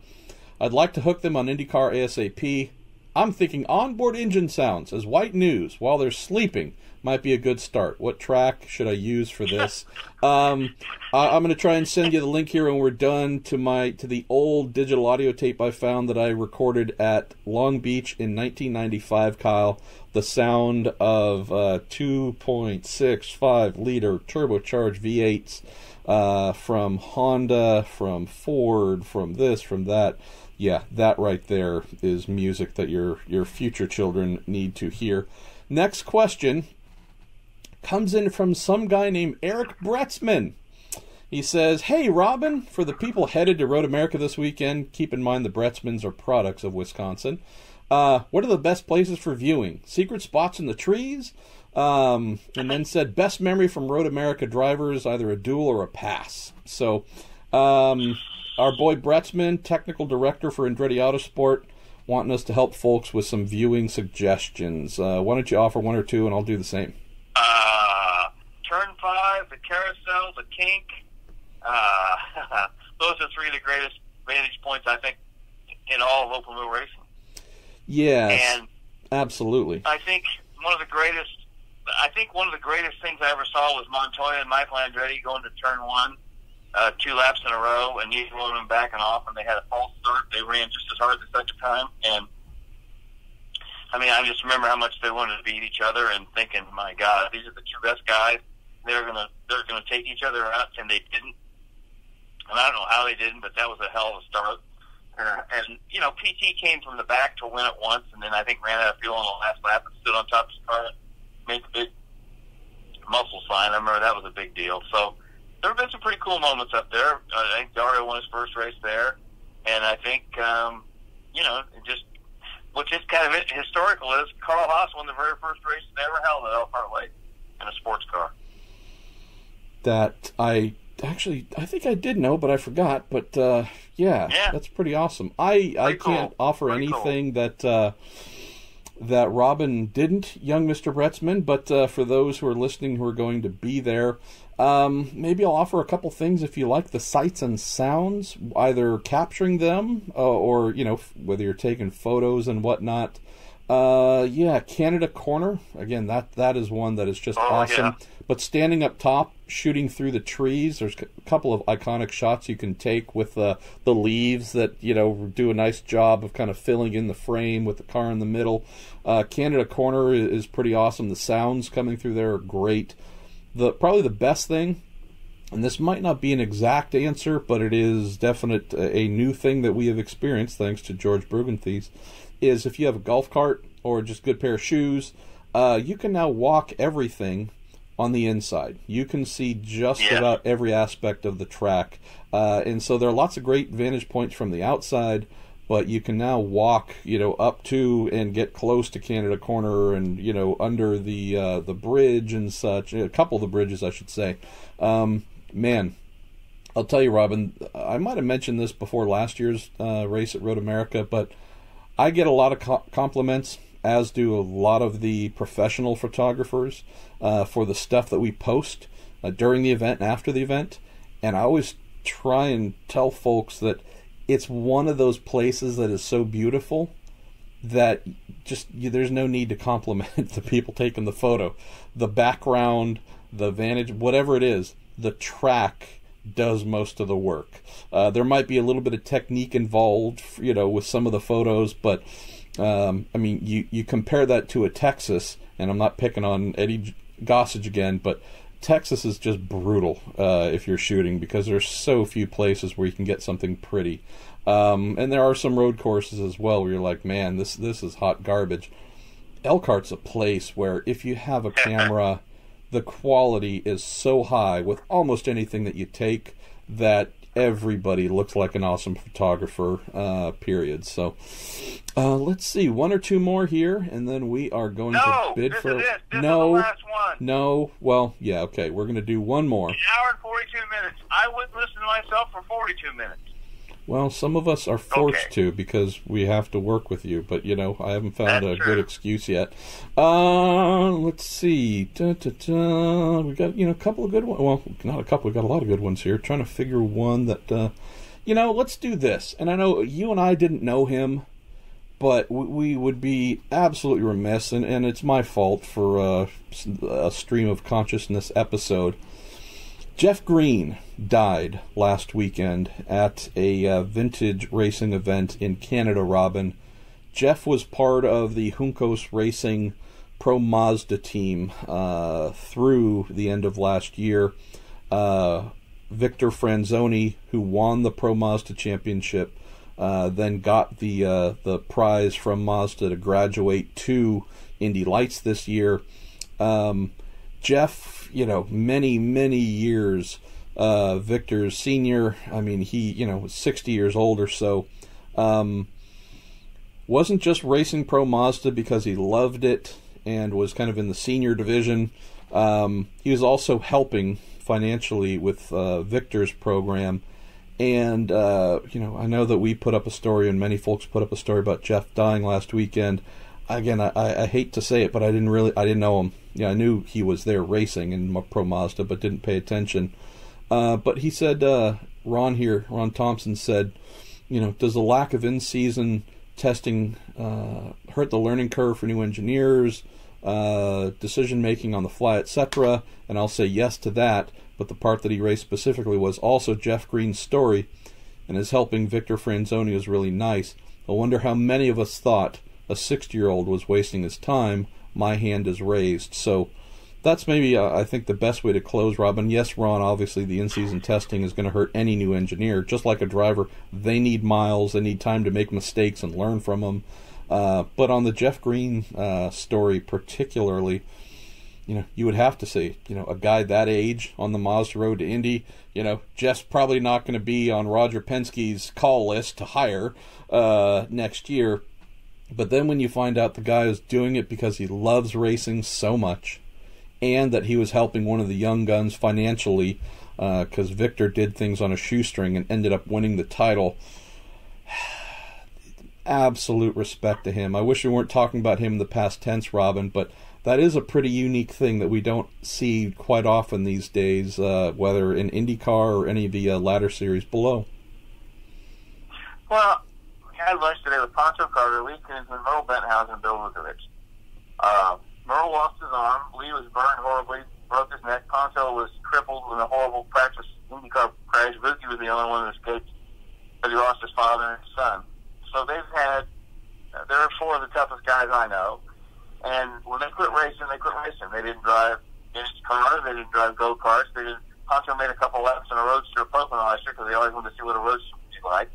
I'd like to hook them on IndyCar ASAP. I'm thinking onboard engine sounds as white noise while they're sleeping might be a good start. What track should I use for this? I'm going to try and send you the link here when we're done to the old digital audio tape I found that I recorded at Long Beach in 1995, Kyle. The sound of 2.65 liter turbocharged V8s from Honda, from Ford, from this, from that. Yeah, that right there is music that your future children need to hear. Next question. comes in from some guy named Eric Bretzman. He says, "Hey, Robin, for the people headed to Road America this weekend, keep in mind the Bretzmans are products of Wisconsin. What are the best places for viewing? Secret spots in the trees?" And then said, "Best memory from Road America drivers, either a duel or a pass." So, our boy Bretzman, technical director for Andretti Autosport, wanting us to help folks with some viewing suggestions. Why don't you offer one or two, and I'll do the same. Turn 5, the carousel, the kink. Those are three of the greatest vantage points, I think, in all of open wheel racing. Yes, and absolutely. I think one of the greatest things I ever saw was Montoya and Michael Andretti going to turn 1, 2 laps in a row, and neither one of them backing off, and they had a false start. They ran just as hard the second time, and I mean, I just remember how much they wanted to beat each other, and thinking, my God, these are the two best guys. They're gonna take each other out, and they didn't. And I don't know how they didn't, but that was a hell of a start. And you know, PT came from the back to win it once, and then I think ran out of fuel on the last lap and stood on top of his car, made the big muscle sign. I remember that was a big deal. So there have been some pretty cool moments up there. I think Dario won his first race there, and I think you know, just what's just kind of historical is Carl Haas won the very first race they ever held at Elkhart Lake in a sports car. That I think I did know, but I forgot. But yeah, that's pretty awesome. I can't offer anything that Robin didn't, young Mr. Bretzman. But for those who are listening who are going to be there, maybe I'll offer a couple things if you like the sights and sounds, either capturing them or you know, whether you're taking photos and whatnot. Canada Corner, again, that is one that is just awesome. Yeah. But standing up top, shooting through the trees, there's a couple of iconic shots you can take with the leaves that, you know, do a nice job of kind of filling in the frame with the car in the middle. Canada Corner is pretty awesome. The sounds coming through there are great. Probably the best thing, and this might not be an exact answer, but it is definite a new thing that we have experienced thanks to George Brugenthies, is if you have a golf cart or just a good pair of shoes, you can now walk everything on the inside. You can see just about every aspect of the track. And so there are lots of great vantage points from the outside, but you can now walk, you know, up to and get close to Canada Corner and, you know, under the bridge and such. A couple of the bridges, I should say. Man, I'll tell you, Robin, I might have mentioned this before last year's race at Road America, but I get a lot of compliments, as do a lot of the professional photographers, for the stuff that we post during the event and after the event. And I always try and tell folks that it's one of those places that is so beautiful that just there's no need to compliment the people taking the photo. The background, the vantage, whatever it is, the track does most of the work. There might be a little bit of technique involved, you know, with some of the photos, but I mean, you compare that to a Texas, and I'm not picking on Eddie Gossage again, but Texas is just brutal if you're shooting, because there's so few places where you can get something pretty. And there are some road courses as well where you're like, man, this is hot garbage. Elkhart's a place where if you have a camera, the quality is so high with almost anything that you take that everybody looks like an awesome photographer, period. So let's see, one or two more here, and then we are going to bid for... This is the last one. No, well, yeah, okay, we're going to do one more. An hour and 42 minutes. I wouldn't listen to myself for 42 minutes. Well, some of us are forced to because we have to work with you, but, you know, I haven't found a good excuse yet. Let's see. We got, you know, a couple of good ones. Well, not a couple. We got a lot of good ones here. Trying to figure one that, you know, let's do this. And I know you and I didn't know him, but we would be absolutely remiss, and it's my fault for a stream of consciousness episode. Jeff Green died last weekend at a vintage racing event in Canada, Robin. Jeff was part of the Juncos Racing Pro Mazda team through the end of last year. Victor Franzoni, who won the Pro Mazda Championship, then got the prize from Mazda to graduate to Indy Lights this year. Jeff, many, many years Victor's senior. I mean, he, was 60 years old or so. Wasn't just racing Pro Mazda because he loved it and was kind of in the senior division. He was also helping financially with Victor's program. And, I know that we put up a story, and many folks put up a story about Jeff dying last weekend. Again, I hate to say it, but I didn't know him. I knew he was there racing in Pro Mazda, but didn't pay attention. But he said, Ron Thompson said, does the lack of in-season testing hurt the learning curve for new engineers, decision-making on the fly, etc.? And I'll say yes to that, but the part that he raced specifically was also Jeff Green's story, and his helping Victor Franzoni was really nice. I wonder how many of us thought a 60-year-old was wasting his time. My hand is raised. So that's maybe, I think, the best way to close, Robin. Yes, Ron, obviously the in-season testing is going to hurt any new engineer. Just like a driver, they need miles, they need time to make mistakes and learn from them. But on the Jeff Green story particularly, you would have to say, a guy that age on the Mazda road to Indy, Jeff's probably not going to be on Roger Penske's call list to hire next year. But then when you find out the guy is doing it because he loves racing so much, and that he was helping one of the young guns financially, because Victor did things on a shoestring and ended up winning the title, absolute respect to him. I wish we weren't talking about him in the past tense, Robin, but that is a pretty unique thing that we don't see quite often these days, whether in IndyCar or any of the ladder series below. Well, I had lunch today with Poncho Carter, Lee Kinsman, Merle Benthausen, and Bill Lukovich. Merle lost his arm. Lee was burned horribly, broke his neck. Poncho was crippled in a horrible practice IndyCar crash. Vicky was the only one that escaped, but he lost his father and his son. So they've had, they're four of the toughest guys I know. And when they quit racing, they quit racing. They didn't drive IndyCar, they didn't drive go-karts. Poncho made a couple laps in a Roadster Pocono last year because they always wanted to see what a Roadster would be like.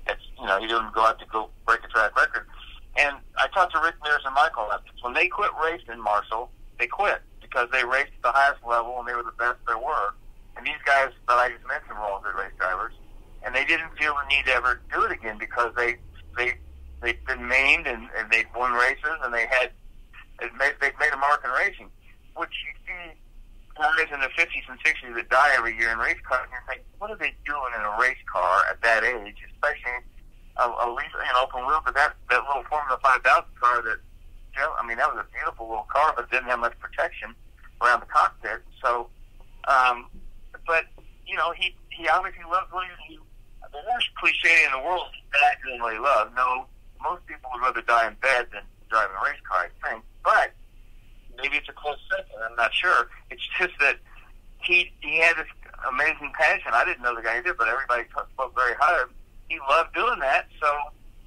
He didn't go out to go break a track record. And I talked to Rick Mears and Michael afterwards. When they quit racing, Marshall, they quit because they raced at the highest level and they were the best there were. And these guys that I just mentioned were all good race drivers. And they didn't feel the need to ever do it again because they'd been named and they'd won races and they'd made a mark in racing. Which you see guys in the 50s and 60s that die every year in race cars, and you're thinking, what are they doing in a race car at that age, especially at least open wheel, but that little Formula 5000 car that was a beautiful little car, but didn't have much protection around the cockpit. So, but he obviously loved racing. The worst cliche in the world is that doing what he loved. No, most people would rather die in bed than driving a race car, I think. But maybe it's a close second. I'm not sure. It's just that he had this amazing passion. I didn't know the guy did, but everybody spoke very high of him. He loved doing that. So,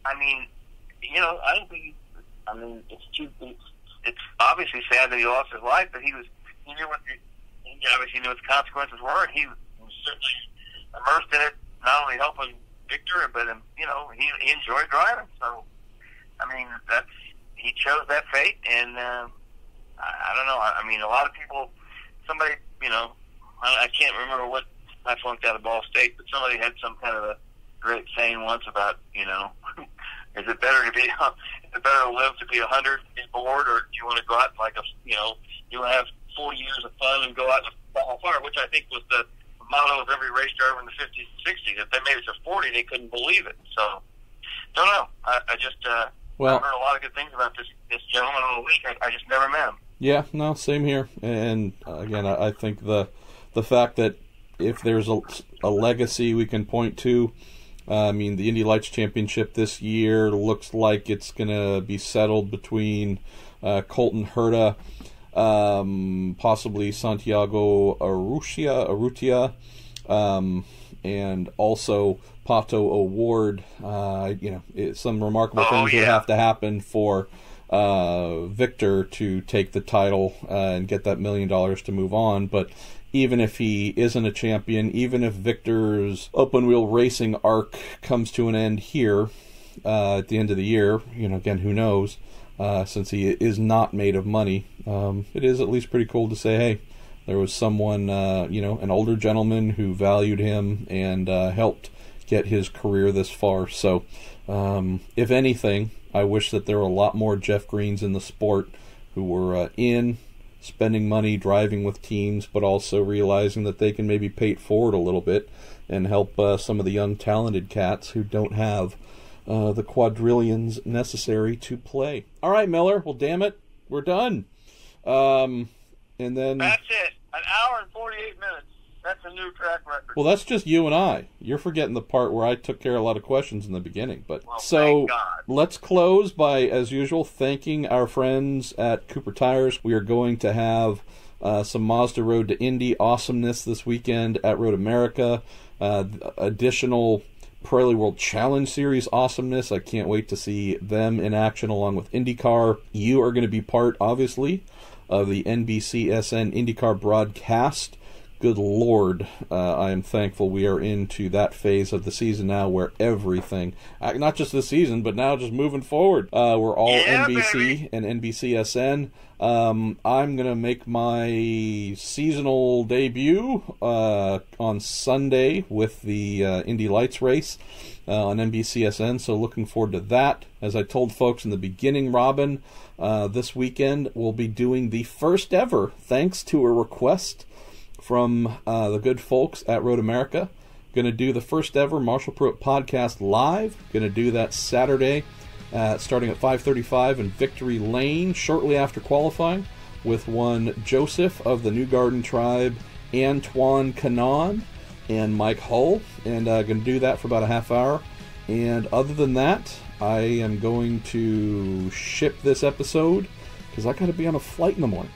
I don't think. It's obviously sad that he lost his life, but he knew what the consequences were, and he was certainly immersed in it. Not only helping Victor, but he enjoyed driving. So, he chose that fate, and I don't know. A lot of people. Somebody, I can't remember what I flunked out of Ball State, but somebody had some kind of a great saying once about, is it better to live to be 100 and be bored, or do you want to go out and you want to have 4 years of fun and go out and fall apart, which I think was the motto of every race driver in the 50s and 60s. If they made it to 40, they couldn't believe it. So, don't know. I just I've heard a lot of good things about this gentleman all week. I just never met him. Yeah, no, same here. And again, I think the fact that if there's a legacy we can point to, the Indy Lights Championship this year looks like it's going to be settled between Colton Herta, possibly Santiago Urrutia, and also Pato O'Ward. Some remarkable things would have to happen for Victor to take the title and get that $1 million to move on. But even if he isn't a champion, even if Victor's open-wheel racing arc comes to an end here at the end of the year, again, who knows? since he is not made of money. It is at least pretty cool to say, hey, there was someone, an older gentleman who valued him and helped get his career this far. So, if anything, I wish that there were a lot more Jeff Greens in the sport who were spending money, driving with teams, but also realizing that they can maybe pay it forward a little bit and help some of the young talented cats who don't have the quadrillions necessary to play. All right, Miller. Well, damn it, we're done. And then that's it. An hour and 48 minutes. That's a new track record. Well, that's just you and I. You're forgetting the part where I took care of a lot of questions in the beginning. But well, so thank God. Let's close by, as usual, thanking our friends at Cooper Tires. We are going to have some Mazda Road to Indy awesomeness this weekend at Road America. Additional Pirelli World Challenge Series awesomeness. I can't wait to see them in action along with IndyCar. You are going to be part, obviously, of the NBCSN IndyCar broadcast. Good Lord, I am thankful we are into that phase of the season now where everything, not just this season, but now just moving forward, we're all NBC baby. And NBCSN. I'm going to make my seasonal debut on Sunday with the Indy Lights race on NBCSN, so looking forward to that. As I told folks in the beginning, Robin, this weekend we'll be doing the first ever, thanks to a request from the good folks at Road America. Going to do the first ever Marshall Pruitt podcast live. Going to do that Saturday starting at 5:35 in Victory Lane shortly after qualifying with one Joseph of the New Garden Tribe, Antoine Canon, and Mike Hull. And going to do that for about a half hour. And other than that, I am going to ship this episode because I got to be on a flight in the morning.